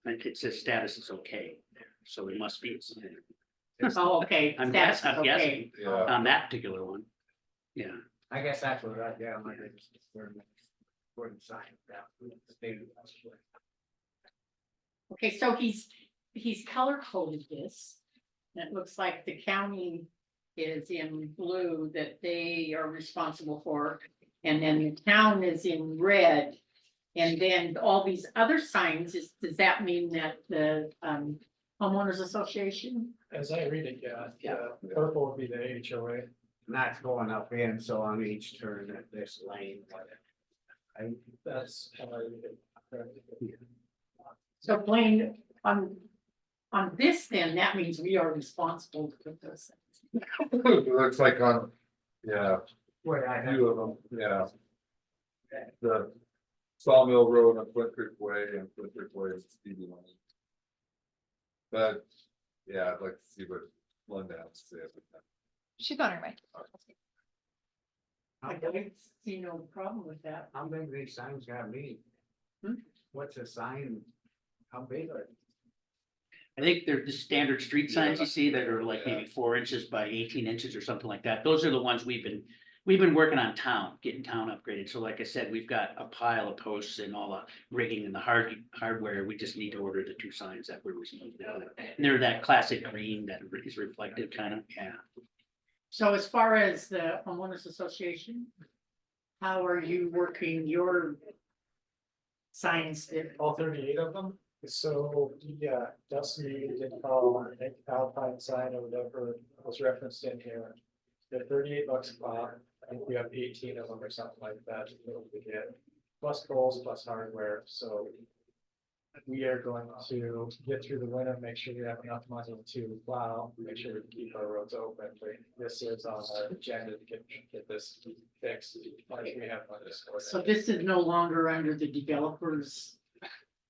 And it says status is okay there, so it must be. oh, okay. I'm That's guessing, okay. yeah. on that particular one. Yeah, I guess that's what I, yeah, my biggest concern. For the sign, that, the state. Okay, so he's color coded this. And it looks like the county is in blue that they are responsible for. And then the town is in red. And then all these other signs, does that mean that the homeowners association? As I read it, yeah, purple would be the HOA. And that's going up in, so on each turn at this lane, whatever. That's how I read it. So Blaine, on this then, that means we are responsible to put those things. It looks like on, yeah, Where I a have, few of them, yeah. The Sawmill Road on Flint Creek Way and Flint Creek Way is Stevie Lane. But, yeah, I'd like to see what Linda has to say. about that. She's on her way. I don't see no problem with that. how big these signs gotta be? Hmm? What's a sign? How big are? I think they're the standard street signs you see that are like Yeah. maybe 4 inches by 18 inches or something like that. Those are the ones we've been working on town, getting town upgraded. So like I said, we've got a pile of posts and all the rigging and the hardware. We just need to order the 2 signs that we're responsible for. And they're that classic green that is reflective kind of, yeah. So as far as the homeowners association, how are you working your signs? All 38 of them. So, yeah, Dusty did call Alpine sign or whatever was referenced in here. They're $38 a pop. I think we have 18 of them or something like that to get, plus poles, plus hardware, so. We are going to get through the winter, make sure we have enough money to plow, make sure we can keep our roads open, but this is on our agenda to get this fixed. Once we have money. So this is no longer under the developers.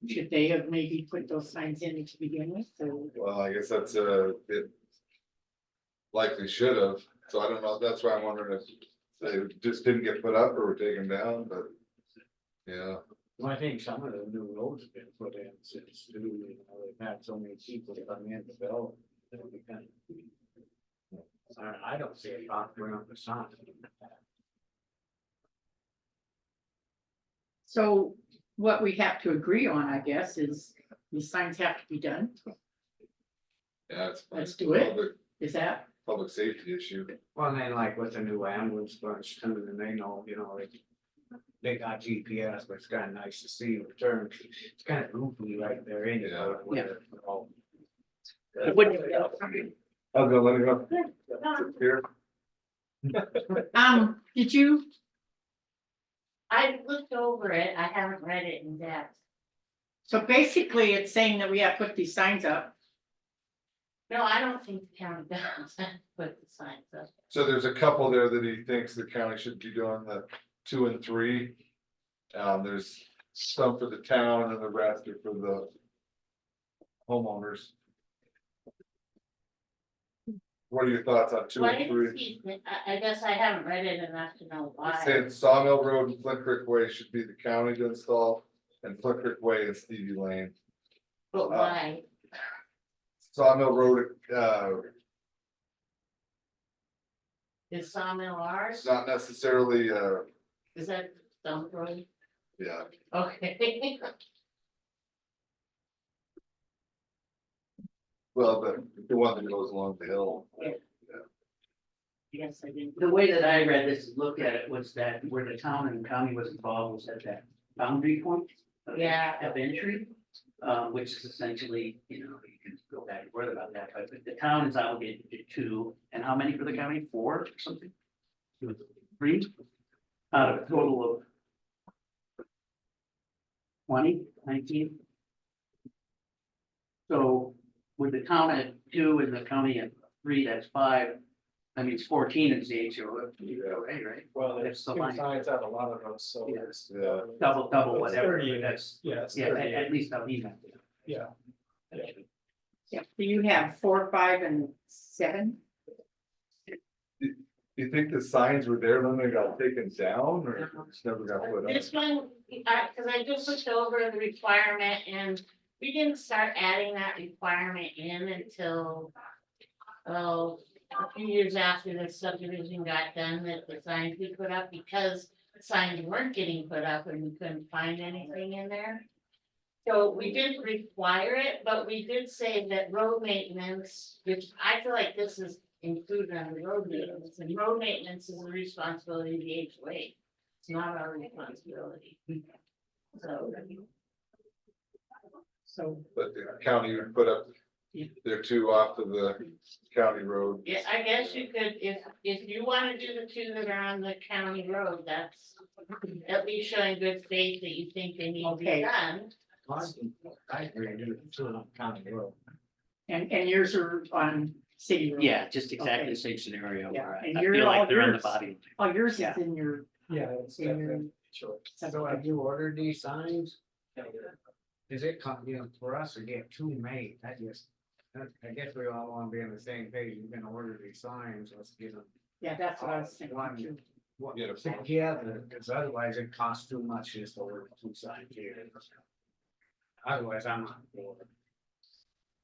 Should they have maybe put those signs in to begin with? So Well, I guess that's it. Likely should have, so I don't know, that's why I'm wondering if they just didn't get put up or were taken down, but. Yeah, Well, I think some of the new roads have been put in since, you know, they've had so many people come in to develop. It'll be kind of- I don't see a problem bringing up the sign. So what we have to agree on, I guess, is these signs have to be done. yeah, it's. Let's do it. Public- Is that? Public safety issue. Well, and then like with the new ambulance bunch too, and they know, you know, they got GPS, but it's kind of nice to see the turn. It's kind of goofy right there anyway. Yeah. where, oh, I'll go, let it go. Here, Did you? I looked over it, I haven't read it in depth. So basically, it's saying that we have to put these signs up. No, I don't think the county does put the signs up. so there's a couple there that he thinks the county should be doing, the 2 and 3. There's some for the town and the rest are for the homeowners. What are your thoughts on 2 Why and is 3? he, I guess I haven't read it enough to know why. Saying Sawmill Road and Flint Creek Way should be the county to install, and Flint Creek Way and Stevie Lane. But why? Sawmill Road, Is Sawmill ours? it's not necessarily, Is that Stump Road? yeah, Okay. well, the one that goes along the hill. Yes, I didn't. The way that I read this, looked at it, was that where the town and the county was involved was at that boundary point. Yeah. Of entry, which is essentially, you know, you can go back and forth about that, but the town is obligated to 2, and how many for the county? 4 or something? 3? Out of a total of 20, 19? So with the town at 2 and the county at 3, that's 5. That means 14 is the HOA, right? Well, That's there's the two line. signs out a lot of those, so Yeah. it's. Yeah. Double, It's whatever, 30, but that's, Yeah, it's yeah, 38. at least I'll need that. Yeah. Yeah, so you have 4, 5, and 7. Do you think the signs were there when they got taken down or just never got put up? This one, cause I just looked over the requirement and we didn't start adding that requirement in until. Oh, a few years after the subdivision got done, that the signs we put up, because signs weren't getting put up and we couldn't find anything in there. So we didn't require it, but we did say that road maintenance, which I feel like this is included on the road maintenance, and road maintenance is the responsibility of the HOA. It's not our responsibility. So, But the county would put up their 2 off of the county road. yeah, I guess you could, if you wanna do the 2 that are on the county road, that's at least showing good faith that you think they need to Okay. be done. I agree, do it to the county road. And yours are on city road. Yeah, just exactly Okay. the same scenario Yeah, where and I you're feel all like they're on the yours. body. Oh, yours is Yeah. in your. Yeah, it's in your definitely short. So have you ordered these signs? Is it, you know, for us to get 2 made, I guess we all wanna be on the same page, you're gonna order these signs, let's get them. Yeah, that's what I was thinking One. too. Yeah. Together, because otherwise it costs too much just to order 2 signs here. Otherwise, I'm not for it.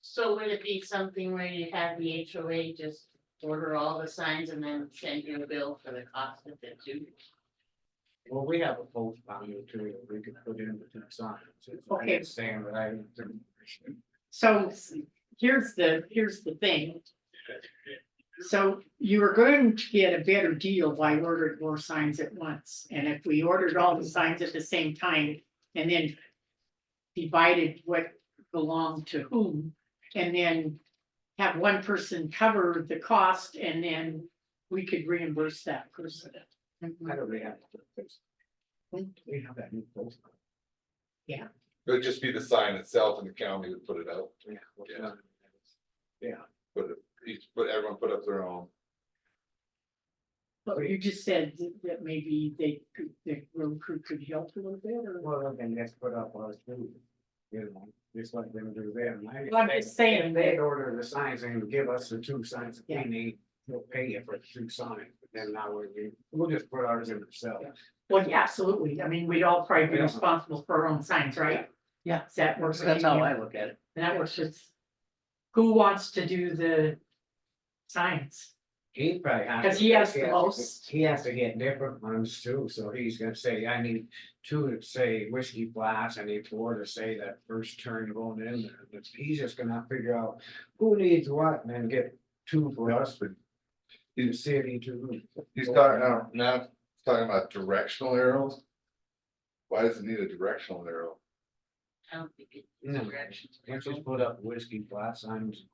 So would it be something where you have the HOA just order all the signs and then send you a bill for the cost of it too? Well, we have a post on here too, that we could put in the 2 signs. It's Okay. Saying that I. So here's the thing. So you were going to get a better deal by ordering more signs at once, and if we ordered all the signs at the same time and then divided what belonged to whom, and then have one person cover the cost, and then we could reimburse that person. How do we have? We have that new post. It would just be the sign itself and the county would put it out. Yeah. Yeah. But everyone put up their own. But you just said that maybe the road crew could help a little bit, or? Well, then let's put up ours too. You know, just like them do them. Well, I'm just saying If they order the signs and give us the 2 signs that Yeah. we need, we'll pay you for the 2 signs, but then now we'll just put ours in ourselves. Well, yeah, absolutely. I mean, we'd all probably be Yeah. responsible for our own signs, right? Yeah. Does that works? with That's you? how I look at it. And that works with. Who wants to do the signs? He probably has. 'Cause he has the most. He has to get different ones too, so he's gonna say, I need 2 that say whiskey blast, I need 4 to say that first turn going in there, but he's just gonna figure out. Who needs what, and then get 2 for us, but. In the city too. He's talking now talking about directional arrows. Why does it need a directional arrow? I don't think it's No. directions. Let's just put up whiskey blast signs.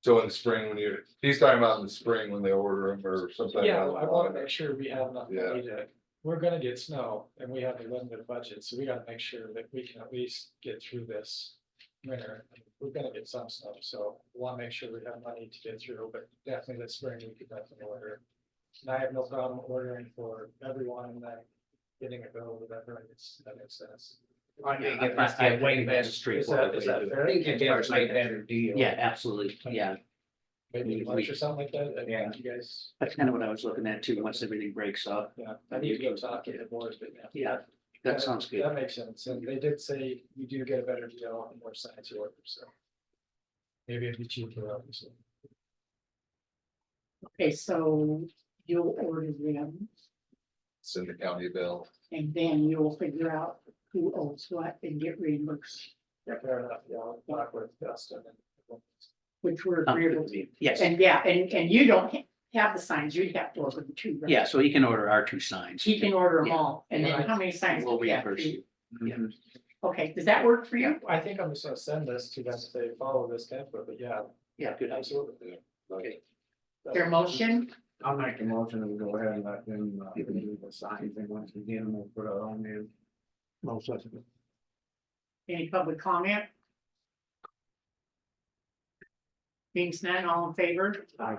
So in the spring he's talking about in the spring when they order them or sometime. Yeah, down the I wanna line. make sure we have enough Yeah. money to, we're gonna get snow and we have a limited budget, so we gotta make sure that we can at least get through this winter. We're gonna get some snow, so we wanna make sure we have money to get through, but definitely this spring we could definitely order. And I have no problem ordering for everyone and then getting a bill, whatever, that makes sense. I think it I- must I be way think better. that's Is straightforward. that fair? I think it gives us a better deal. Yeah, absolutely, yeah, Maybe March or something like that, I Yeah. think you guys, that's kind of what I was looking at too, once everything breaks up. yeah, I need to go talk to the board, but yeah. Yeah, that sounds good. That makes sense, and they did say you do get a better deal on more signs you order, so. Maybe it'd be cheaper, obviously. Okay, so you'll order them, Send the county bill. and then you'll figure out who owes what and get reimbursed, Yeah, fair enough, yeah, I'll talk with Dustin and. which we're Sounds good agreeable to to. me. Yes, And yeah, and you don't have the signs, you'd have to order them too, right? yeah, so he can order our 2 signs. He can order them Yeah. all, and then Right. how many signs? We'll do we have reimburse to- you. Mm-hmm. Okay, does that work for you? I think I'm just gonna send this to them if they follow this template, but yeah, Yeah, good idea. absolutely. Okay. Is there a motion? I'll make a motion and go ahead and let them, do the signs, and once we get them, we'll put it on there. Most likely. Any public comment? Being none, all in favor? Aye.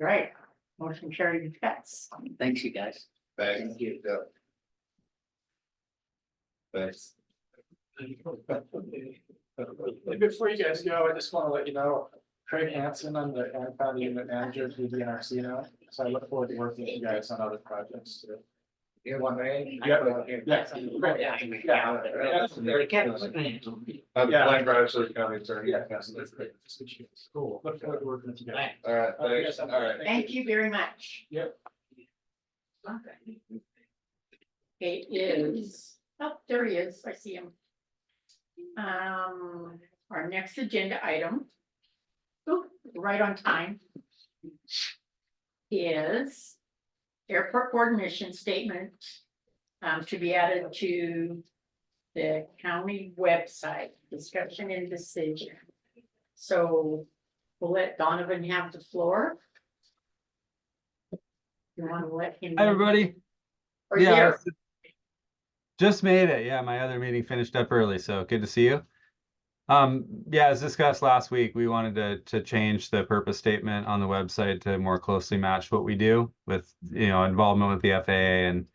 Right, motion carried, that's. Thanks, you guys. Thanks. Thank you. Yeah. Thanks. Before you guys go, I just wanna let you know, Craig Hansen, I'm the county unit manager for DNRC now, so I look forward to working with you guys on other projects too. You want to? Yes. I'm Yeah. Glenn Bradford, county attorney. Yeah. Cool, look forward to working with you guys. All right, thanks. All right. Thank you very much. Yep. It is, oh, there he is, I see him. Our next agenda item. Oop, right on time. Is airport board mission statement. To be added to the county website, discussion and decision. So we'll let Donovan have the floor. You want to let him? Hi, everybody. Or Yeah, here? just made it. Yeah, my other meeting finished up early, so good to see you. Yeah, as discussed last week, we wanted to change the purpose statement on the website to more closely match what we do with, involvement with the FAA and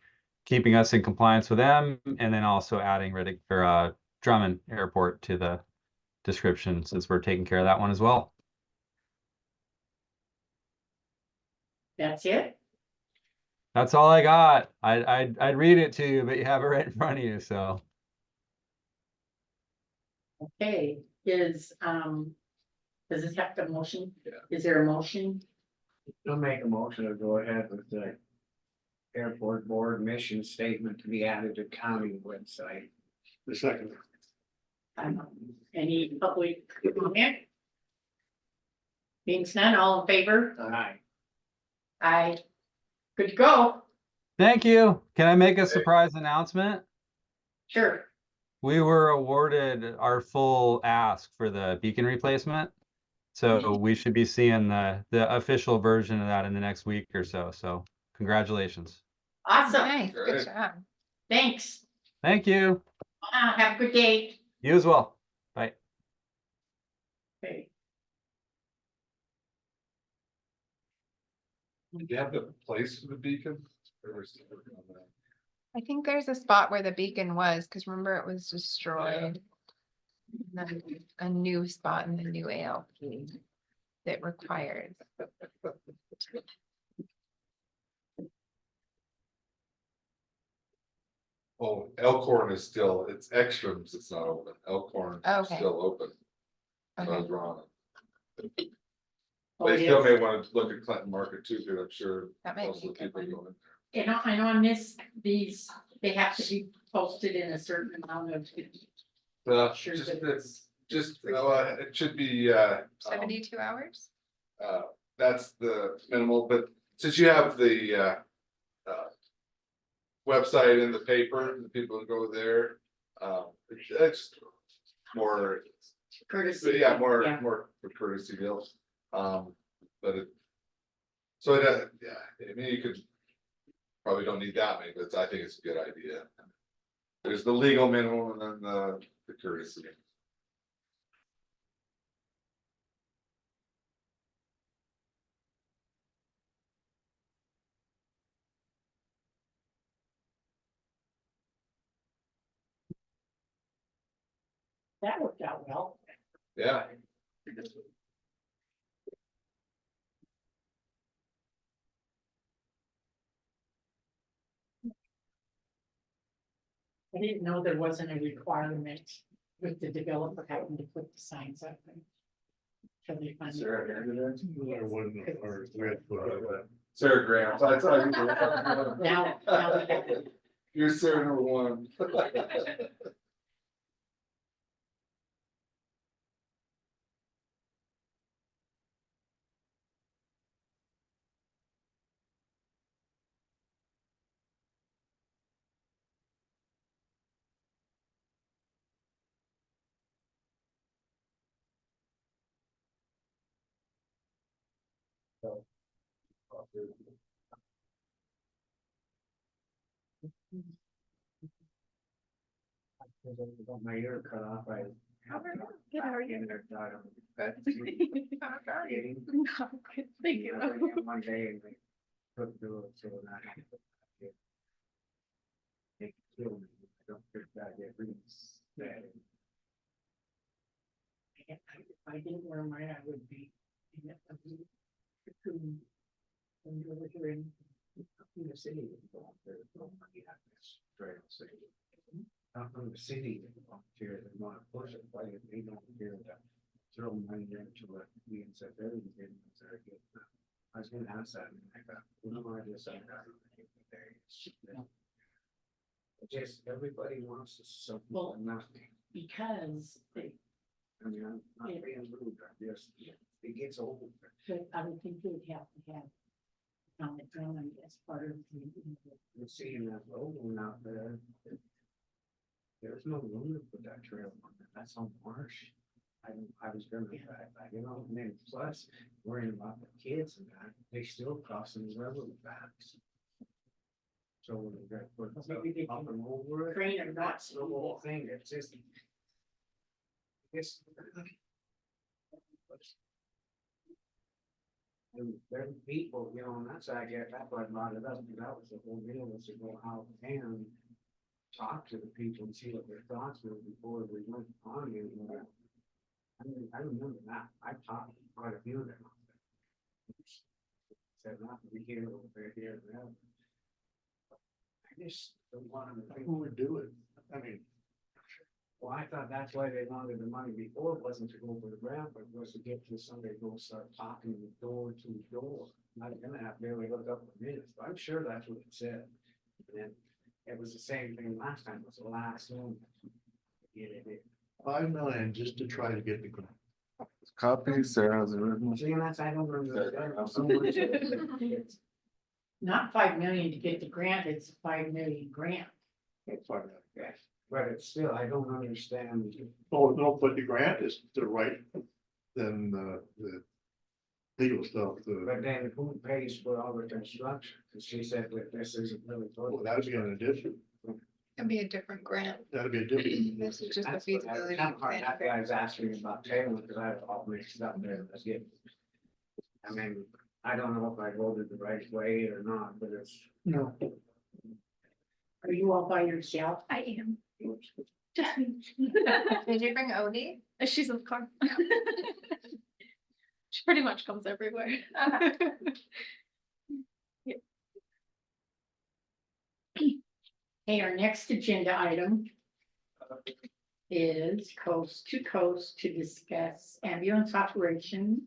keeping us in compliance with them, and then also adding Riddick or Drummond Airport to the description since we're taking care of that one as well. That's it? That's all I got. I'd read it to you, but you have it right in front of you, so. Okay, does this have the motion? Yeah. Is there a motion? I'll make a motion to go ahead with the airport board mission statement to be added to county website. The second. Any public comment? Being none, all in favor? Aye. Aye. Good to go. Thank you. Can I make a surprise announcement? Sure. We were awarded our full ask for the beacon replacement. So we should be seeing the official version of that in the next week or so. So congratulations. Awesome. Nice, good Great. job. Thanks. Thank you. Have a good day. You as well. Bye. Okay. Do you have the place for the beacon? Or is it on that? I think there's a spot where the beacon was, because remember it was destroyed. And then a new spot in the new ALP that requires. Oh, Elkhorn is still, it's Ekstrom's, it's not open. Elkhorn is Okay. still open. So I was Okay. wrong. Oh, They it still is. may want to look at Clinton Market too, because I'm sure That might most be of a the good people one. going. I know on this, these, they have to be posted in a certain amount of. Sure Just, that it's just, it should be, 72 hours? that's the minimal, but since you have the, website in the paper, the people who go there, it's more, Courtesy. yeah, more for courtesy deals. But it, so it, yeah, I mean, you could, probably don't need that many, but I think it's a good idea. There's the legal minimum and then the courtesy. That worked out well. Yeah. I didn't know there wasn't a requirement with the developer having to put the signs up. Till they find. Sarah, I wouldn't, or we had to put up that. Sarah Graham. I saw you. Now we have it. You're Sarah number one. Got my ear cut off, I. Good, how are you? In there, died of Thank you. one day and they couldn't do it, so then I had to. They killed me, I don't think that get really sad. If I didn't wear mine, I would be. In the cocoon. When you were here in the city, there's no money out this trail city. Not from the city, they volunteer, they want to push it, but they don't care that. Throw money into it, we and said, there you didn't, very good. I was gonna ask that, and I got, no idea, so I got. Just, everybody wants to something, Well, nothing. Because they, I mean, I'm not being rude, I just, it gets old. but I would think they would have to have. On the drawing as part of the. And seeing that old one out there. There's no room to put that trail on there, that's on marsh. I was gonna, you know, and then plus worrying about the kids and that, they still crossing the railroad tracks. So when they got put Maybe they up can and over it. train or not. That's the whole thing, it's just. It's. And there are people, you know, and that's, I get, that's why I brought it up, because that was the whole deal, was to go out and talk to the people and see what their thoughts were before we went on anywhere. I mean, I remember that, I talked to quite a few of them. Said not to be here, over there, here, and there. I just don't want them to. Who would do it? I mean, Well, I thought that's why they wanted the money before, it wasn't to go for the grant, but it was to get to somebody to go start talking door to door. Not gonna have barely look up the minutes, but I'm sure that's what it said. And then it was the same thing last time, it was the last one. Get it in. 5 million just to try to get the grant. Copy, Sarah's original. See, that's, I don't Not 5 million to get the grant, it's a 5 million grant. It's part of that, but it's still, I don't understand. Oh, no, but the grant is the right, then the legal stuff, But then who pays for all the construction? Cause she said that this isn't really. well, that'd be an addition, It'd be a different grant. that'd be a different. This is just a That's what I- feasibility. that part, plan. that guy's asking about Taylor, because I have all mixed up there, let's get. I mean, I don't know if I voted the right way or not, but it's. No. Are you all by yourself? I am. Did you bring Odie? She's in the car. She pretty much comes everywhere. Hey, our next agenda item is coast to coast to discuss ambulance operations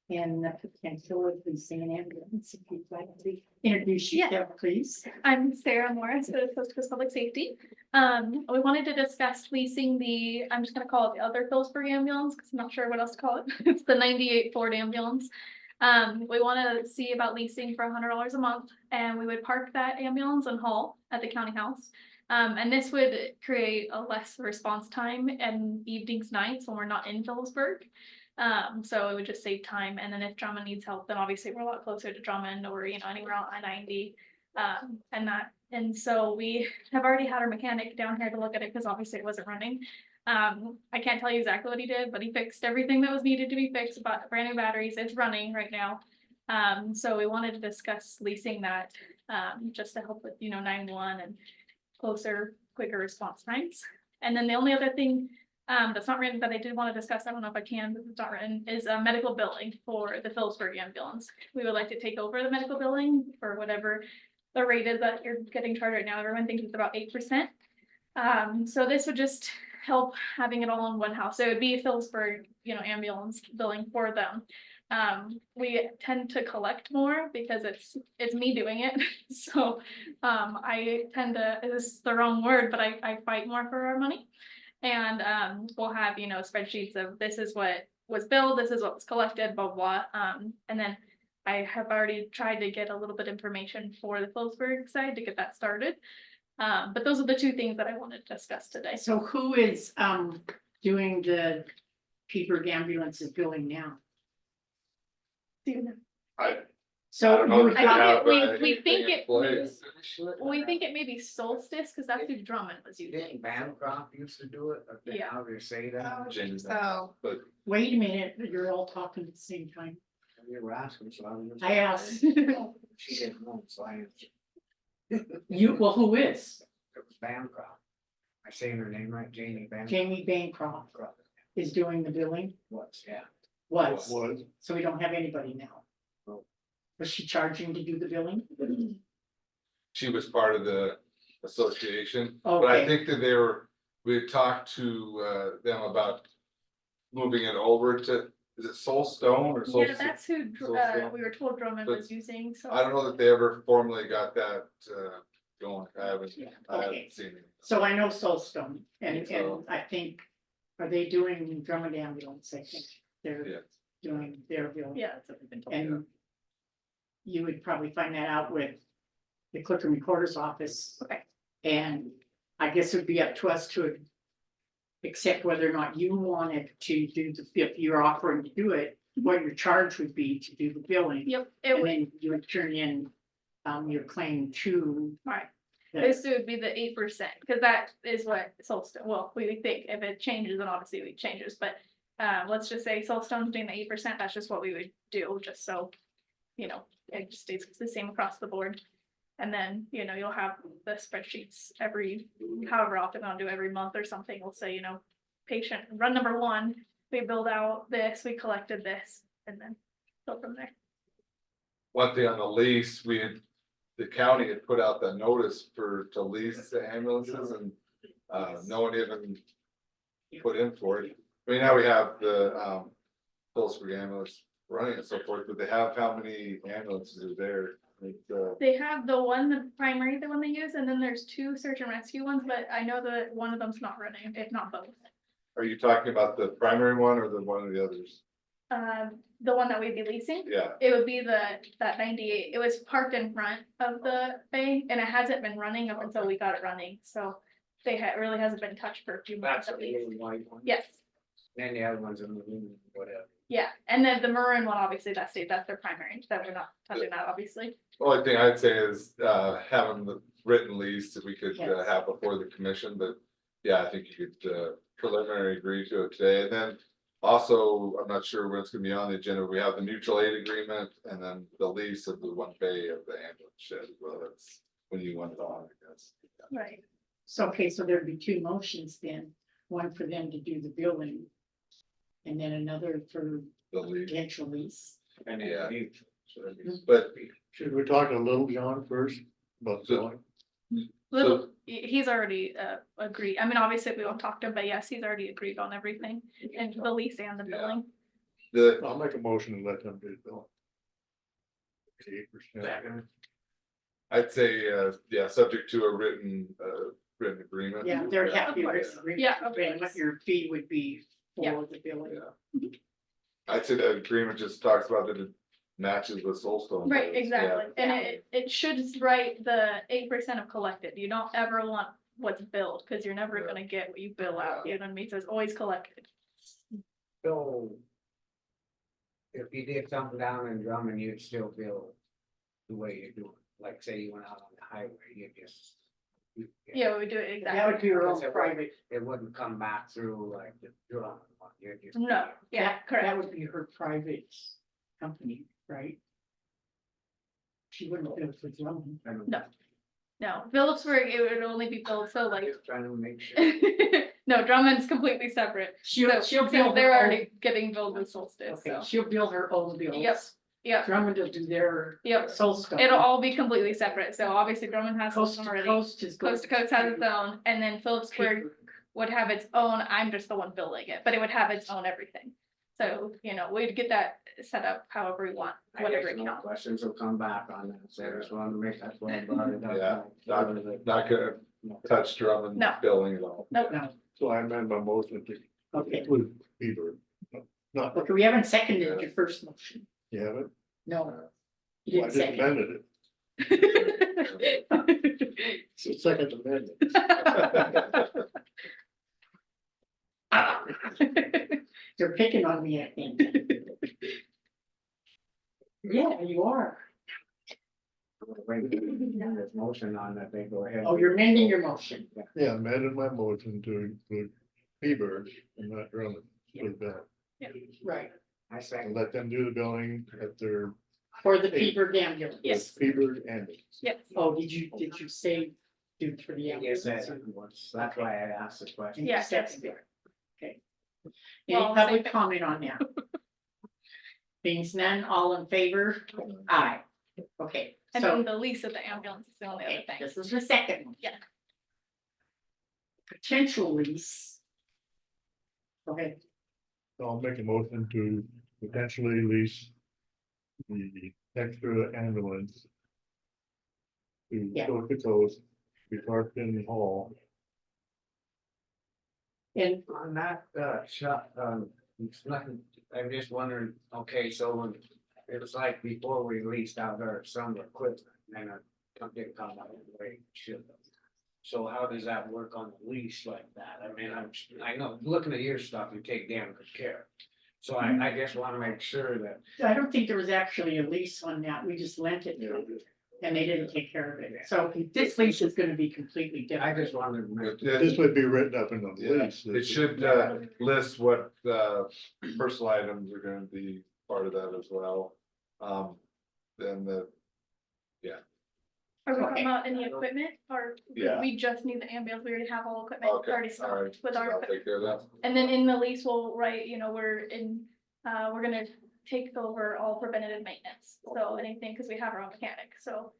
and the potential of leasing an ambulance. If you'd like to introduce yourself, please. I'm Sarah Morris with Coast to Coast Public Safety. We wanted to discuss leasing the, I'm just gonna call it the other Phillipsburg ambulance, because I'm not sure what else to call it. It's the 98 Ford ambulance. We want to see about leasing for $100 a month, and we would park that ambulance and haul at the county house. And this would create a less response time and evenings, nights when we're not in Phillipsburg. So it would just save time. And then if Drummond needs help, then obviously we're a lot closer to Drummond or, you know, anywhere on I-90. And so we have already had our mechanic down here to look at it because obviously it wasn't running. I can't tell you exactly what he did, but he fixed everything that was needed to be fixed, about brand new batteries. It's running right now. So we wanted to discuss leasing that, just to help with, you know, 911 and closer, quicker response times. And then the only other thing that's not written that I did want to discuss, I don't know if I can, but it's not written, is medical billing for the Phillipsburg ambulance. We would like to take over the medical billing for whatever the rate is that you're getting charged right now. Everyone thinks it's about 8%. So this would just help having it all in one house. So it would be Phillipsburg, you know, ambulance billing for them. We tend to collect more because it's me doing it. So I tend to, this is the wrong word, but I fight more for our money. And we'll have, you know, spreadsheets of this is what was billed, this is what was collected, blah, blah. And then I have already tried to get a little bit of information for the Phillipsburg side to get that started. But those are the two things that I wanted to discuss today. So who is doing the Peaburg ambulances billing now? I So don't know you if would they like- have, we anything think in it- place. We think it may be Solstice, because that's who Drummond was using. Didn't Bancroft used to do it? Or Yeah. How do you say that? So Wait a minute, you're all talking at the same time. You were asking, so I was. just- I asked, She didn't know, so I answered. well, who is? It was Bancroft. I saying her name right, Jamie Bancroft. Jamie Bancroft is doing the billing? What's, yeah. Was, Was, so we don't have anybody now. No. Was she charging to do the billing? She was part of the association, but I Okay, think that we had talked to them about moving it over to, is it Soulstone or Soul? Yeah, that's who we were told Drummond But was using, so. I don't know that they ever formally got that going. I Yeah, haven't okay. seen it. So I know Soulstone, and So- I think, are they doing Drummond ambulance, I think, they're Yeah. doing their billing. Yeah, that's what we've been told. And you would probably find that out with the clerk and recorder's office. Okay. And I guess it would be up to us to accept whether or not you wanted to do the, if you're offering to do it, what your charge would be to do the billing. Yep, it And would, then you would turn in your claim to. right. the- This would be the 8%, because that is what Soulstone, well, we think if it changes, then obviously it changes, but let's just say Soulstone's doing the 8%, that's just what we would do, just so, you know, it just stays the same across the board. And then, you know, you'll have the spreadsheets every, however often I'll do every month or something, we'll say, you know, patient, run number 1, we build out this, we collected this, and then go from there. One thing on the lease, the county had put out the notice to lease the ambulances and no one even put in for it. I mean, now we have the Phillipsburg ambulance running and so forth, but they have how many ambulances are there? They have the one, the primary, the one they use, and then there's 2 search and rescue ones, but I know that one of them's not running, if not both. Are you talking about the primary one or the one of the others? The one that we'd be leasing, Yeah, it would be that 98. It was parked in front of the bay and it hasn't been running up until we got it running, so. It really hasn't been touched for a few months That's a at least. little white one. Yes, Then the other one's in the room, whatever. yeah, and then the maroon one, obviously, that's their primary, that we're not touching that, obviously. only thing I'd say is, having the written lease that we could Yes. have before the commission, but. Yeah, I think you could, preliminary agree to it today, and then also, I'm not sure when it's gonna be on the agenda, we have the mutual aid agreement. And then the lease of the one bay of the ambulance shed, well, that's when you want it on, I guess. Right. So, okay, so there'd be two motions then, one for them to do the billing. And then another for The lease, potential lease. And Yeah. But should we talk to Little John first about So- billing? Little, he's already agreed, I mean, obviously, we won't talk to him, but yes, he's already agreed on everything, and the lease and the Yeah. billing. I'll make a motion to let them do the billing. 8%. I'd say, yeah, subject to a written agreement. Yeah, they're happy Of with course. the agreement. Yeah, of And what course. your fee would be Yeah. for the billing. Yeah. I'd say that agreement just talks about that it matches with Soulstone. Right, Yeah. exactly, and it should write the 8% of collected, you don't ever want what's billed, cause you're never Yeah. gonna get what you bill out, you know what I mean, so it's always collected. So. If you did something down in Drummond, you'd still bill the way you do it, like say you went out on the highway, you just. Yeah, we do it That would exactly, be your own Because it private, It wouldn't come back through like the Drummond one, you'd just. no, yeah, that correct, would be her private company, right? She wouldn't bill for Drummond. No. no, Phillipsburg, it would only be billed, so I'm like. just trying to make sure. No, Drummond's completely separate, She'll so bill since they're her already own, getting billed with Solstice, okay, so, she'll bill her own bills. Yep. yeah, Drummond will do their Yep. soul stuff. it'll all be completely separate, so obviously Drummond has Coast some to already. coast is. Coast to Coast has its own, and then Phillipsburg would have its own, I'm just the one billing it, but it would have its own everything. So, you know, we'd get that set up however we want, I whatever guess it no counts. questions will come back on that, so I just wanted to make, that's why I brought it up. Yeah, not gonna touch Drummond No. billing at all. Nope, No, So I amend my motion to okay, include Beaver. Not, okay, we haven't seconded your first motion, you have it? no. You Well, I didn't just second. amended it. It's the second amendment. You're picking on me, I think. Yeah, you are. There's motion on that, they go ahead. Oh, you're amending your motion. Yeah, amended my motion to include Beaver and not Drummond for the bill. Right. I And second. let them do the billing at their For the Peter ambulance. Yes. Beaver and. yes, Oh, did you say do for the Yes, ambulance? that's why I asked the question. And you Yeah, seconded it. Okay. Well, Any public same- comment on that? Being none, all in favor? Aye. Okay, and so, then the lease of the ambulance is the only other okay, thing. this is the second one. Yeah. Potential lease. Go ahead. I'll make a motion to potentially lease the extra ambulance to Yeah. Coast to Coast, be parked in the hall. And On that, shot, it's nothing, I'm just wondering, okay, so when, it was like before we leased out our summer equipment, and didn't come out the way it should have. So how does that work on the lease like that? I mean, I know, looking at your stuff, you take damn good care. So I just wanna make sure that, I don't think there was actually a lease on that, we just lent it to them, and they didn't take care of it. So this lease is gonna be completely I different. just wanted to make. This would be written up in the Yeah, lease. it should, list what, personal items are gonna be part of that as well. Then Are we Okay. talking about any equipment, or Yeah. we just need the ambulance, we already have all equipment okay, already all stocked right, with our I'll equipment. take care of that. And then in the lease, we'll write, you know, we're gonna take over all preventative maintenance, so anything, cause we have our own mechanic, so.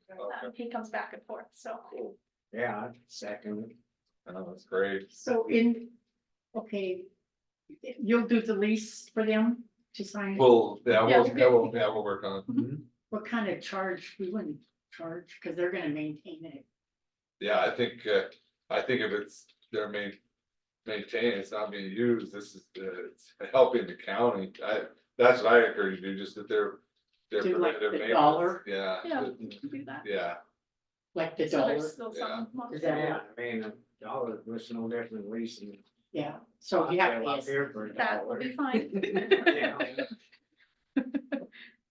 He comes back and forth, so. Yeah, second. Oh, that's great. So okay, you'll do the lease for them to sign? Well, yeah, Yeah, we'll work on it. What kind of charge, we wouldn't charge, cause they're gonna maintain it. Yeah, I think if it's their main, maintained, it's not being used, this is, it's helping the county, that's what I encourage you to do, just that they're. Do like preventative the maintenance. dollar? Yeah. Yeah, we can do that. Yeah, Like the So dollar, there's still some. is that Yeah, what? I mean, a dollar was no different than leasing. Yeah, so you have to Up ask. here for a That will dollar. be fine.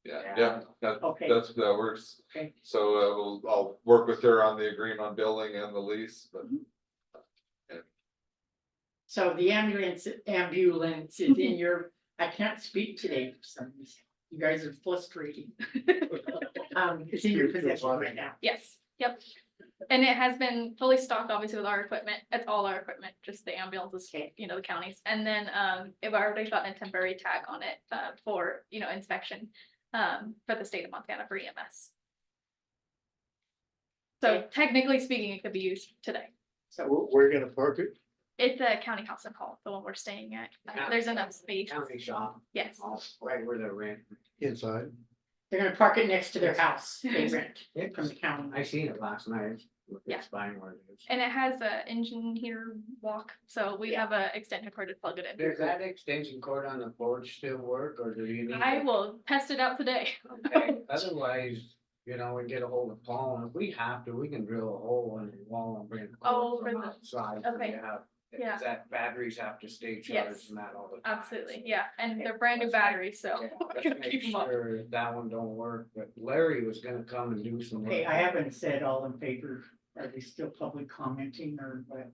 yeah, Okay. that works. Okay. So, I'll work with her on the agreement on billing and the lease, but. So the ambulance is in your, I can't speak today for some reason. You guys are frustrating. It's in your possession right now. Yes, yep. And it has been fully stocked, obviously, with our equipment. It's all our equipment, just the ambulances, you know, the counties. And then, I've already gotten a temporary tag on it, for, you know, inspection, for the state of Montana for EMS. So technically speaking, it could be used today. So We're gonna park it, It's a county house and hall, the one we're staying at. There's enough space. County shop, Yes. right where they're rent. inside. they're gonna park it next to their house they rent from the county. I seen it last night. Yeah. It's fine where it is. And it has a engine heater walk, so we have a extension cord to plug it in. Does that extension cord on the porch still work, or do you need? I will test it out today. Okay, otherwise, you know, we get a hold of Paul, and if we have to, we can drill a hole in the wall and bring it Oh, from for the- outside. okay. Yeah. That batteries have to stay Yes. charged and that all the time. Absolutely, yeah, and they're brand new batteries, so. Yeah, we're let's gonna make keep 'em up. sure that one don't work, but Larry was gonna come and do some. Okay, work. I haven't said all in favor. Are they still public commenting or what?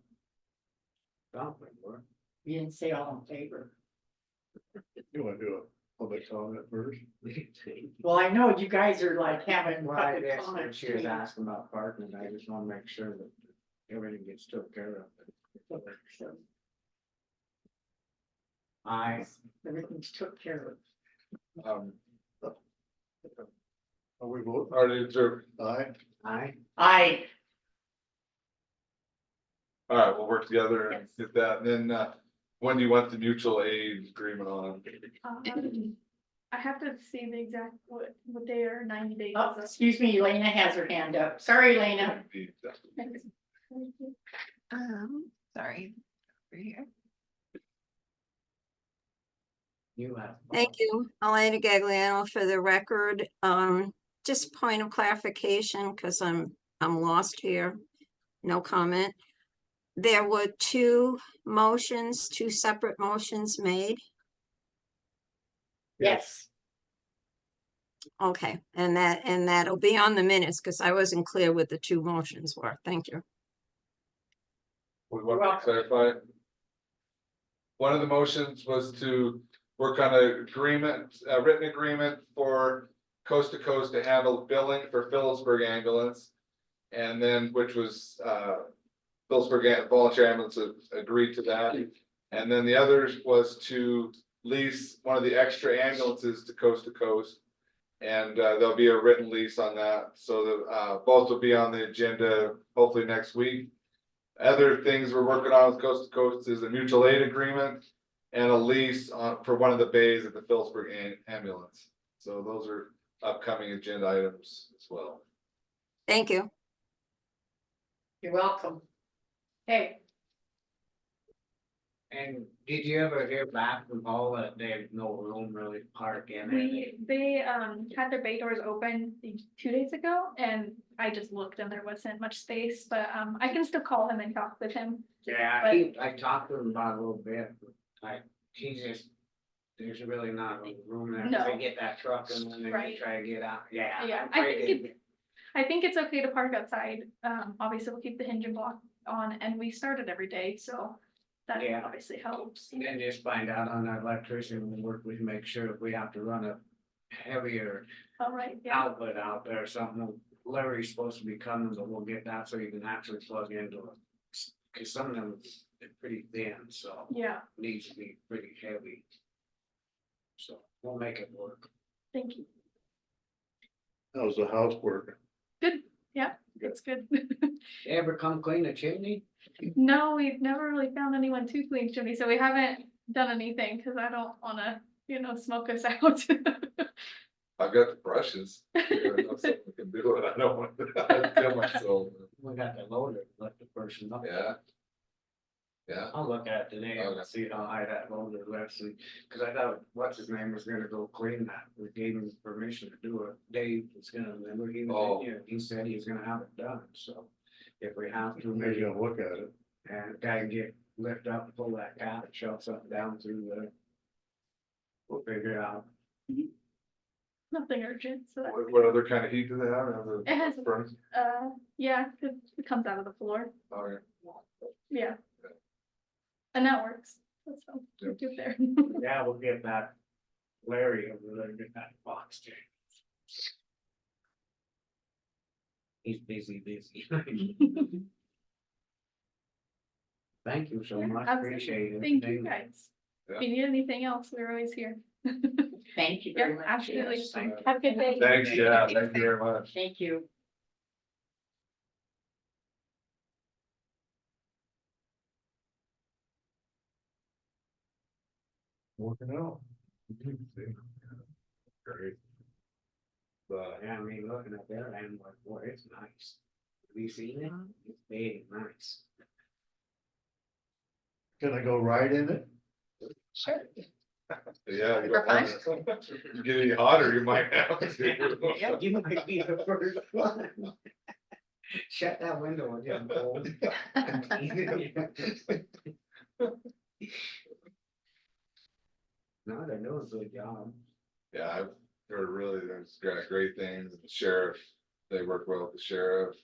Something work. You didn't say all in favor. You wanna do a public comment first? Well, I know you guys are like having Well, I public guess when comments. she was asking about parking, I just wanna make sure that everything gets took care of. Everything's took care of. Are we voting? Already observed. Aye. I, Alright, we'll work together and Yes. get that, and then, when do you want the mutual aid agreement on? I have to see the exact, what day or 90 days. oh, excuse me, Elena has her hand up. Sorry, Elena. Sorry. Over here. You have. Thank you, Elena Gagliano, for the record. Just point of clarification, because I'm lost here. No comment. There were two separate motions made. Yes, Okay, and that'll be on the minutes, because I wasn't clear what the two motions were. Thank you. We want to clarify. One of the motions was to work on an agreement, a written agreement for Coast to Coast to handle billing for Phillipsburg ambulance. And then, which was, Phillipsburg Volunteer Ambulance agreed to that. And then the other was to lease one of the extra ambulances to Coast. And there'll be a written lease on that, so that both will be on the agenda hopefully next week. Other things we're working on with Coast to Coast is a mutual aid agreement and a lease on for one of the bays at the Phillipsburg ambulance. So those are upcoming agenda items as well. Thank you. you're welcome. Hey, And did you ever hear back from Paul that they have no room really to park in? They had their bay doors open 2 days ago, and I just looked and there wasn't much space, but I can still call him and talk with him. Yeah, But- I talked to him about it a little bit, but he's just, there's really not a room there. No. They get that truck and then they Right. try to get out, yeah. Yeah, I'm I afraid think they- I think it's okay to park outside. Obviously we'll keep the hinge and block on, and we start it every day, so that Yeah. obviously helps. And then just find out on that electrician and work with, make sure if we have to run a heavier All right, yeah, outlet out there or something. Larry's supposed to be coming, but we'll get that so you can actually plug into it. Cause some of them are pretty thin, so yeah, needs to be pretty heavy. So we'll make it work. thank you. How's the house working? Good, yeah, it's good. Ever come clean a chimney? No, we've never really found anyone to clean chimney, so we haven't done anything, because I don't wanna, smoke us out. I've got the brushes. I know something we can do it. I don't want to kill myself. We got the loader, let the person know. Yeah. Yeah, I'll look at it today Okay. and see how high that boulder lifts, and, cause I thought, what's his name was gonna go clean that, we gave him permission to do it, Dave was gonna, remember, he Oh. was, in here. He said he was gonna have it done, so. If we have to, Maybe maybe, I'll look at it. and guy can get, lift up, and pull that cap and shove something down through the. We'll figure it out. Nothing urgent, so that, what other kind of heat do they have? It has- Furnace? yeah, it comes out of the floor, Okay. yeah. And that works, that's all, Yeah. good there. Yeah, we'll get that Larry over there, and get that box there. He's busy. Thank you so Yeah, much, absolutely. appreciate it. Thank you, guys. Yeah. If you need anything else, we're always here. Thank you very Yeah, much. absolutely. Yes, thank you. Have a good day. Thanks, yeah, thank you very much. Thank you. Working out. Great. But, yeah, I mean, looking at that, I'm like, boy, it's nice. Have you seen it? It's big and nice. Can I go ride in it? Sure. Yeah. you For don't wanna- You get any hotter, you might have to. Yeah, you might be the first one. Shut that window and get cold. No, they're doing a good job. Yeah, I've heard really, there's great things, the sheriff, they work well with the sheriff.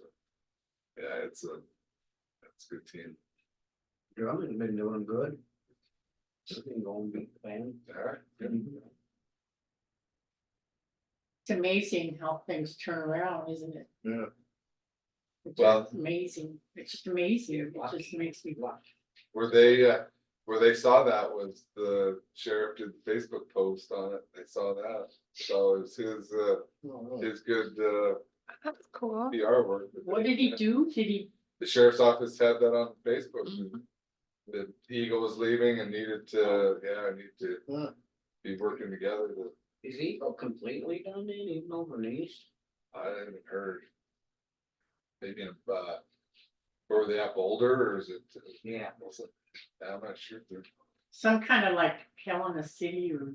Yeah, it's a good team. Drummond's been doing good. He's been going big fan. Alright, It's amazing how things turn around, isn't it? Yeah. It's Well- just amazing. It's just amazing. It just makes me watch. where they saw that was the sheriff did the Facebook post on it, they saw that, so it was his good That's cool. PR work. What did he do? Did he? The sheriff's office had that on Facebook. The Eagle was leaving and needed to, Huh. be working together to, Is Eagle completely done then, even over east? I haven't heard. Maybe in, where were they at, Boulder, or is it? Yeah. I'm not sure if they're, Some kind of like Helena City or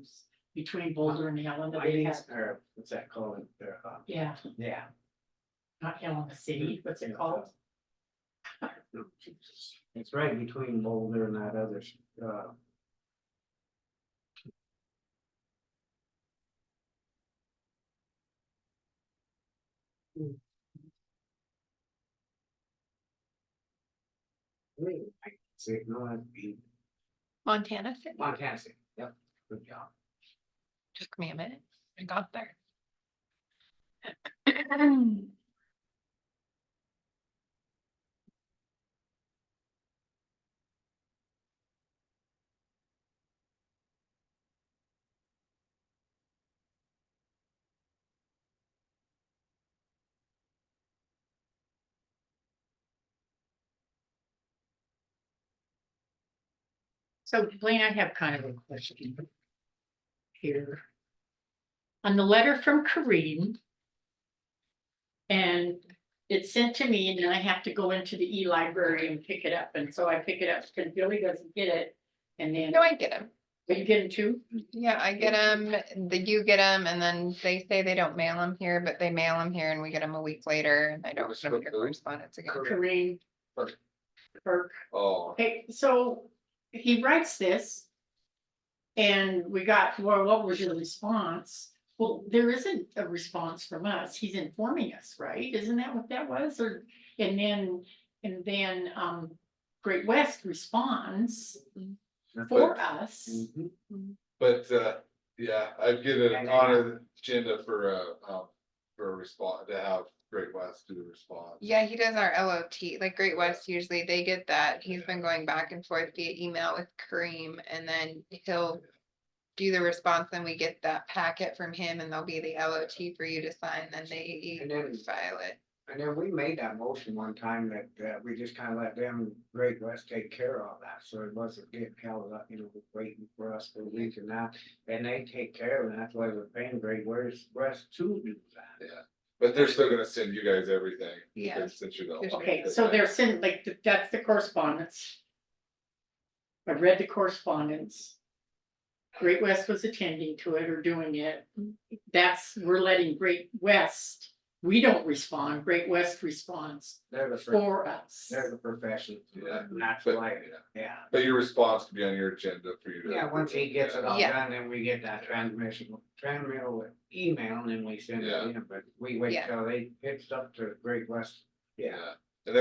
between Boulder and Helena. They have, Or what's that called? yeah, Yeah. not Helena City. What's it called? It's right between Boulder and that other, I see, no, that'd be Montana City. Montana City, yep, good job. Took me a minute. I got there. So Blaine, I have kind of a question here. On the letter from Kareem. And it's sent to me and then I have to go into the e-library and pick it up. And so I pick it up because Billy doesn't get it. And then, No, I get them. but you get it too? Yeah, I get them, you get them, and then they say they don't mail them here, but they mail them here and we get them a week later and I don't What's get with your those? correspondence again. Kareem. Burke. Burke. oh, Okay, so he writes this. And we got, well, what was your response? Well, there isn't a response from us. He's informing us, right? Isn't that what that was? Or, and then, Great West responds for us. but, yeah, I'd get it on an agenda for a response, to have Great West do the response. Yeah, he does our LOT, like Great West, usually they get that. He's been going back and forth via email with Kareem and then he'll do the response, then we get that packet from him and there'll be the LOT for you to sign, then they And then- file it. And then we made that motion one time that we just kind of let them, Great West, take care of that, so it wasn't getting held up, waiting for us for a week and that. And they take care of it, that's why we're paying Great West to do that. Yeah, but they're still gonna send you guys everything. Yeah. Since you're the. There's- Okay, so they're sending, like, that's the correspondence. I read the correspondence. Great West was attending to it or doing it. We're letting Great West, we don't respond, Great West responds They're the, for us. they're the professional. Yeah. And that's But- why, yeah. But your response could be on your agenda for you to. Yeah, once he gets it all Yeah. done, then we get that transmittal email, and then we send it Yeah. in, but we wait Yeah. till it's up to Great West. Yeah. And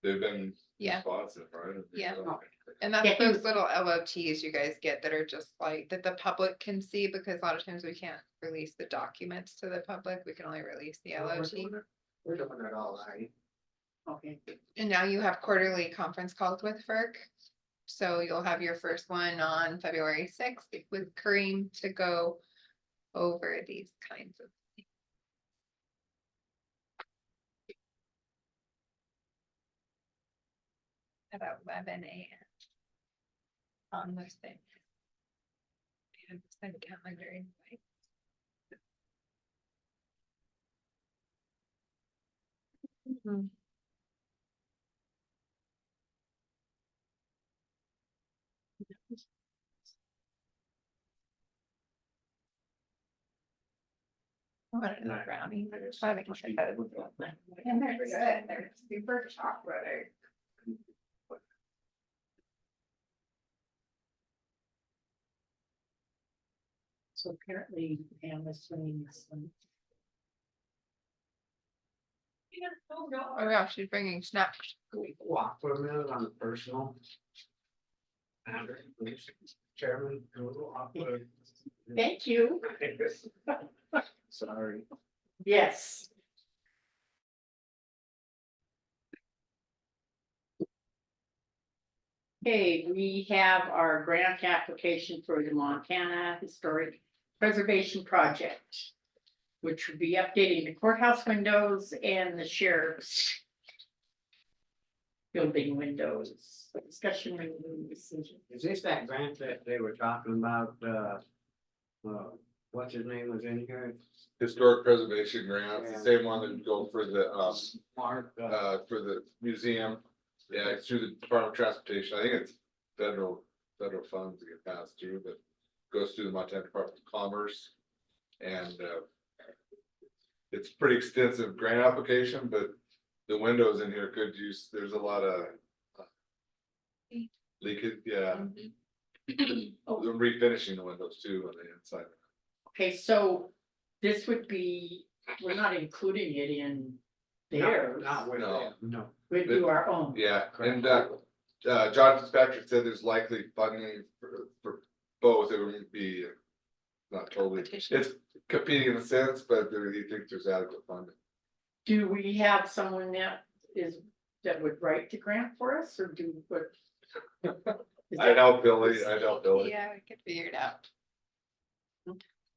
they've been Yeah. responsive, right? Yeah. Okay. And that's Yeah. those little LOTs you guys get that are just like, that the public can see, because a lot of times we can't release the documents to the public, we can only release the LOT. We're doing it all right. Okay, And now you have quarterly conference calls with FERC. So you'll have your first one on February 6th with Kareem to go over these kinds of. About 11 AM. On this thing. And send calendar invite. Mhm. What a brownie. I think we should have it. And they're good, they're super chocolate. so apparently Pam is doing this one. Oh yeah, she's bringing snacks. Can we walk for a minute on the personal? Andrew, please, Chairman, can we walk for- Thank you. Sorry. Yes. Okay, we have our grant application for the Montana Historic Preservation Project, which would be updating the courthouse windows and the sheriff's building windows. Discussion and decision. Is this that grant that they were talking about, what's his name was in here? Historic preservation grant, it's the Yeah. same one that would go for the, Mark, for the museum. Yeah, it's through the Department of Transportation. I think it's federal funds that get passed through, but goes through the Montana Department of Commerce. And, it's pretty extensive grant application, but the windows in here could use, there's a lot of leakage, yeah. Oh, They're refinishing the windows too on the inside. okay, so this would be, we're not including it in theirs. Not with No. them, no. We do our own. Yeah, and, John Fitzpatrick said there's likely funding for both, it would be not totally, Competition. it's competing in a sense, but he thinks there's adequate funding. Do we have someone that would write the grant for us or do what? Is I'd that- help Billy. Yeah, we could figure it out.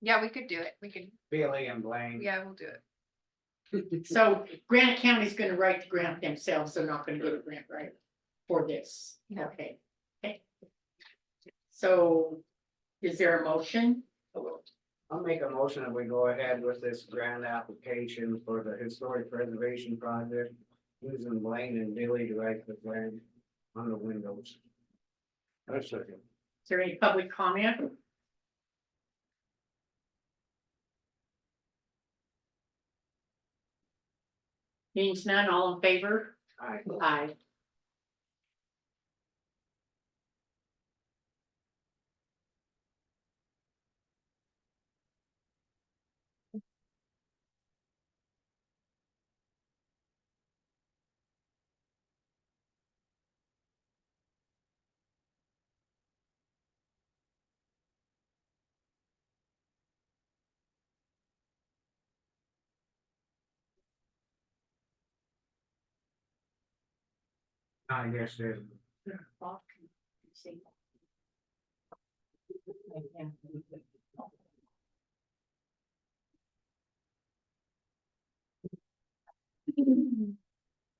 Yeah, we could do it, we could, Billy and Blaine. yeah, we'll do it. So Granite County's gonna write the grant themselves, they're not gonna get a grant, right? For this, No. okay. Okay. So is there a motion? I'll make a motion that we go ahead with this grant application for the historic preservation project. Using Blaine and Billy to write the grant on the windows. I second. Is there any public comment? Means none, all in favor? Aye. Aye. I guess there's.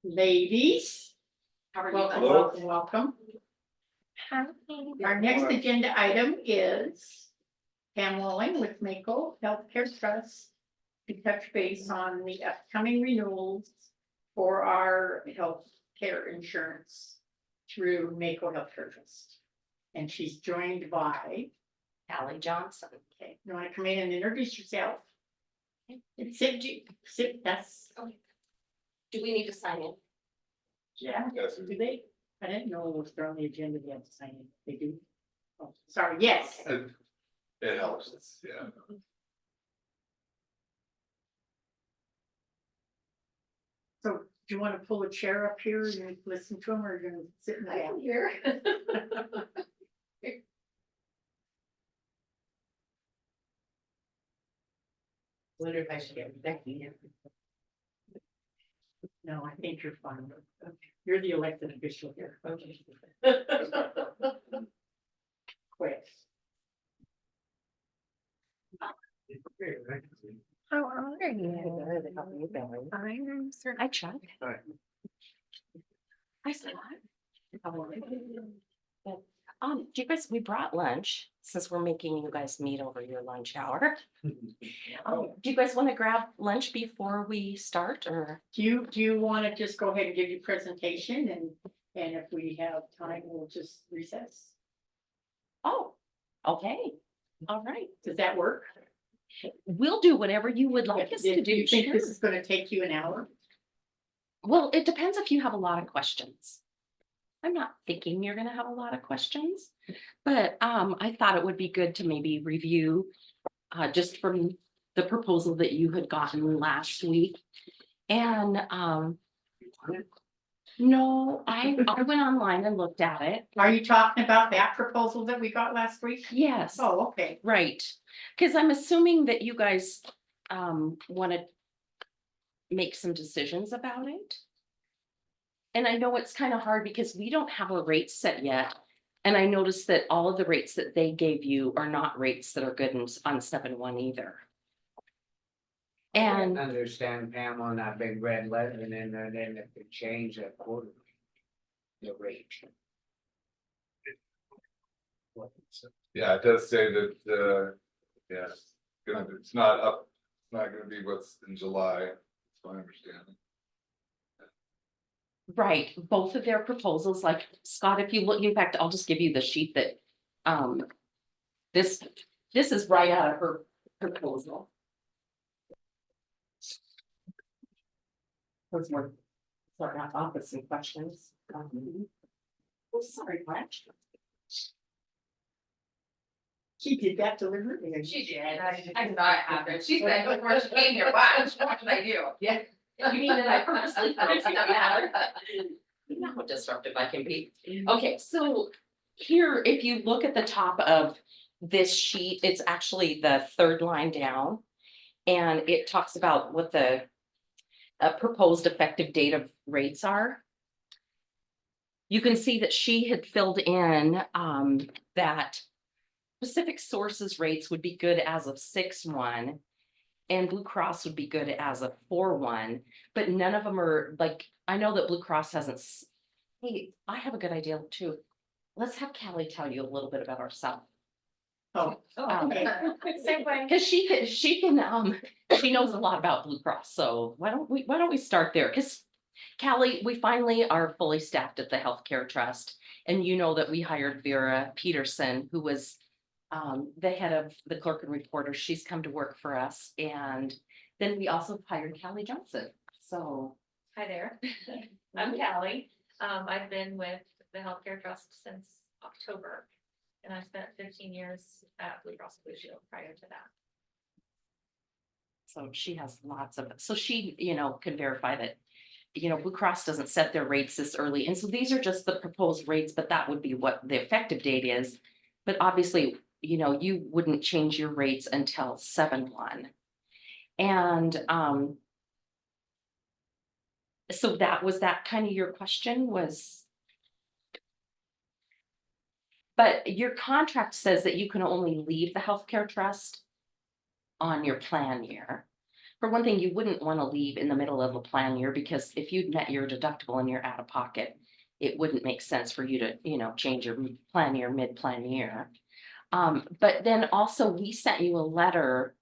Ladies. Welcome, Hello. welcome, welcome. Our next agenda item is Pam Walling with Mako Healthcare Trust to touch base on the upcoming renewals for our healthcare insurance through Mako Healthcare Trust. And she's joined by, Callie Johnson. okay, you wanna come in and introduce yourself? And sit, that's, Do we need to sign in? yeah, Yes, do they? I didn't know it was on the agenda, they have to sign it, they do. Oh, sorry, yes, it helps, it's, yeah. so do you wanna pull a chair up here and listen to them, or you're gonna sit in the back? Here. Wonder if I should get Becky in. No, I think you're fine. You're the elected official here. Okay. Quick. How are you? I'm certain. Hi, Chuck. Hi. Hi, Scott. How are you? Good. Do you guys, we brought lunch, since we're making you guys meet over your lunch hour. Do you guys want to grab lunch before we start, or? Do you wanna just go ahead and give your presentation and if we have time, we'll just recess? Oh, okay, all right. Does that work? We'll do whatever you would like us to Do do. you think this Sure. is gonna take you an hour? Well, it depends if you have a lot of questions. I'm not thinking you're gonna have a lot of questions, but I thought it would be good to maybe review just from the proposal that you had gotten last week. And no, I went online and looked at it. Are you talking about that proposal that we got last week? Yes. Oh, okay. Right, because I'm assuming that you guys want to make some decisions about it. And I know it's kind of hard because we don't have a rate set yet. And I noticed that all of the rates that they gave you are not rates that are good on 7-1 either. And Understand Pam on that big red letter, and then if it change that quarterly. The rate. Yeah, it does say that, yeah, it's not up, it's not gonna be what's in July, that's my understanding. right, both of their proposals, like Scott, if you look, in fact, I'll just give you the sheet that this is right out of her proposal. Those were sort of opposite questions. Oh, sorry, Blanche. She did that deliberately. She did, I saw it happen, she said before she came here, watch, what did I do? Yeah, you mean that I purposely threw something at her? You know how disruptive I can be. Okay, so here, if you look at the top of this sheet, it's actually the third line down. And it talks about what the proposed effective date of rates are. You can see that she had filled in that Pacific Sources rates would be good as of 6/1. And Blue Cross would be good as of 4/1, but none of them are like, I know that Blue Cross hasn't. Hey, I have a good idea too. Let's have Callie tell you a little bit about herself. Oh, okay. Same way. Cause she can, she knows a lot about Blue Cross, so why don't we start there? Cause Callie, we finally are fully staffed at the Healthcare Trust. And you know that we hired Vera Peterson, who was the head of the clerk and reporter. She's come to work for us. And then we also hired Callie Johnson, so. Hi there, I'm Callie. I've been with the Healthcare Trust since October. And I spent 15 years at Blue Cross Blue Shield prior to that. So she has lots of, so she, can verify that, Blue Cross doesn't set their rates this early. And so these are just the proposed rates, but that would be what the effective date is. But obviously, you wouldn't change your rates until 7/1. And so was that kind of your question was? But your contract says that you can only leave the healthcare trust on your plan year. For one thing, you wouldn't want to leave in the middle of a plan year because if you'd met your deductible and you're out of pocket, it wouldn't make sense for you to, change your plan year mid-plan year. But then also we sent you a letter.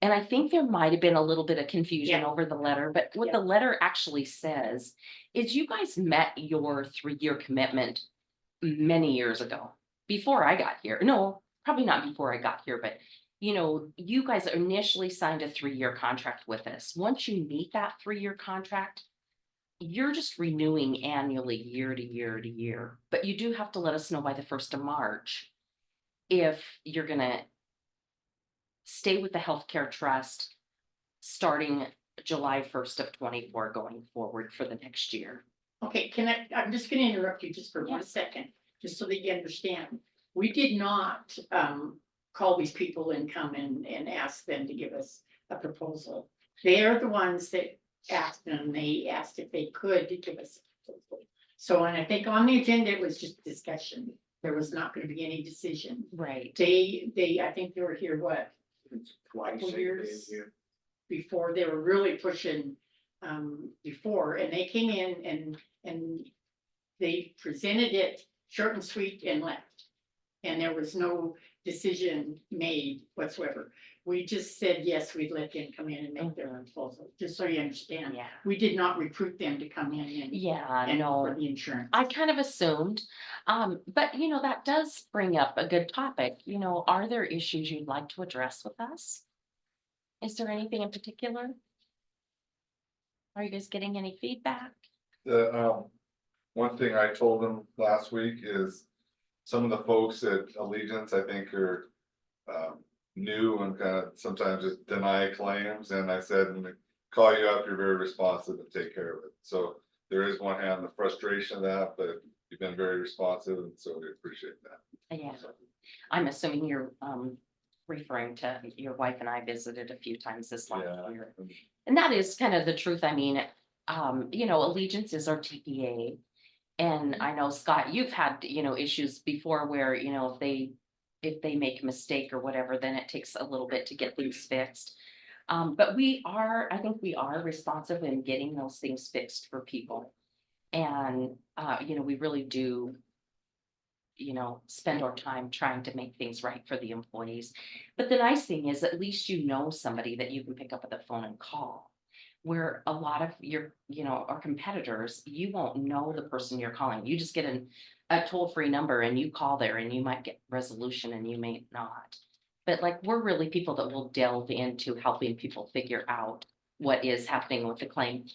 And I think there might have been a little bit of confusion over the letter, but what the letter actually says is you guys met your 3-year commitment many years ago. before I got here. No, probably not before I got here, but you know, you guys initially signed a 3-year contract with us. Once you meet that 3-year contract, you're just renewing annually, year to year to year, but you do have to let us know by the 1st of March if you're gonna stay with the healthcare trust starting July 1st of 24 going forward for the next year. Okay, I'm just gonna interrupt you just for one second, just so that you understand. We did not call these people and come and ask them to give us a proposal. They are the ones that asked them, they asked if they could give us a proposal. So, and I think on the agenda, it was just discussion. There was not gonna be any decision. Right. I think they were here, what, Twice. couple they years did, yeah. before they were really pushing before, and they came in and they presented it short and sweet and left. And there was no decision made whatsoever. We just said, yes, we'd let them come in and make their proposal, just so you understand. Yeah. We did not recruit them to come in and Yeah, and no. for the insurance. I kind of assumed, but you know, that does bring up a good topic. You know, are there issues you'd like to address with us? Is there anything in particular? Are you guys getting any feedback? The, one thing I told them last week is some of the folks at Allegiance, I think are, new and kind of sometimes just deny claims, and I said, when they call you up, you're very responsive and take care of it. So there is one hand, the frustration of that, but you've been very responsive, and so we appreciate that. Yeah, I'm assuming you're referring to your wife and I visited a few times this last Yeah. year. And that is kind of the truth. I mean, you know, Allegiance is our TPA. And I know, Scott, you've had, you know, issues before where, you know, if they make a mistake or whatever, then it takes a little bit to get things fixed. But I think we are responsive in getting those things fixed for people. And, you know, we really do, you know, spend our time trying to make things right for the employees. But the nice thing is at least you know somebody that you can pick up the phone and call. Where a lot of your, you know, our competitors, you won't know the person you're calling. You just get a toll-free number and you call there and you might get resolution and you may not. But like, we're really people that will delve into helping people figure out what is happening with the claim.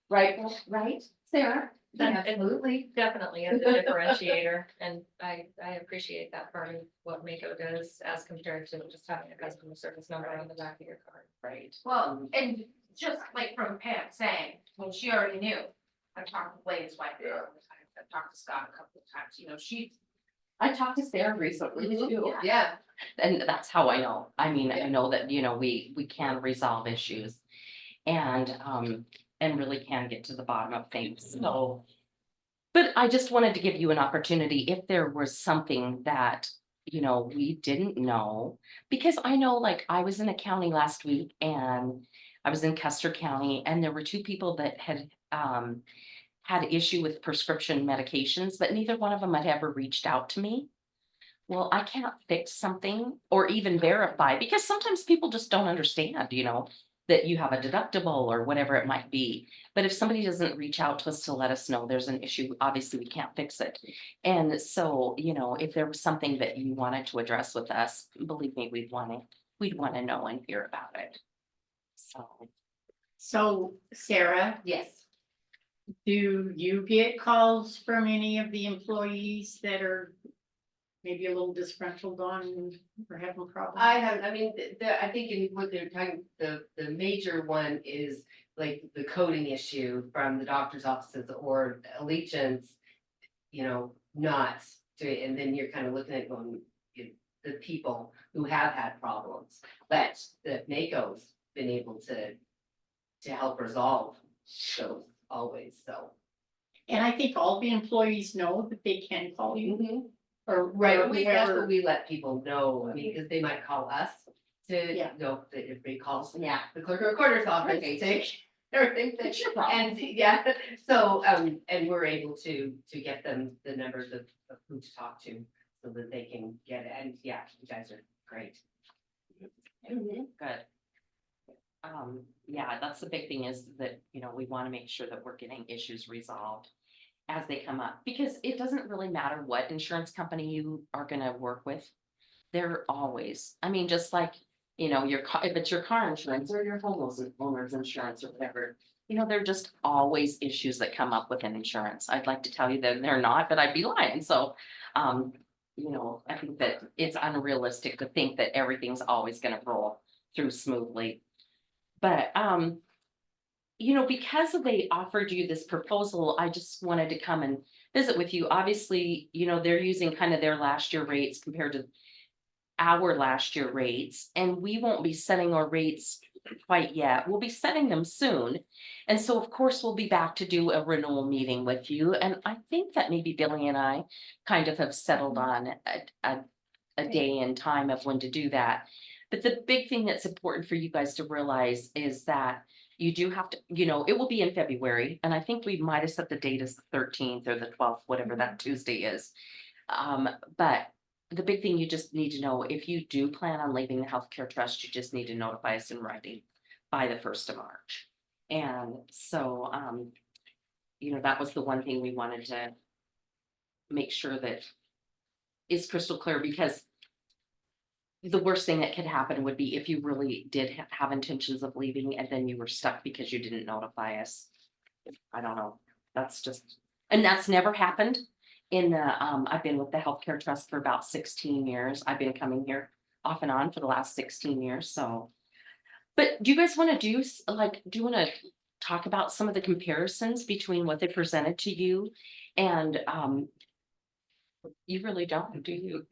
Right, right, Sarah? Absolutely, definitely is a differentiator, and I appreciate that part of what Mako does as compared to just having a customer service number on the back of your card. Right. Well, and just like from Pam saying, when she already knew, I've talked to Blaine's wife a couple of times, I've talked to Scott a couple of times, you know, I talked to Sarah recently too. yeah. And that's how I know. I mean, I know that, you know, we can resolve issues and really can get to the bottom of things. So, but I just wanted to give you an opportunity if there was something that, you know, we didn't know, because I know, like, I was in a county last week and I was in Custer County and there were 2 people that had had issue with prescription medications, but neither one of them had ever reached out to me. Well, I can't fix something or even verify because sometimes people just don't understand, you know, that you have a deductible or whatever it might be. But if somebody doesn't reach out to us to let us know there's an issue, obviously we can't fix it. And so, you know, if there was something that you wanted to address with us, believe me, we'd want to know and hear about it. So Sarah, Yes. do you get calls from any of the employees that are maybe a little disgruntled on or having problems? I mean, I think in what they're talking, the major one is like the coding issue from the doctor's offices or Allegiance, you know, not to, and then you're kind of looking at going, the people who have had problems, but that Mako's been able to help resolve those always, so. And I think all the employees know that they can call you. Or Right, or that's whoever. what we let people know, I mean, because they might call us to, Yeah. you know, if everybody calls Yeah. the clerk of recorder's office, they take everything. It's your problem. And, yeah, so, and we're able to get them the numbers of who to talk to, so that they can get it, and yeah, you guys are great. Good. Yeah, that's the big thing is that, you know, we want to make sure that we're getting issues resolved. as they come up, because it doesn't really matter what insurance company you are gonna work with. They're always, I mean, just like, you know, your car, if it's your car insurance or your homeowner's insurance or whatever. You know, there are just always issues that come up with an insurance. I'd like to tell you that they're not, but I'd be lying, so. You know, I think that it's unrealistic to think that everything's always gonna roll through smoothly. But, you know, because they offered you this proposal, I just wanted to come and visit with you. Obviously, you know, they're using kind of their last year rates compared to our last year rates, and we won't be setting our rates quite yet. We'll be setting them soon. And so of course, we'll be back to do a renewal meeting with you. And I think that maybe Billy and I kind of have settled on a day and time of when to do that. But the big thing that's important for you guys to realize is that you do have to, you know, it will be in February, and I think we might have set the date as the 13th or the 12th, whatever that Tuesday is. But the big thing you just need to know, if you do plan on leaving the healthcare trust, you just need to notify us in writing by the 1st of March. And so, you know, that was the one thing we wanted to make sure that is crystal clear, because the worst thing that could happen would be if you really did have intentions of leaving and then you were stuck because you didn't notify us. I don't know, that's just, and that's never happened. In the, I've been with the healthcare trust for about 16 years. I've been coming here off and on for the last 16 years, so. But do you guys want to do, do you want to talk about some of the comparisons between what they presented to you and, you really don't, do you?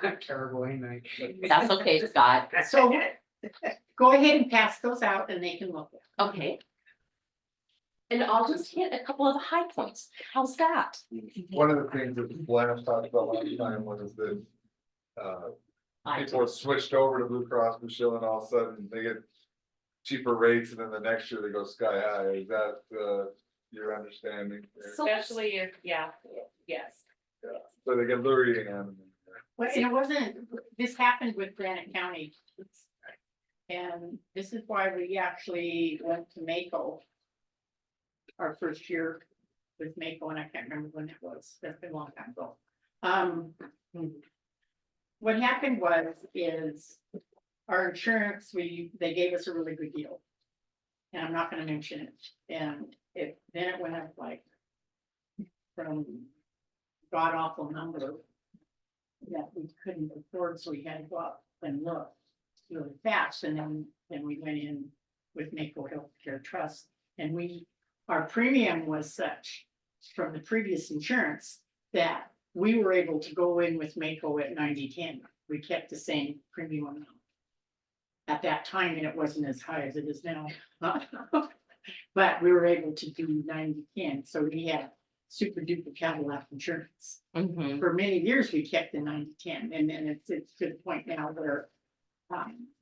I'm terrible, ain't I? That's okay, Scott. So go ahead and pass those out and they can look at. Okay. And I'll just hit a couple of the high points. How's that? One of the things that Lance talked about last time was that, people switched over to Blue Cross Blue Shield and all of a sudden they get cheaper rates and then the next year they go sky high. Is that, your understanding? Especially if, yeah, yes. So they get lured in. Well, it wasn't, this happened with Granite County. And this is why we actually went to Mako. Our first year with Mako, and I can't remember when it was, that's been a long time ago. What happened is our insurance, they gave us a really good deal. And I'm not gonna mention it, and then it went up like from god awful number that we couldn't afford, so we had to go up and look really fast, and then we went in with Mako Healthcare Trust, and our premium was such from the previous insurance that we were able to go in with Mako at 90/10. We kept the same premium amount. At that time, and it wasn't as high as it is now. But we were able to do 90/10, so we had super duper Cadillac insurance. For many years, we kept the 90/10, and then it's to the point now where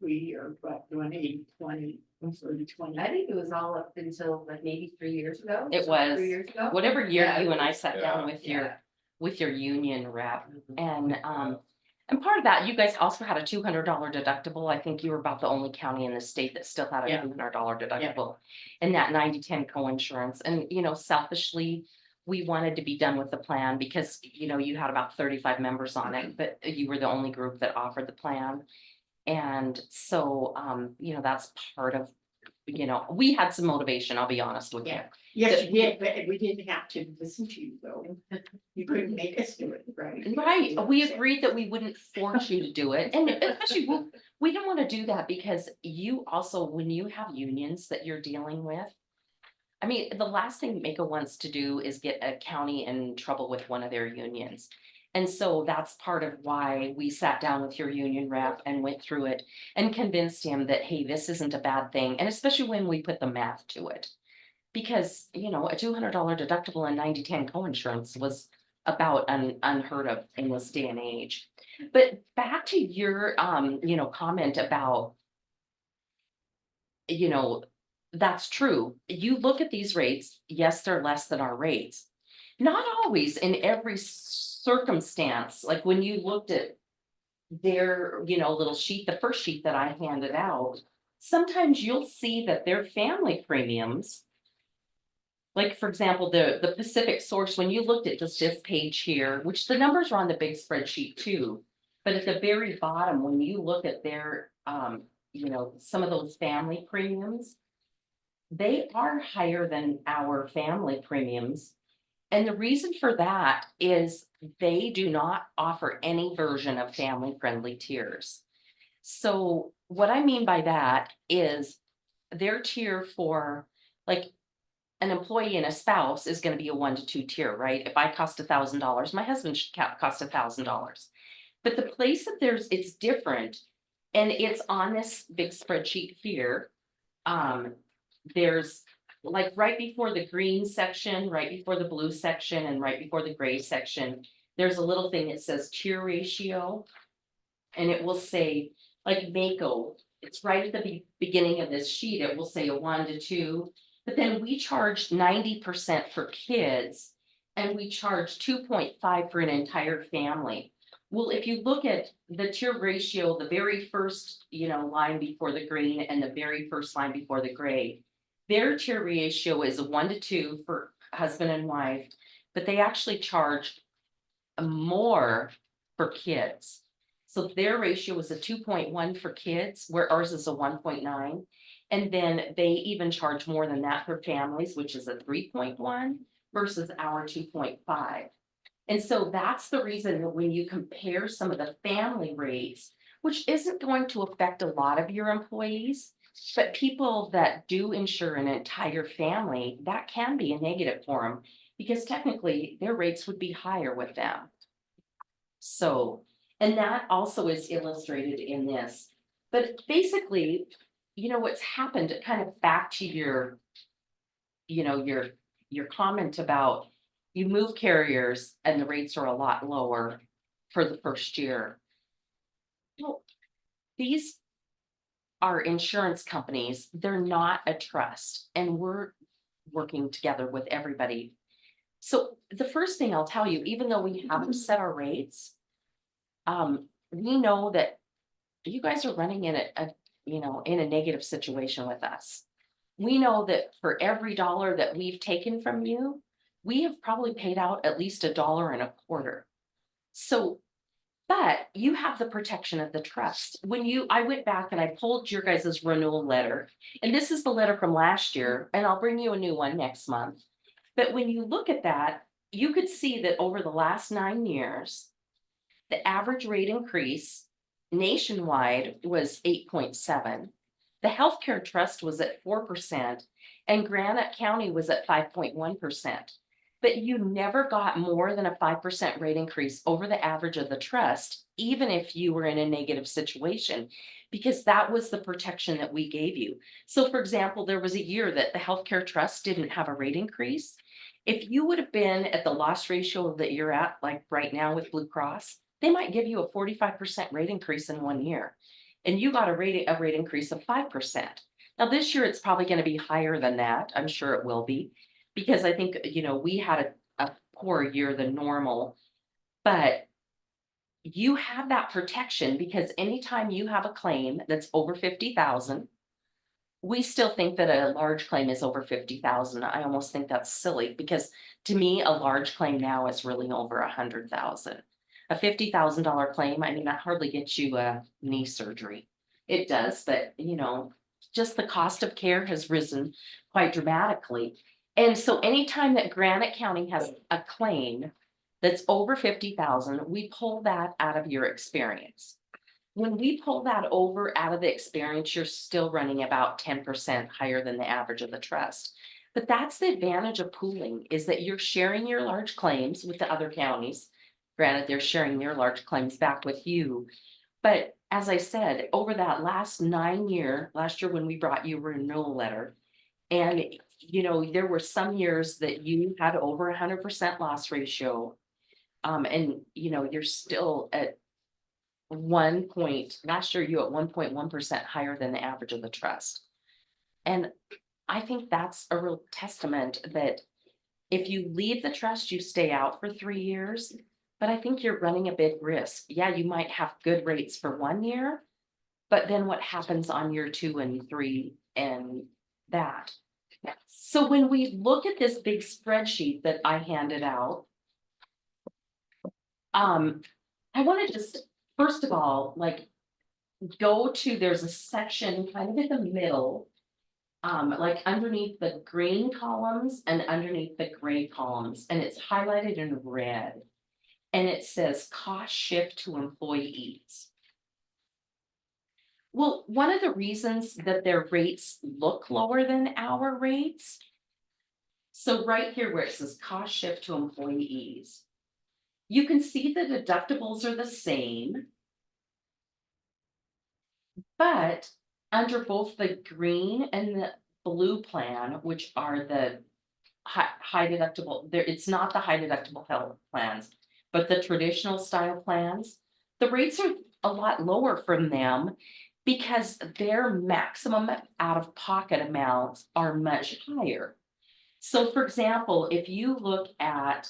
we are doing 80/20, 30/20. I think it was all up until like maybe 3 years ago. It 3 was, years ago. whatever year Yeah, you it and I was- sat down yeah. with your union rep. And part of that, you guys also had a $200 deductible. I think you were about the only county in the state that still had a Yeah. $200 deductible. And that 90/10 coinsurance. And, you know, selfishly, we wanted to be done with the plan because, you know, you had about 35 members on it, but you were the only group that offered the plan. And so, you know, that's part of, you know, we had some motivation, I'll be honest with you. Yeah. Yes, you did, but we didn't have to listen to you though. You couldn't make us do it, right? Right, we agreed that we wouldn't force you to do it, and especially, we don't wanna do that because you also, when you have unions that you're dealing with. I mean, the last thing Mako wants to do is get a county in trouble with one of their unions. And so that's part of why we sat down with your union rep and went through it and convinced him that, hey, this isn't a bad thing, and especially when we put the math to it. Because, you know, a $200 deductible and 90/10 coinsurance was about unheard of in this day and age. But back to your, you know, comment about, you know, that's true. You look at these rates, yes, they're less than our rates. Not always in every circumstance, like when you looked at their, you know, little sheet, the first sheet that I handed out, sometimes you'll see that their family premiums like, for example, the Pacific Source, when you looked at just this page here, which the numbers are on the big spreadsheet too. But at the very bottom, when you look at their, you know, some of those family premiums. They are higher than our family premiums. And the reason for that is they do not offer any version of family-friendly tiers. So what I mean by that is their tier for, like, an employee and a spouse is gonna be a 1 to 2 tier, right? If I cost $1,000, my husband should cost $1,000. But the place that it's different, and it's on this big spreadsheet here. There's like right before the green section, right before the blue section, and right before the gray section, there's a little thing that says tier ratio. And it will say, like, Mako, it's right at the beginning of this sheet, it will say a 1 to 2. But then we charge 90% for kids, and we charge 2.5 for an entire family. Well, if you look at the tier ratio, the very first, you know, line before the green and the very first line before the gray, their tier ratio is a 1 to 2 for husband and wife, but they actually charge more for kids. So their ratio is a 2.1 for kids, where ours is a 1.9. And then they even charge more than that for families, which is a 3.1 versus our 2.5. And so that's the reason that when you compare some of the family rates, which isn't going to affect a lot of your employees, but people that do insure an entire family, that can be a negative for them, because technically their rates would be higher with them. So, and that also is illustrated in this. But basically, you know, what's happened, kind of back to your, you know, your comment about you move carriers and the rates are a lot lower for the first year. Well, these are insurance companies, they're not a trust, and we're working together with everybody. So the first thing I'll tell you, even though we haven't set our rates, we know that you guys are running in you know, in a negative situation with us. We know that for every dollar that we've taken from you, we have probably paid out at least $1.25. So, but you have the protection of the trust. I went back and I pulled your guys' renewal letter, and this is the letter from last year, and I'll bring you a new one next month. But when you look at that, you could see that over the last 9 years, the average rate increase nationwide was 8.7. The healthcare trust was at 4%, and Granite County was at 5.1%. But you never got more than a 5% rate increase over the average of the trust, even if you were in a negative situation, because that was the protection that we gave you. So for example, there was a year that the healthcare trust didn't have a rate increase. If you would have been at the loss ratio that you're at, like right now with Blue Cross, they might give you a 45% rate increase in 1 year. And you got a rate increase of 5%. Now this year, it's probably going to be higher than that. I'm sure it will be. Because I think, you know, we had a poorer year than normal, but you have that protection because anytime you have a claim that's over 50,000, we still think that a large claim is over 50,000. I almost think that's silly because to me, a large claim now is really over 100,000. A $50,000 claim, I mean, that hardly gets you a knee surgery. It does, but you know, just the cost of care has risen quite dramatically. And so anytime that Granite County has a claim that's over 50,000, we pull that out of your experience. When we pull that over out of the experience, you're still running about 10% higher than the average of the trust. But that's the advantage of pooling, is that you're sharing your large claims with the other counties. Granted, they're sharing their large claims back with you. But as I said, over that last year when we brought you a renewal letter, and you know, there were some years that you had over 100% loss ratio. And you know, you're still at last year you at 1.1% higher than the average of the trust. And I think that's a real testament that if you leave the trust, you stay out for 3 years, but I think you're running a big risk. Yeah, you might have good rates for 1 year, but then what happens on year 2 and 3 and that? So when we look at this big spreadsheet that I handed out. I want to just, first of all, like. Go to, there's a section kind of in the middle. Like underneath the green columns and underneath the gray columns, and it's highlighted in red. And it says cost shift to employees. Well, one of the reasons that their rates look lower than our rates. So right here where it says cost shift to employees. You can see the deductibles are the same. But under both the green and the blue plan, which are the high deductible, there, it's not the high deductible health plans, but the traditional style plans, the rates are a lot lower from them because their maximum out of pocket amounts are much higher. So for example, if you look at,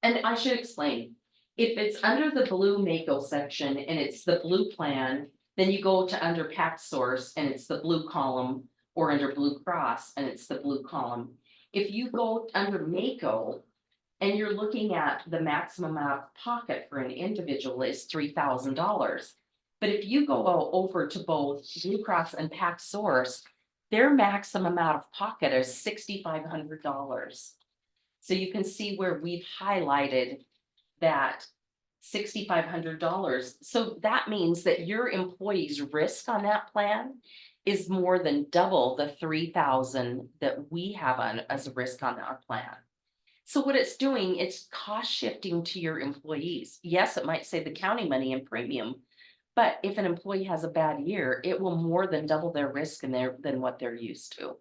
and I should explain, if it's under the blue Mako section and it's the blue plan, then you go to under Pack Source and it's the blue column, or under Blue Cross and it's the blue column. If you go under Mako and you're looking at the maximum out of pocket for an individual is $3,000. But if you go over to both Blue Cross and Pack Source, their maximum out of pocket is $6,500. So you can see where we've highlighted that $6,500. So that means that your employee's risk on that plan is more than double the $3,000 that we have on as a risk on our plan. So what it's doing, it's cost shifting to your employees. Yes, it might save the county money in premium, but if an employee has a bad year, it will more than double their risk than what they're used to.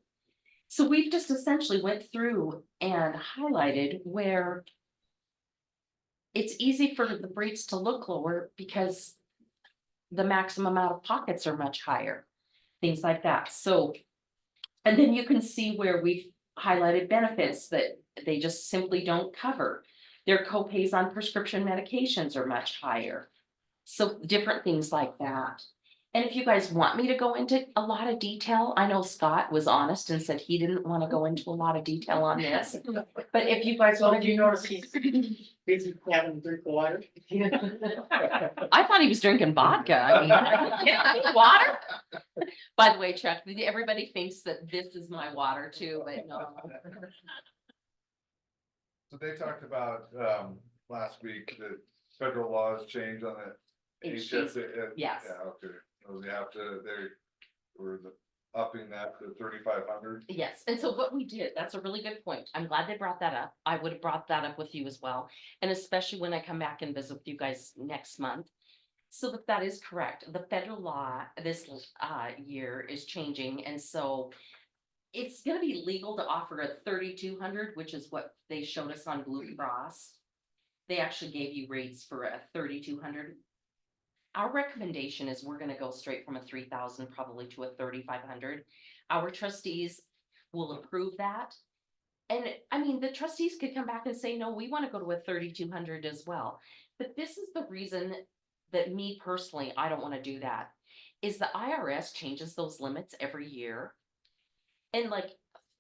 So we've just essentially went through and highlighted where it's easy for the rates to look lower because the maximum out of pockets are much higher, things like that. So, and then you can see where we've highlighted benefits that they just simply don't cover. Their copays on prescription medications are much higher. So different things like that. And if you guys want me to go into a lot of detail, I know Scott was honest and said he didn't want to go into a lot of detail on this. But if you guys want Do you notice he's busy having a drink of water? I thought he was drinking vodka. I mean, water. By the way, Chuck, everybody thinks that this is my water too, but no. So they talked about, last week, that federal laws change on the HSA. Yes. Yeah, okay, so they have to, we're upping that to 3,500. Yes, and so what we did, that's a really good point. I'm glad they brought that up. I would have brought that up with you as well. And especially when I come back and visit with you guys next month. So that is correct. The federal law this year is changing, and so it's gonna be legal to offer a 3,200, which is what they showed us on Blue Cross. They actually gave you rates for a 3,200. Our recommendation is we're gonna go straight from a 3,000 probably to a 3,500. Our trustees will approve that. And I mean, the trustees could come back and say, no, we wanna go to a 3,200 as well. But this is the reason that me personally, I don't wanna do that, is the IRS changes those limits every year. And like,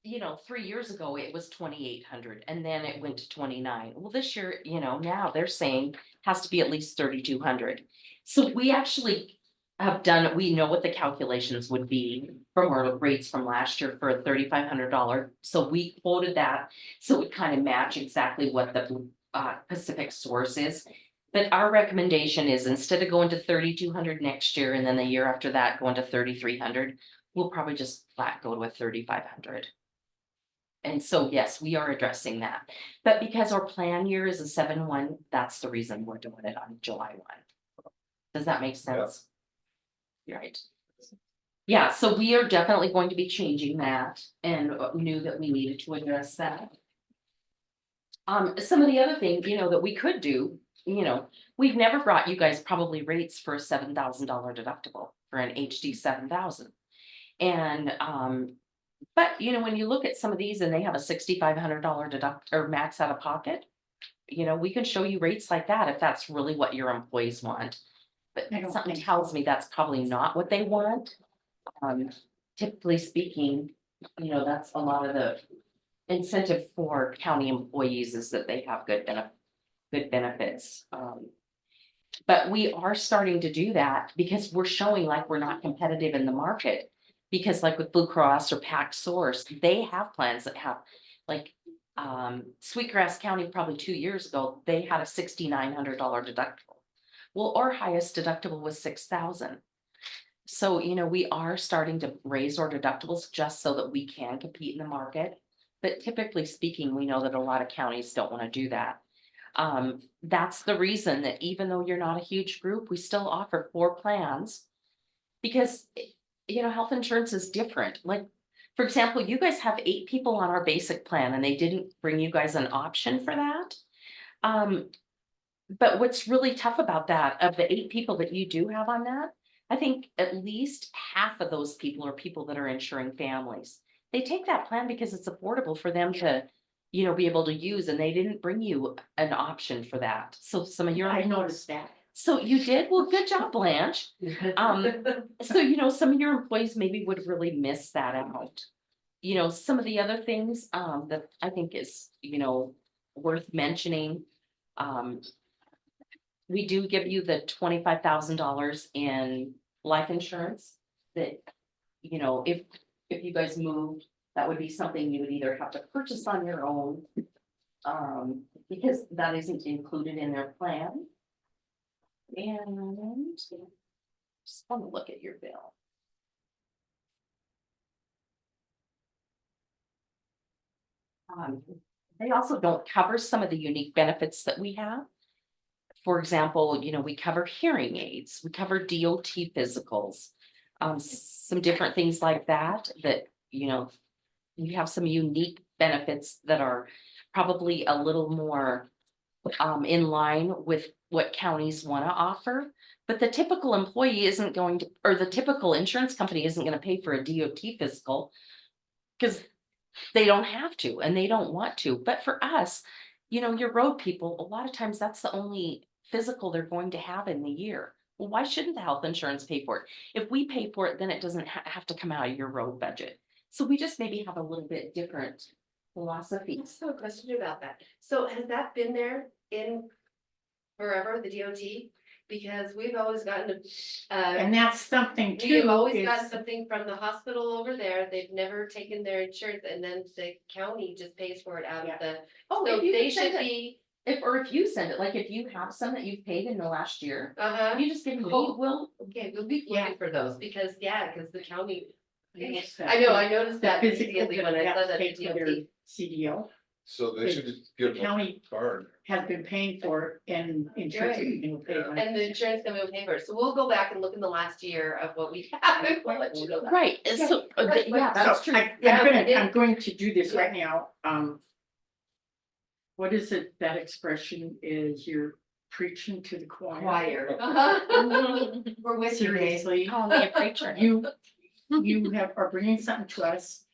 you know, 3 years ago, it was 2,800 and then it went to 29. Well, this year, you know, now they're saying has to be at least 3,200. So we actually have done, we know what the calculations would be from our rates from last year for a $3,500. So we quoted that. So it kind of match exactly what the Pacific Source is. But our recommendation is instead of going to 3,200 next year and then the year after that going to 3,300, we'll probably just flat go to a 3,500. And so, yes, we are addressing that. But because our plan year is a 7/1, that's the reason we're doing it on July 1. Does that make sense? Right. Yeah, so we are definitely going to be changing that and knew that we needed to address that. Some of the other things, you know, that we could do, you know, we've never brought you guys probably rates for a $7,000 deductible for an HD 7,000. And, but you know, when you look at some of these and they have a $6,500 deduct or max out of pocket, you know, we can show you rates like that if that's really what your employees want. But something tells me that's probably not what they want. Typically speaking, you know, that's a lot of the incentive for county employees is that they have good benefits. But we are starting to do that because we're showing like we're not competitive in the market. Because like with Blue Cross or Pac Source, they have plans that have like Sweetgrass County probably 2 years ago, they had a $6,900 deductible. Well, our highest deductible was 6,000. So, you know, we are starting to raise our deductibles just so that we can compete in the market. But typically speaking, we know that a lot of counties don't want to do that. That's the reason that even though you're not a huge group, we still offer 4 plans. Because, you know, health insurance is different. Like, for example, you guys have 8 people on our basic plan and they didn't bring you guys an option for that. But what's really tough about that, of the 8 people that you do have on that, I think at least half of those people are people that are insuring families. They take that plan because it's affordable for them to, you know, be able to use, and they didn't bring you an option for that. So some of your. I noticed that. So you did? Well, good job, Blanche. So, you know, some of your employees maybe would really miss that out. You know, some of the other things, that I think is, you know, worth mentioning. We do give you the $25,000 in life insurance that, you know, if you guys moved, that would be something you would either have to purchase on your own. Because that isn't included in their plan. And just want to look at your bill. They also don't cover some of the unique benefits that we have. For example, you know, we cover hearing aids, we cover DOT physicals, some different things like that, you know, we have some unique benefits that are probably a little more in line with what counties want to offer. But the typical employee isn't going to, or the typical insurance company isn't going to pay for a DOT physical because they don't have to and they don't want to. But for us, you know, your road people, a lot of times that's the only physical they're going to have in the year. Well, why shouldn't the health insurance pay for it? If we pay for it, then it doesn't have to come out of your road budget. So we just maybe have a little bit different philosophy. So a question about that. So has that been there in forever, the DOT? Because we've always gotten And that's something we have too, always is gotten something from the hospital over there. They've never taken their insurance and then the county just pays for it out of the. Oh, So if you they can send should it- be. If you send it, like if you have some that you've paid in the last year, you just give me, Oh, we'll. Okay, we'll be Yeah. looking for those because, because the county. Noticed that. I know, I noticed that The physical immediately when I that saw that paid for their DOT. CDL So they should just give The them county a card. has been paying for it and insurance company will pay on it. And the insurance company will pay for it. So we'll go back and look in the last year of what we have and we'll let you know that. Right, and so, yeah, that's So true. I'm going to do this right now. What is it, that expression is you're preaching to the choir? We're with you, Dave. Seriously, Call me a preacher. you are bringing something to us.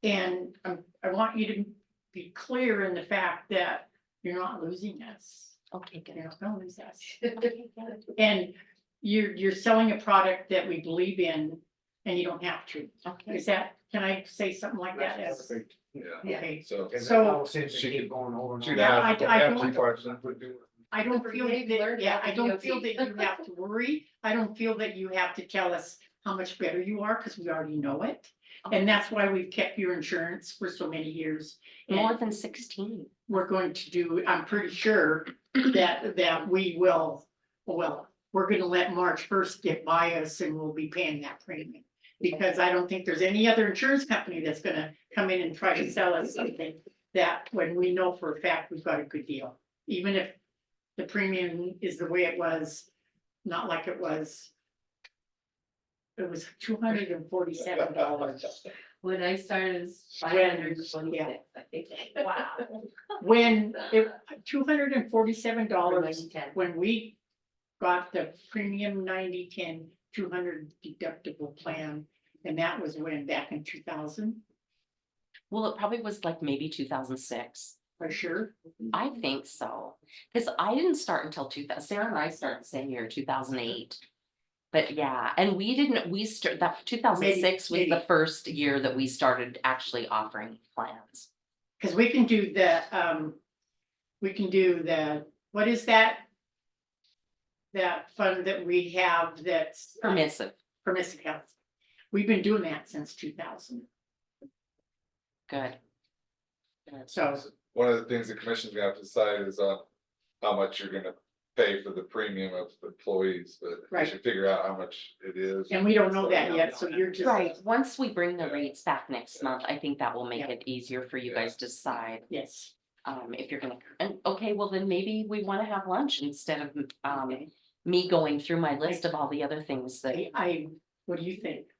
And I want you to be clear in the fact that you're not losing us. Okay, good. You're not gonna lose us. And you're selling a product that we believe in and you don't have to. Okay. Is that, can I say something like that? As- Yeah, Okay, so. so She keep going over and She'd over. Yeah, ask, I ask don't- the question. I don't feel Maybe that, learn yeah, about I the don't DOT. feel that you have to worry. I don't feel that you have to tell us how much better you are, because we already know it. And that's why we've kept your insurance for so many years. More And than 16. we're going to do, I'm pretty sure that we will, well, we're gonna let March 1st get by us and we'll be paying that premium. Because I don't think there's any other insurance company that's gonna come in and try to sell us something that when we know for a fact we've got a good deal. Even if the premium is the way it was, not like it was. It was $247. When I started, it was When- 526, I think. Wow. When it, $247 $90.10. when we got the premium 90/10 200 deductible plan. And that was when, back in 2000, Well, it probably was like maybe 2006. for sure. I think so. Because I didn't start until 2000. Sarah and I started the same year, 2008. But yeah, and that 2006 was the maybe. first year that we started actually offering plans. Cause we can do what is that? That fund that we have that's. Permissive. Permissive health. We've been doing that since 2000. Good. So One of the things the commission's gonna have to decide is on how much you're gonna pay for the premium of employees, but you Right. should figure out how much it is. And we don't know that yet, so you're just. Right, once we bring the Yeah. rates back next month, I think that will make Yeah. it easier for you Yeah. guys to decide. Yes. If you're gonna, and okay, well then maybe we wanna have lunch instead of, me going through my list of all the other things that. What do you think?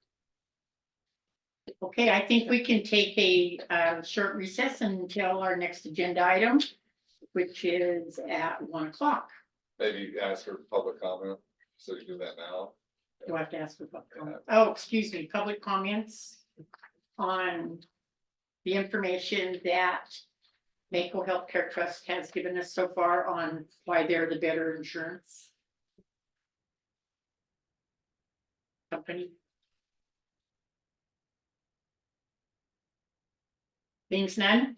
Okay, I think we can take a short recess until our next agenda item, which is at 1 o'clock. Maybe ask for public comment, so you do that now. Do I have to ask for public comment? Oh, excuse me, public comments on the information that Mako Healthcare Trust has given us so far on why they're the better insurance company. Things none.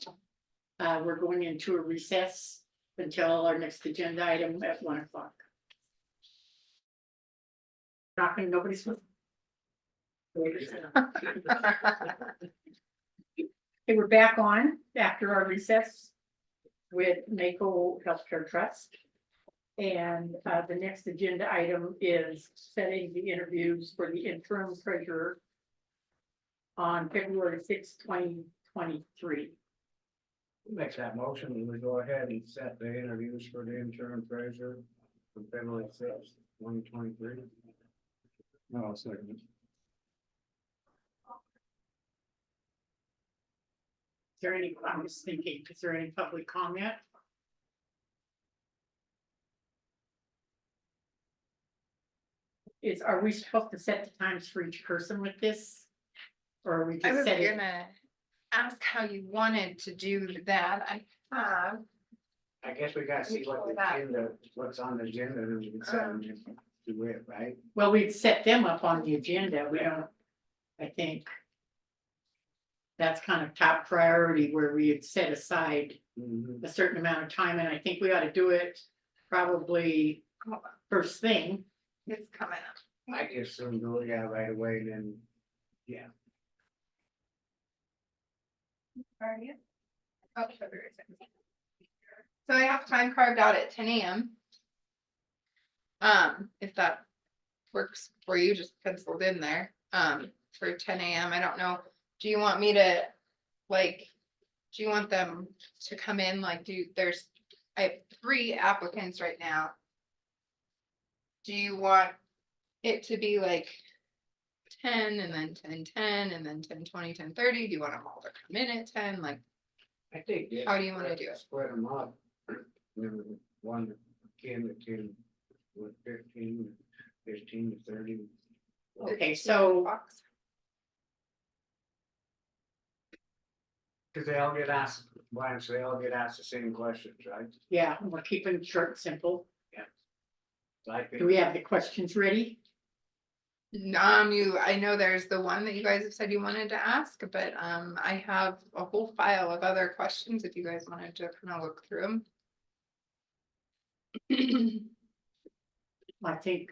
We're going into a recess until our next agenda item at 1 o'clock. Not gonna, nobody's. Okay, we're back on after our recess with Mako Healthcare Trust. And the next agenda item is setting the interviews for the interim treasurer on February 6th, 2023. Make that motion, and we go ahead and set the interviews for the interim treasurer for February 6th, 2023. No, second. Is there any, I'm just thinking, is there any public comment? Are we supposed to set the times for each person with this? Or are we I just was setting? gonna ask how you wanted to do that. I have. I guess we gotta see what the agenda, what's on the agenda, and we can set them to do it, right? Well, we'd set them up on the agenda, we don't, I think. That's kind of top priority where we had set aside a certain amount of time, and I think we ought to do it probably first thing. It's coming up. I guess soon do it, yeah, right away, then, yeah. Already? Oh, February 6th. So I have time carved out at 10 AM. If that works for you, just penciled in there, for 10 AM. I don't know. Do you want me to, like, do you want them to come in, like, I have 3 applicants right now. Do you want it to be like 10 and then 10 and then 10:20, 10:30? Do you want them all to come in at 10? Like, I think. yeah, how do you wanna do it? Spread them up. Maybe one can with 15 to 30. Okay, so Cause they all get asked, Blanche, they all get asked the same questions, right? yeah, we're keeping it short and simple. So I think. Do we have the questions ready? I know there's the one that you guys have said you wanted to ask, but I have a whole file of other questions if you guys wanted to kind of look through them. I think.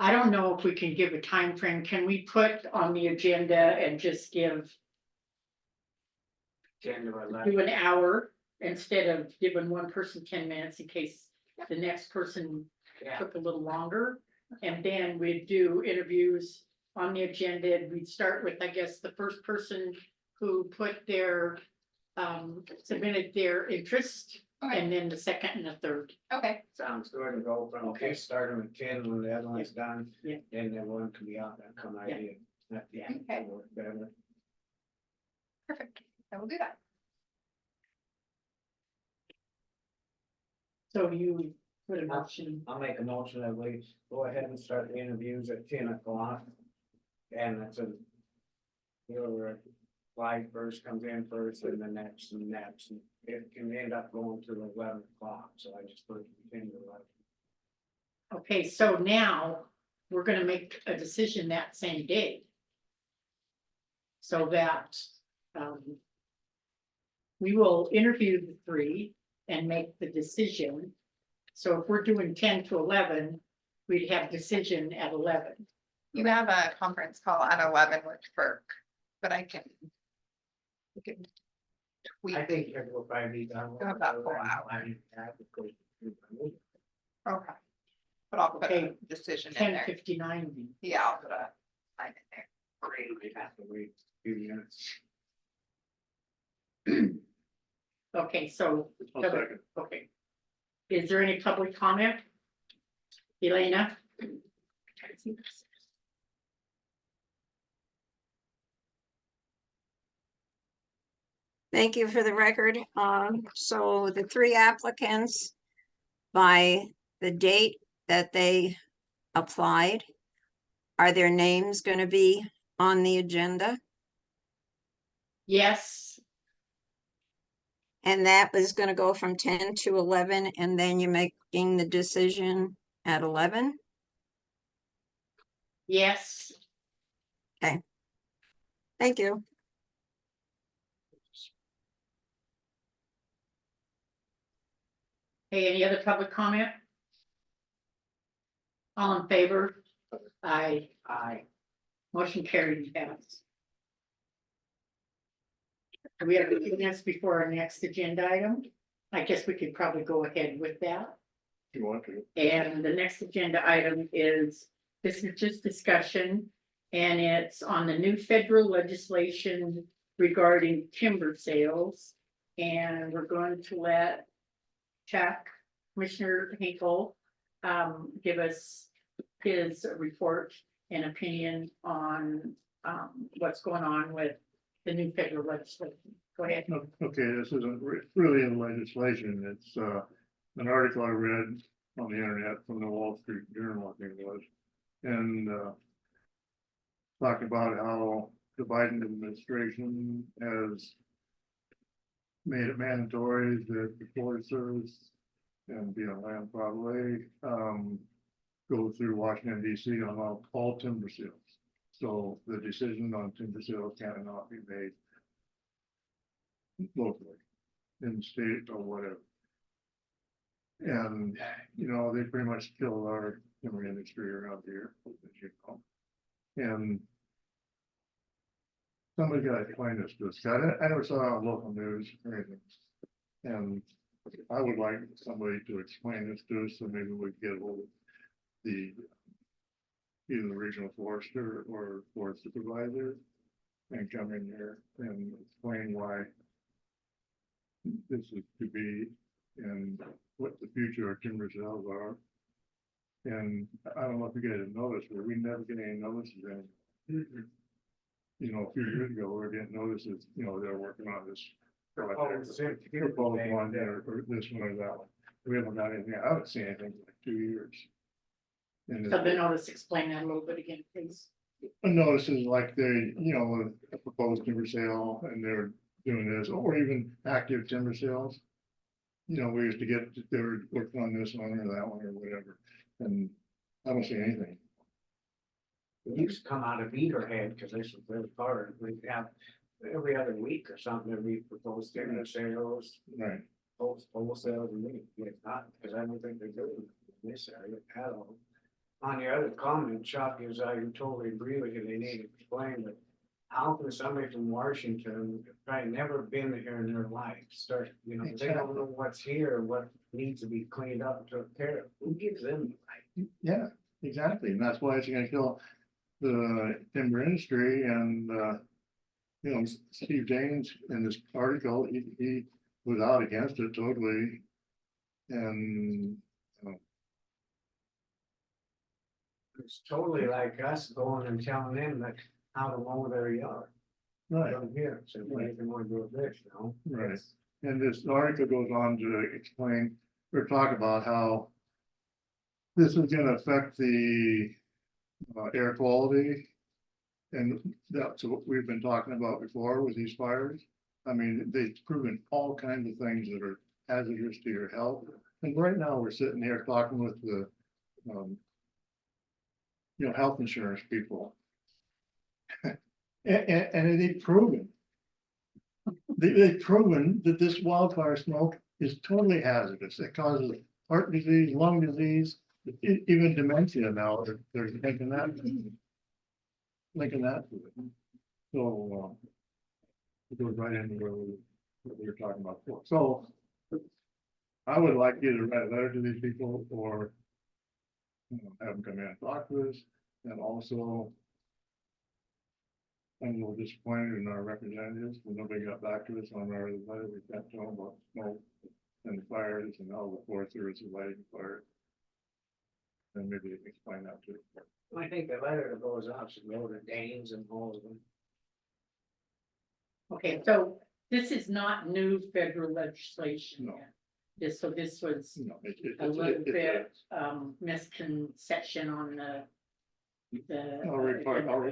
I don't know if we can give a time frame. Can we put on the agenda and just give 10 to 11. do an hour instead of giving one person 10 minutes in case the next person Yeah. took a little longer? And then we'd do interviews on the agenda. We'd start with, I guess, the first person who put their submitted their interest, Okay, and then the second and the third. okay, Sounds good, and go from, okay, start them at 10 when the other one's done. Yeah. Then one can be out and come right in. At the end, Okay. work better. perfect. I will do that. So you put a motion. I'll make a motion that we go ahead and start the interviews at 10 o'clock. And that's a. Whoever applied first comes in first and the next and next, and it can end up going to 11 o'clock, so I just put it 10 to 11. Okay, so now we're gonna make a decision that same day. So that, we will interview the three and make the decision. So if we're doing 10 to 11, we'd have decision at 11. You have a conference call at 11 with FERC, but I can. we can tweak. I think it will probably be done. Go about 4 hours. hours. Okay. But I'll put a Okay, decision in there. 10:59. Yeah, I'll put a line in there. Great, we have to wait a few minutes. Okay, so, I'll second. okay. Is there any public comment? Elena? Thank you for the record. So the three applicants, by the date that they applied, are their names going to be on the agenda? Yes, And that was going to go from 10 to 11, and then you're making the decision at 11? yes. Thank you. Hey, any other public comment? All in favor? Aye. Aye. Motion carried, pass. We have a few minutes before our next agenda item. I guess we could probably go ahead with that. If you want to. And the next agenda item is, this is just discussion. And it's on the new federal legislation regarding timber sales. And we're going to let Chuck, Commissioner Hinkle, give us his report and opinion on, what's going on with the new federal legislation. Go ahead. Okay, this isn't really in legislation. It's an article I read on the internet from the Wall Street Journal, I think it was. And talking about how the Biden administration has made it mandatory that the Forest Service and be on land probably go through Washington DC on all timber sales. So the decision on timber sales cannot be made locally, in the state or whatever. And, you know, they pretty much killed our timber industry around here, as you know. And somebody got to explain this to us. I never saw it on local news or anything. And I would like somebody to explain this to us, so maybe we can get a hold of the either the regional forester or forest supervisor and come in here and explain why this is to be and what the future of timber sales are. And I don't know if you guys have noticed, but we never get any notices. And, you know, a few years ago, we were getting notices, you know, they're working on this. Proposed one there, or this one or that one. We haven't got anything. I haven't seen anything in like 2 years. And So the notice, explain that a little bit again, please. notices like they, you know, a proposed timber sale and they're doing this, or even active timber sales. You know, we used to get, they were working on this one or that one or whatever, and I don't see anything. It used to come out of Beaverhead, because this was really far, we'd have every other week or something, there'd be proposed timber sales. Right. Wholesale, and it's not, because I don't think they do in this area at all. On your other comment, Chuck, is I totally agree with you, they need to explain, but how can somebody from Washington, probably never been here in their life, start, you know, they don't know what's here, what needs to be cleaned up and took care of, who gives them the right? Yeah, exactly, and that's why it's gonna kill the timber industry. And you know, Steve James in this article, he was out against it totally. And It's totally like us going and telling them that how to mow their yard. right, From here, so what do you want to do with this, you know? right. And this article goes on to explain or talk about how this is gonna affect the air quality. And that's what we've been talking about before with these fires. I mean, they've proven all kinds of things that are hazardous to your health. And right now, we're sitting here talking with the Health insurance people. And they've proven. They've proven that this wildfire smoke is totally hazardous. It causes heart disease, lung disease, even dementia now, they're making that. Linking that to it. So, it goes right into what we were talking about before. So I would like you to write a letter to these people or have them come in and talk to us, and also I'm a little disappointed in our representatives, when nobody got back to us on our letter we sent to them about smoke and fires and how the Forest Service is lighting fires. And maybe they can explain that too. I think the letter that goes out should go to Danes and all of them. Okay, so this is not new federal legislation. No. This was No, a little bit, misconception on the. I'll read part of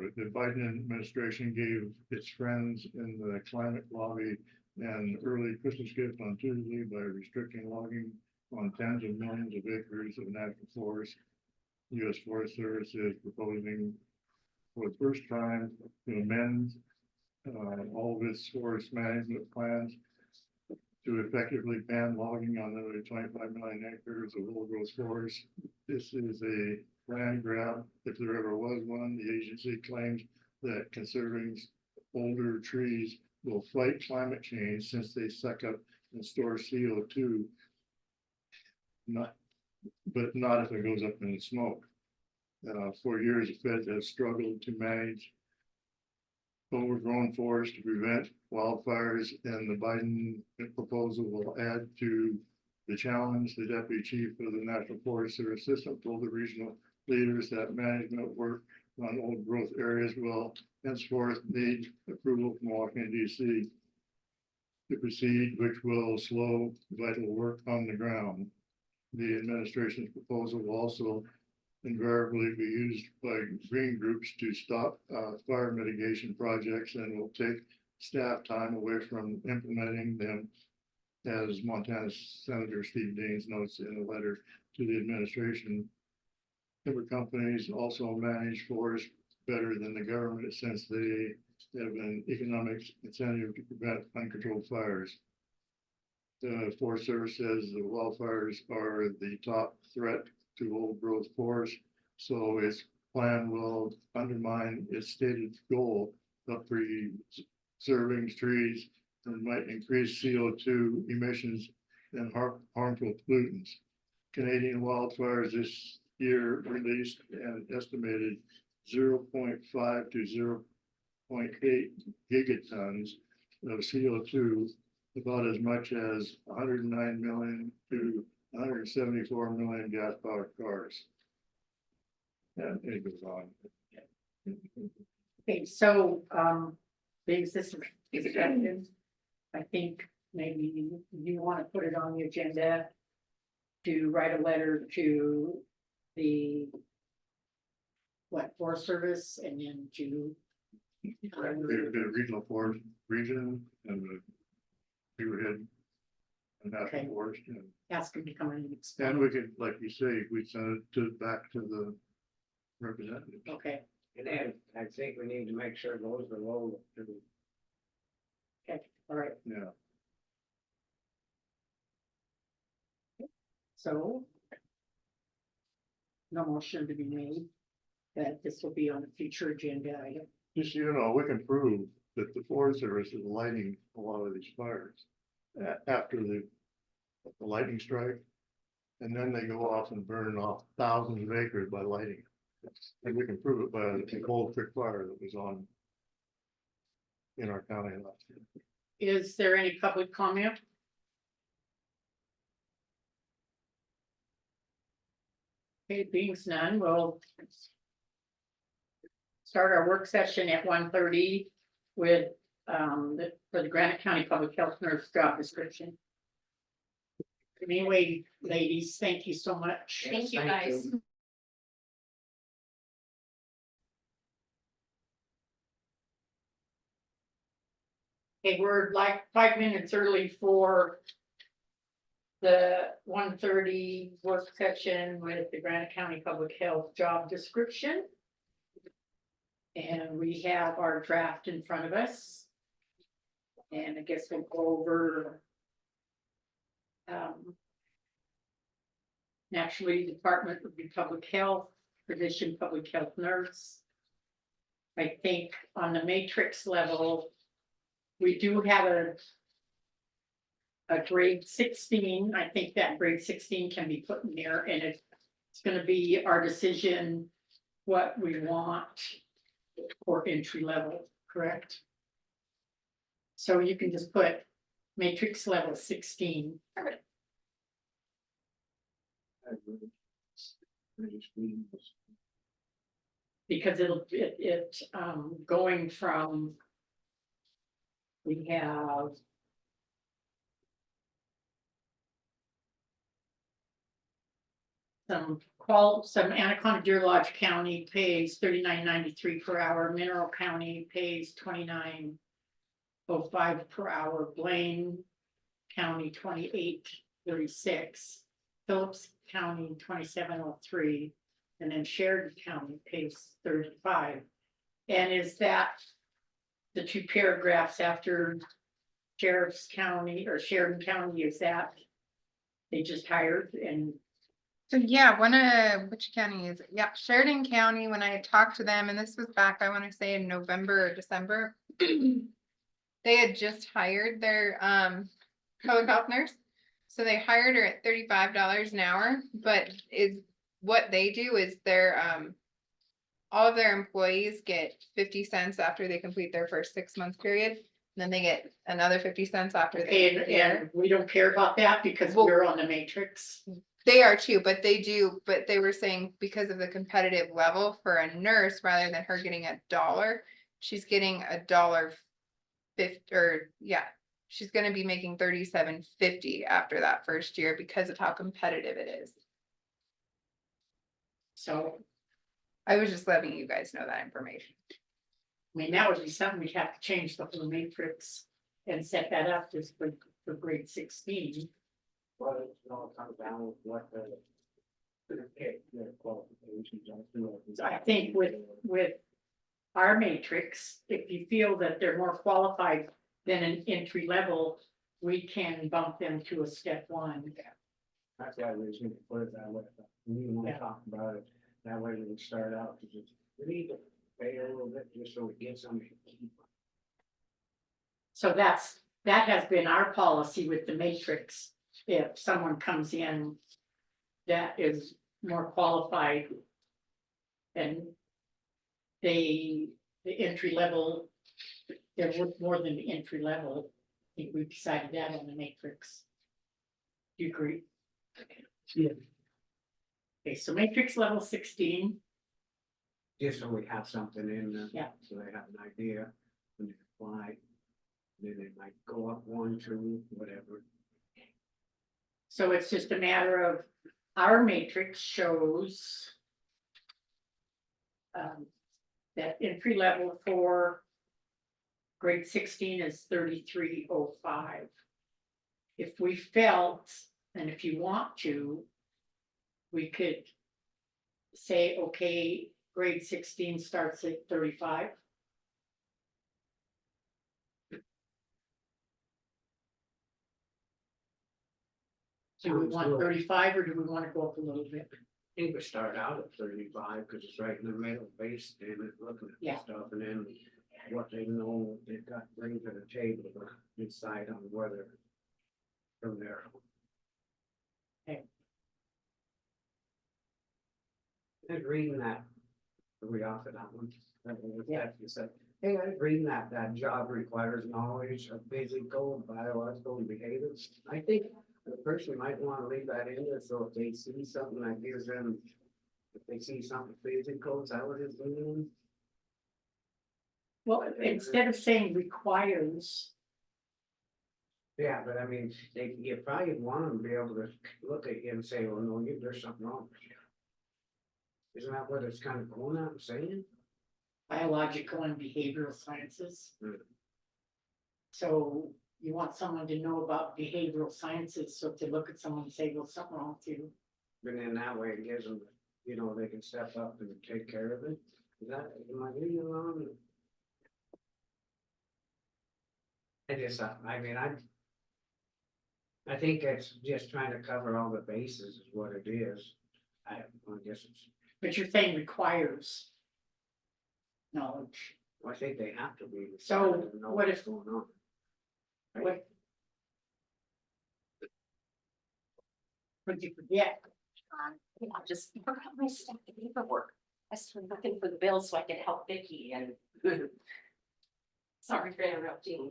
it. The Biden administration gave its friends in the climate lobby an early Christmas gift on Tuesday by restricting logging on tens of millions of acres of national forest. U.S. Forest Service is proposing for the first time to amend all of its forest management plans to effectively ban logging on nearly 25 million acres of old growth forest. This is a land grab, if there ever was one. The agency claims that conserving older trees will fight climate change since they suck up and store CO2. But not if it goes up in the smoke. For years, the feds have struggled to manage overgrown forests to prevent wildfires, and the Biden proposal will add to the challenge. The deputy chief of the National Forest Service system told the regional leaders that management work on old growth areas will henceforth need approval from Washington, D.C. to proceed, which will slow vital work on the ground. The administration's proposal will also invariably be used by green groups to stop fire mitigation projects and will take staff time away from implementing them, as Montana Senator Steve Daines notes in a letter to the administration. Timber companies also manage forests better than the government since they have an economic incentive to prevent uncontrolled fires. The Forest Service says the wildfires are the top threat to old growth forests, so its plan will undermine its stated goal of preserving trees and might increase CO2 emissions and harmful pollutants. Canadian wildfires this year released an estimated 0.5 to 0.8 gigatons of CO2, about as much as 109 million to 174 million gas-powered cars. And it goes on. Okay, so, the existing discussion, I think maybe you want to put it on the agenda to write a letter to the Forest Service, and then to The regional forest region and the Beaverhead and National Okay. Forest, and ask them to come in and explain. we could, like you say, we send it back to the representative. Okay, And then I think we need to make sure it goes below to okay, all right, Yeah. so. No motion to be made, that this will be on a future agenda item. Just so you know, we can prove that the Forest Service is lighting a lot of these fires after the lightning strike. And then they go off and burn off thousands of acres by lighting. And we can prove it by the Cold Creek fire that was on in our county last year. Is there any public comment? Okay, being none, we'll start our work session at 1:30 with, for the Granite County Public Health Nurse job description. Anyway, ladies, thank you so much. Thank you, guys. Okay, we're like 5 minutes early for the 1:30 work session with the Granite County Public Health job description. And we have our draft in front of us. And I guess we'll go over. Naturally, Department of Public Health, position public health nurse. I think on the matrix level, we do have a grade 16. I think that grade 16 can be put in there, and it's gonna be our decision what we want for entry level, correct? So you can just put matrix level 16. Because it going from. We have. Some Anaconda Deer Lodge County pays $39.93 per hour, Mineral County pays $29.05 per hour, Blaine County $28.36, Phillips County $27.03, and then Sheridan County pays $35. And is that the two paragraphs after Sheriff's County or Sheridan County, is that they just hired? And So yeah, which county is it? Yeah, Sheridan County, when I had talked to them, and this was back, I want to say in November or December. They had just hired their public health nurse. So they hired her at $35 an hour, but what they do is all of their employees get 50 cents after they complete their first 6-month period. And then they get another 50 cents after and we don't care about that because we're on the matrix. They are too, but they were saying because of the competitive level for a nurse, rather than her getting $1, she's getting $1.50, or yeah, she's gonna be making $37.50 after that first year because of how competitive it is. So. I was just letting you guys know that information. I mean, that would be something we'd have to change the whole matrix and set that up just for grade 16. Well, it all comes down with what the qualifications are. So I think with our matrix, if you feel that they're more qualified than an entry level, we can bump them to a step 1. That's why we should put it that way. We want to talk about it. That way we can start out to just, we need to pay a little bit just so we get something to keep. So that has been our policy with the matrix. If someone comes in that is more qualified and the entry level, they're worth more than the entry level. I think we decided that on the matrix. Do you agree? Yeah. Okay, so matrix level 16. Just so we have something in there. Yeah. So they have an idea when they apply. Then they might go up 1, 2, whatever. So it's just a matter of our matrix shows that entry level for grade 16 is 3305. If we felt, and if you want to, we could say, okay, grade 16 starts at 35. Do we want 35 or do we want to go up a little bit? I think we start out at 35 because it's right in the middle base and it's looking at Yeah. stuff, and then what they know they've got to bring to the table to decide on whether from there. Okay. I was reading that. We offered that one. Yeah. You said, hey, I was reading that job requires knowledge of physical, biological, and behaviors. I think the person might want to leave that in there, so if they see something that gives them, if they see something physical, is that what it means? Well, instead of saying requires, Yeah, but I mean, you probably want them to be able to look at you and say, well, no, there's something wrong with you. Isn't that what it's kind of going out and saying? biological and behavioral sciences. Hmm. So you want someone to know about behavioral sciences, so if they look at someone and say, well, something wrong with you. And then that way it gives them, you know, they can step up and take care of it. Is that, am I reading it wrong? I just, I mean, I think it's just trying to cover all the bases is what it is. I guess it's, But you're saying requires knowledge. I think they have to be. So to know what what's if- going on. What? What'd you forget? I just forgot my stack of paperwork. I started looking for the bill so I could help Vicky and. Sorry for interrupting.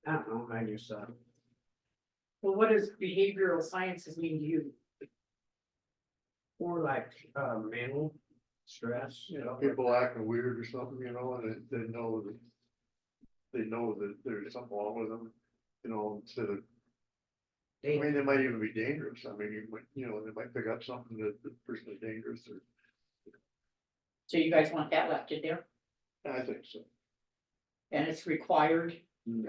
I don't know, I just, Well, what does behavioral sciences mean to you? more like, mental stress. You know, people acting weird or something, you know, and they know that. They know that there's something wrong with them, you know, instead of. I mean, they might even be dangerous. I mean, you know, they might pick up something that the person is dangerous or, So you guys want that left in there? I think so. And it's required?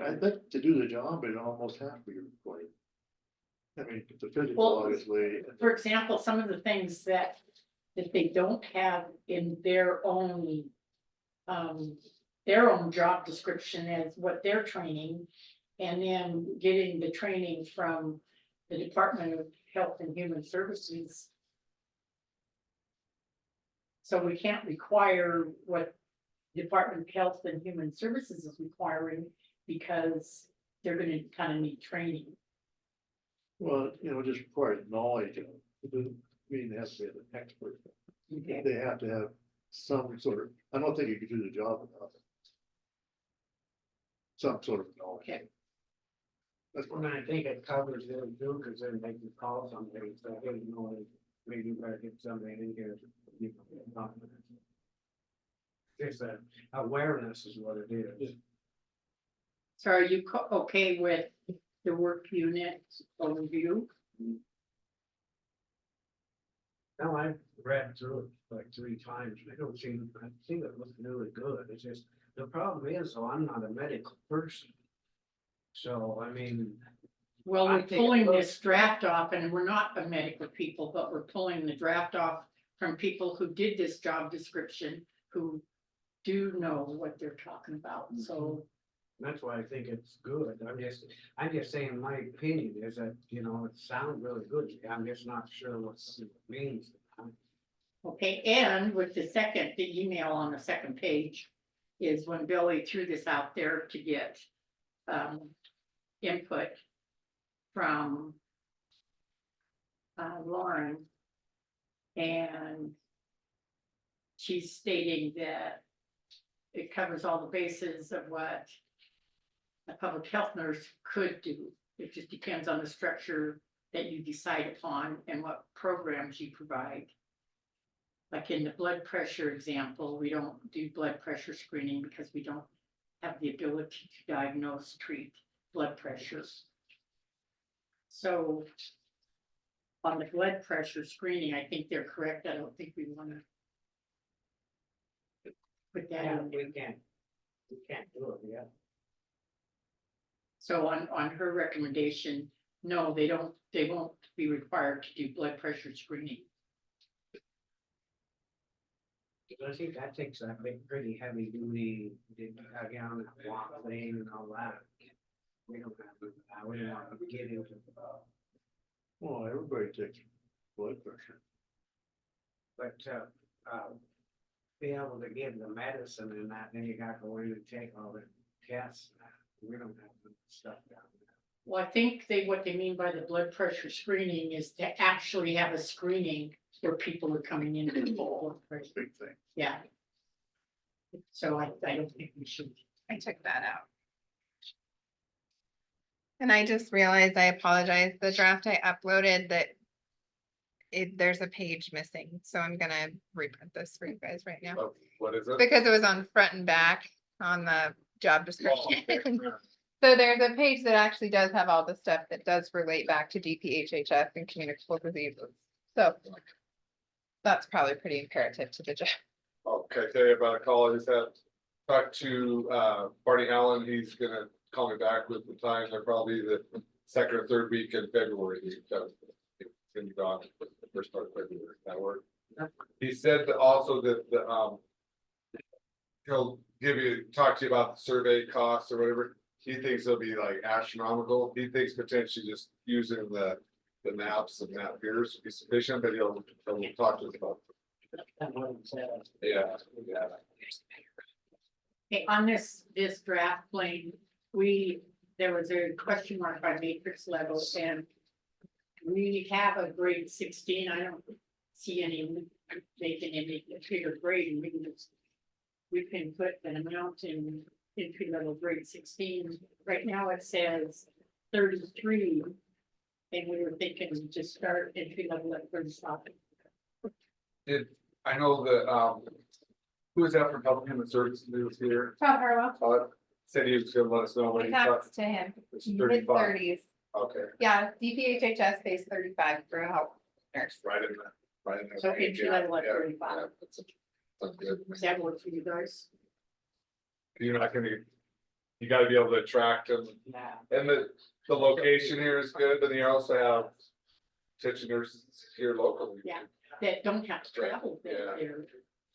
I think to do the job, it almost has to be required. I mean, the physical, Well, obviously. For example, some of the things that they don't have in their own job description as what they're training, and then getting the training from the Department of Health and Human Services. So we can't require what Department of Health and Human Services is requiring, because they're gonna kind of need training. Well, you know, just requires knowledge, you know, it doesn't mean they have to be an expert. Okay. They have to have some sort of, I don't think you could do the job without it. Some sort of knowledge. Okay. That's Well, I think it covers them too, because then they can call somebody, so they know, maybe you better get somebody in here. You know, Just that awareness is what it is. So are you okay with the work unit overview? No, I've read through it like 3 times. I think it looks really good. It's just, the problem is, though, I'm not a medical person. So, I mean. Well, I we're think it pulling looks- this draft off, and we're not a medical people, but we're pulling the draft off from people who did this job description, who do know what they're talking about, so. That's why I think it's good. I'm just saying my opinion is that, you know, it sounds really good. I'm just not sure what it means. Okay, and with the email on the second page is when Billy threw this out there to get input from Lauren. And she's stating that it covers all the bases of what a public health nurse could do. It just depends on the structure that you decide upon and what programs you provide. Like in the blood pressure example, we don't do blood pressure screening because we don't have the ability to diagnose, treat blood pressures. So on the blood pressure screening, I think they're correct. I don't think we want to put that in. We can't do it, yeah. So on her recommendation, no, they won't be required to do blood pressure screening. I think that takes a pretty heavy duty, again, walk lane and all that. We don't have, we don't want to get into. Well, everybody takes blood pressure. But, be able to give the medicine and that, then you gotta go in and take all the tests. We don't have the stuff down there. Well, I think what they mean by the blood pressure screening is to actually have a screening where people are coming in with full blood pressure. Big thing. Yeah. So I don't think we should. I took that out. And I just realized, I apologize, the draft I uploaded that there's a page missing, so I'm gonna reprint this for you guys right now. Oh, what is it? Because it was on front and back on the job Oh, description. okay. So there's a page that actually does have all the stuff that does relate back to DPHHS and communicable diseases. So that's probably pretty imperative to the job. Okay, tell you about a call I just had. talked to, Barney Allen, he's gonna call me back with the time, they're probably the second or third week in February. It's gonna be gone the first part of February, that work. He said that also that he'll talk to you about the survey costs or whatever. He thinks it'll be like astronomical. He thinks potentially just using the maps and map piers would be sufficient, but he'll talk to us about. Yeah, yeah. Okay, on this draft plane, there was a question mark by matrix level and we have a grade 16. I don't see any making any bigger grade. And we can put an amount in entry level grade 16. Right now it says 33. And we were thinking to start entry level at 35. I know that, who was that from Public Human Services who was here? Todd Harwell, Said he was gonna let us know what we he thought. talked to him, It's mid 35. thirties. Okay, Yeah, DPHHS pays 35 for a health nurse. right in there, right in there. So entry level at Yeah, 35. yeah, that's good. Does that work for you guys? You're not gonna, you gotta be able to attract them. And the location here is good, but you also have teaching nurses here locally. Yeah, that don't have to travel Yeah. there.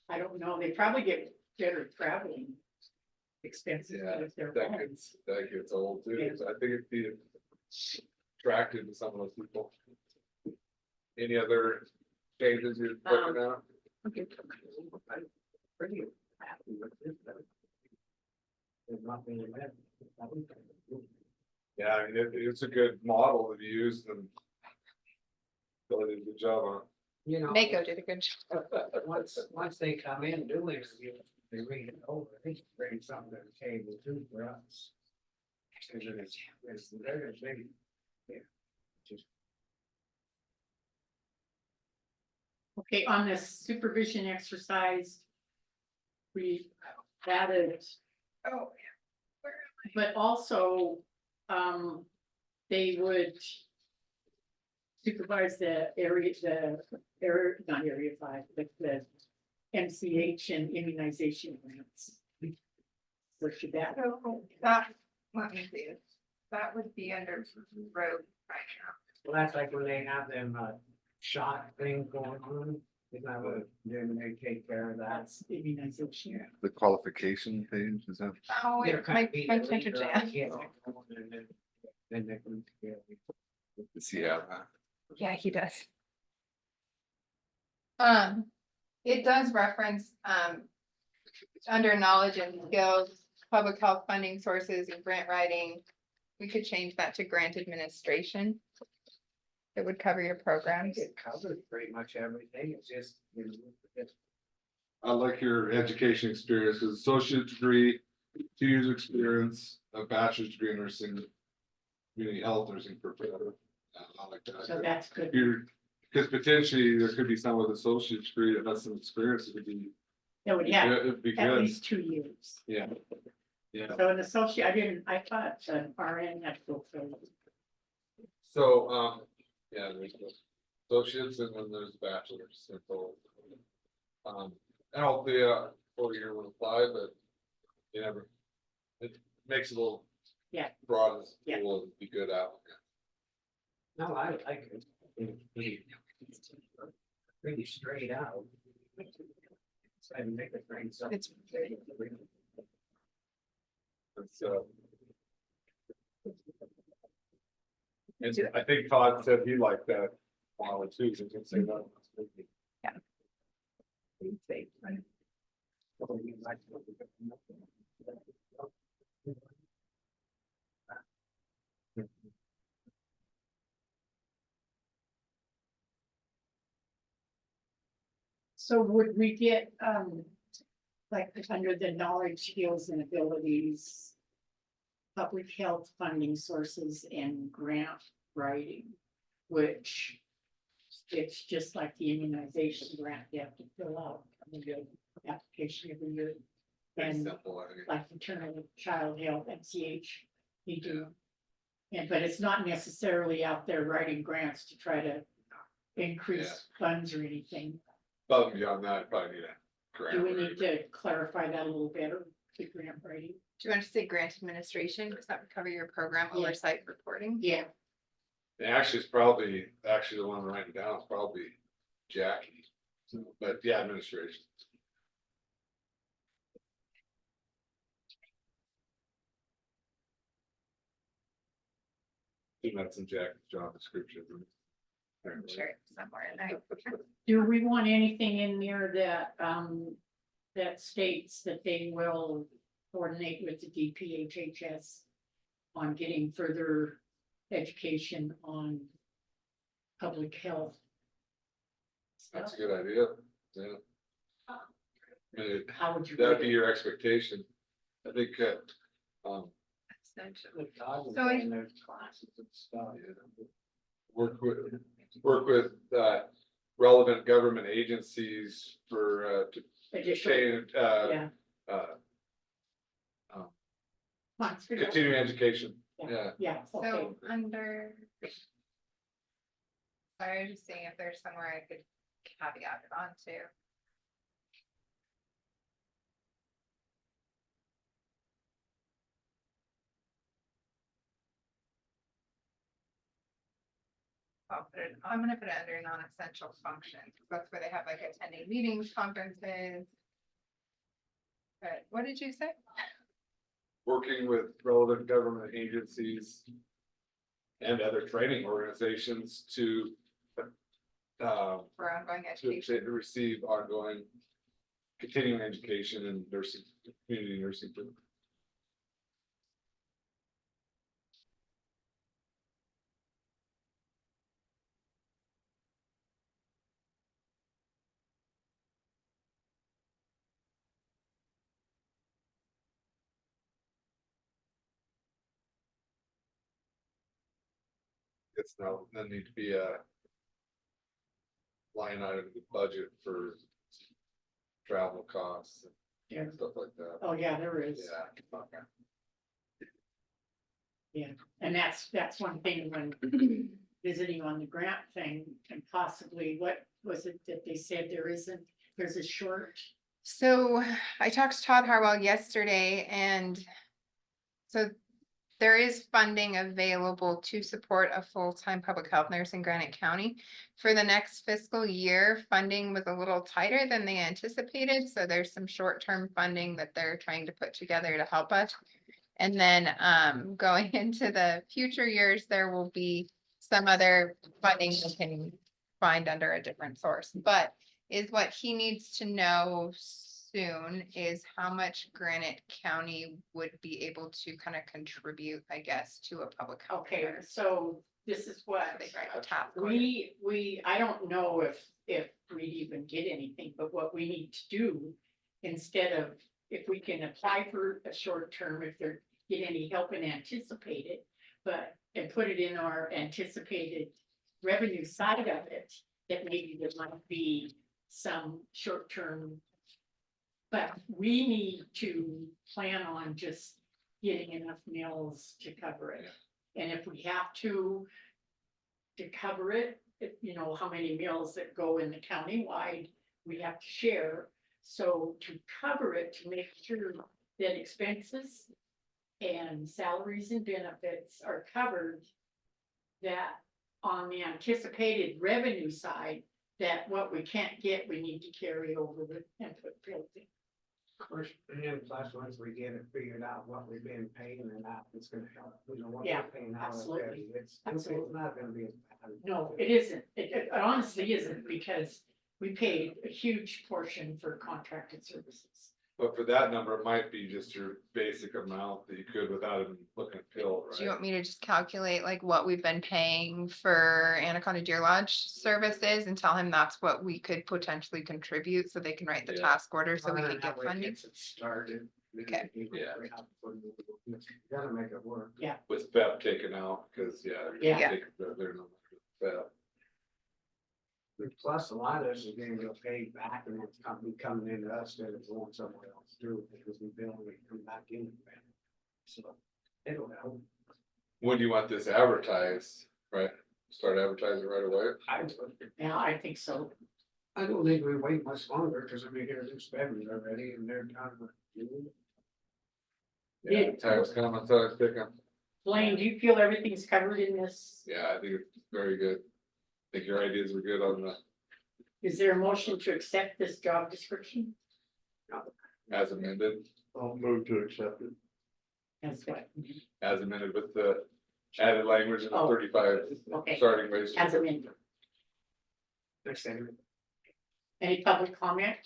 I don't know, they probably get better traveling expenses Yeah, if they're that home. gets old too, Yeah. so I think it'd be attractive to some of those people. Any other changes you're looking at? I'm pretty happy with this. There's nothing in that. Yeah, I mean, it's a good model to use and really did a good job on it. You know. Mako did a good job. Once they come in, do interview, they read it over, they bring something to the table too for us. It's very big. Yeah. Just Okay, on this supervision exercise. We added. Oh, But also, they would. Supervise not area 5, but the MCH and immunization grants. Where should that? So that, let me see, that would be under road right now. Well, that's like when they have them, shot thing going on, then they take care of that. That's immunization. The qualification page, is that? Oh, They're wait, kind my of being French a teacher leader, Jan. yeah, then they can, yeah. See, yeah. Yeah, he does. It does reference, under knowledge and skills, public health funding sources and grant writing. We could change that to grant administration. It would cover your programs. It covers pretty much everything, it's just, you know, it's I like your education experience, because associate degree, 2 years experience, a bachelor's degree in nursing. Community health nursing for I like that. So that's good. Because potentially there could be some with associate degree that has some experience, it would be. That would have It'd be at good, least 2 years. yeah. Yeah, So an associate, I thought an RN had to go through. so, yeah, there's the associates and then there's the bachelors, and so. And hopefully, 4-year will apply, but you never, it makes it a little. Yeah. Broad as Yeah. will be good applicant. No, I like it. Pretty straight out. So I make it bring something. It's It's, and I think Todd said he liked that model too, so he can say that. So would we get, like, under the knowledge, skills and abilities. Public health funding sources and grant writing, which. It's just like the immunization grant you have to fill out, the application every year. Very And simple, I think. like maternal child health, MCH, you do. And, but it's not necessarily out there writing grants to try to increase funds or anything. Above and beyond that, probably need a grant. Do we need to clarify that a little better? the grant writing. Do you want to say grant administration? Because that would cover your program Yeah. oversight reporting. Yeah, Actually, it's probably, actually the one writing down is probably Jackie, but the administration. I think that's in Jackie's job description. I'm sure it's somewhere in there. do we want anything in there that, that states that they will coordinate with the DPHHS on getting further education on public health? That's a good idea, yeah. I mean, How would you? that'd word be it? your expectation. I think, Essentially. So in their classes and stuff. work with, relevant government agencies for, to Additional, obtain, yeah. continuing education, yeah. Yeah, okay. So under. Sorry, I was just seeing if there's somewhere I could caveat it onto. I'm gonna put it under non-essential functions. That's where they have like attending meetings, conferences. But what did you say? Working with relevant government agencies and other training organizations to For ongoing education. receive ongoing continuing education in nursing, community nursing. It's now, then need to be a line item in the budget for travel costs Yeah. and stuff like that. Oh, yeah, there is. Yeah. Okay. Yeah, and that's one thing when visiting on the grant thing and possibly, what was it that they said there's a short? So I talked to Todd Harwell yesterday and so there is funding available to support a full-time public health nurse in Granite County. For the next fiscal year, funding was a little tighter than they anticipated, so there's some short-term funding that they're trying to put together to help us. And then going into the future years, there will be some other funding we can find under a different source, but is what he needs to know soon is how much Granite County would be able to kind of contribute, I guess, to a public health. Okay, nurse. so this is what, They write the top. I don't know if we'd even get anything, but what we need to do, instead of, if we can apply for a short term, if there get any help and anticipate it, but, and put it in our anticipated revenue side of it, that maybe there might be some short term. But we need to plan on just getting enough meals to cover it. And if we have to cover it, you know, how many meals that go in the countywide, we have to share. So to cover it, to make sure that expenses and salaries and benefits are covered, that on the anticipated revenue side, that what we can't get, we need to carry over and put building. Of course, and plus once we get it figured out what we've been paying and that, it's gonna help, you know, what Yeah, we're paying out absolutely. already. It's Absolutely. not gonna be as bad. No, it isn't. It honestly isn't, because we paid a huge portion for contracted services. But for that number, it might be just your basic amount that you could without even looking at pill, Do you right? want me to just calculate like what we've been paying for Anaconda Deer Lodge services and tell him that's what we could potentially contribute so they can write the Yeah. task order so we Fine, can that get way it funding? gets it started. Okay. Yeah. Gotta make it work. With PEP taken out, cause Yeah. they're no PEP. Plus, a lot of this is gonna get paid back and it's coming into us instead of going somewhere else through, because we bill and we come back in. So it'll help. When do you want this advertised, right? Start advertising right away? Yeah, I think so. I don't think we wait much longer, because I mean, here's this February already, and they're done with June. Yeah, tax comments I was picking. Blaine, do you feel everything's covered in this? Yeah, I think it's very good. I think your ideas were good on the, Is there a motion to accept this job description? as amended, I'll move to accept it. That's what, as amended with the added language in the Oh. 35 okay, starting wage. as amended. Any public comment?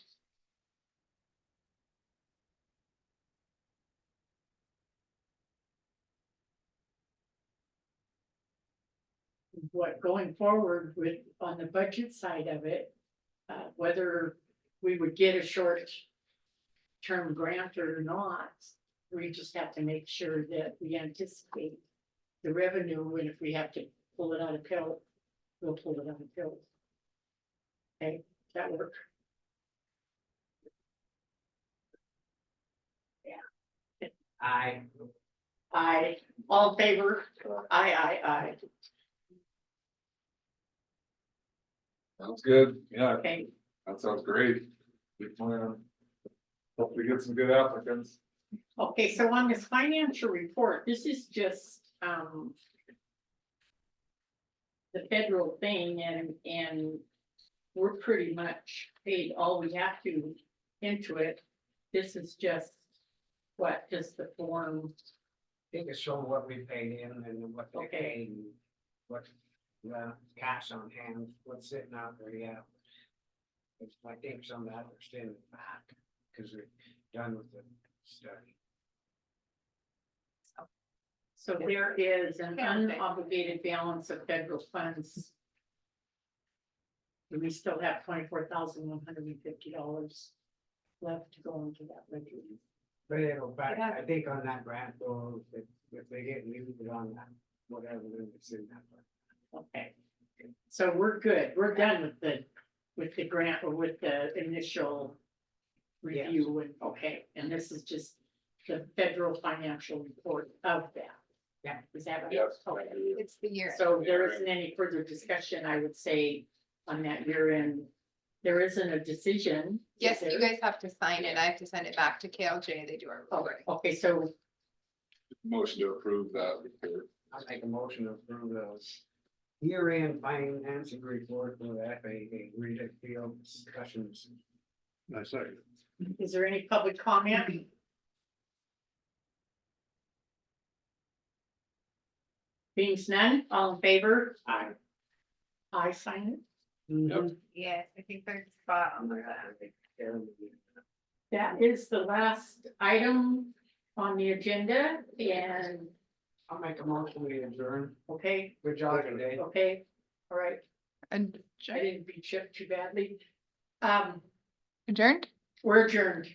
What going forward with, on the budget side of it, whether we would get a short term grant or not, we just have to make sure that we anticipate the revenue, and if we have to pull it out of pill, we'll pull it out of pill. Okay, that work? Yeah. Aye, all in favor? Aye. Sounds good. Yeah, Okay, that sounds great. Good plan. Hope we get some good applicants. okay, so on this financial report, this is just, the federal thing and we're pretty much paid all we have to into it. This is just, what, just the form, They can show what we paid in and what they Okay. paid, and what, cash on hand, what's sitting out there, yeah. It's, I think some of that are still in the back, cause we're done with the study. so there is an unobligated balance of federal funds. We still have $24,150 left to go into that budget. But it'll back, I think on that grant though, if they get used on that, whatever, then it's in that. Okay, so we're good, we're done with the grant or with the initial review and, okay, and this is just the federal financial report of that. Yeah. Is that right? Yes. Okay. It's the year. So there isn't any further discussion, I would say, on that year end. There isn't a decision. is Yes, you there? guys have to sign it. I have to send it back to KLJ. They do our reporting. Okay, so Motion to approve that report. I'll make a motion to approve those year-end financing report for the FAA Rita Field discussions. I second. is there any public comment? Being none, all in favor? Aye. I sign it. Yep. Yes, I think there's a spot on there. That is the last item on the agenda and, I'll make a motion to adjourn. okay, Good job today. okay, all right, And I didn't beat you up too badly. adjourned? We're adjourned.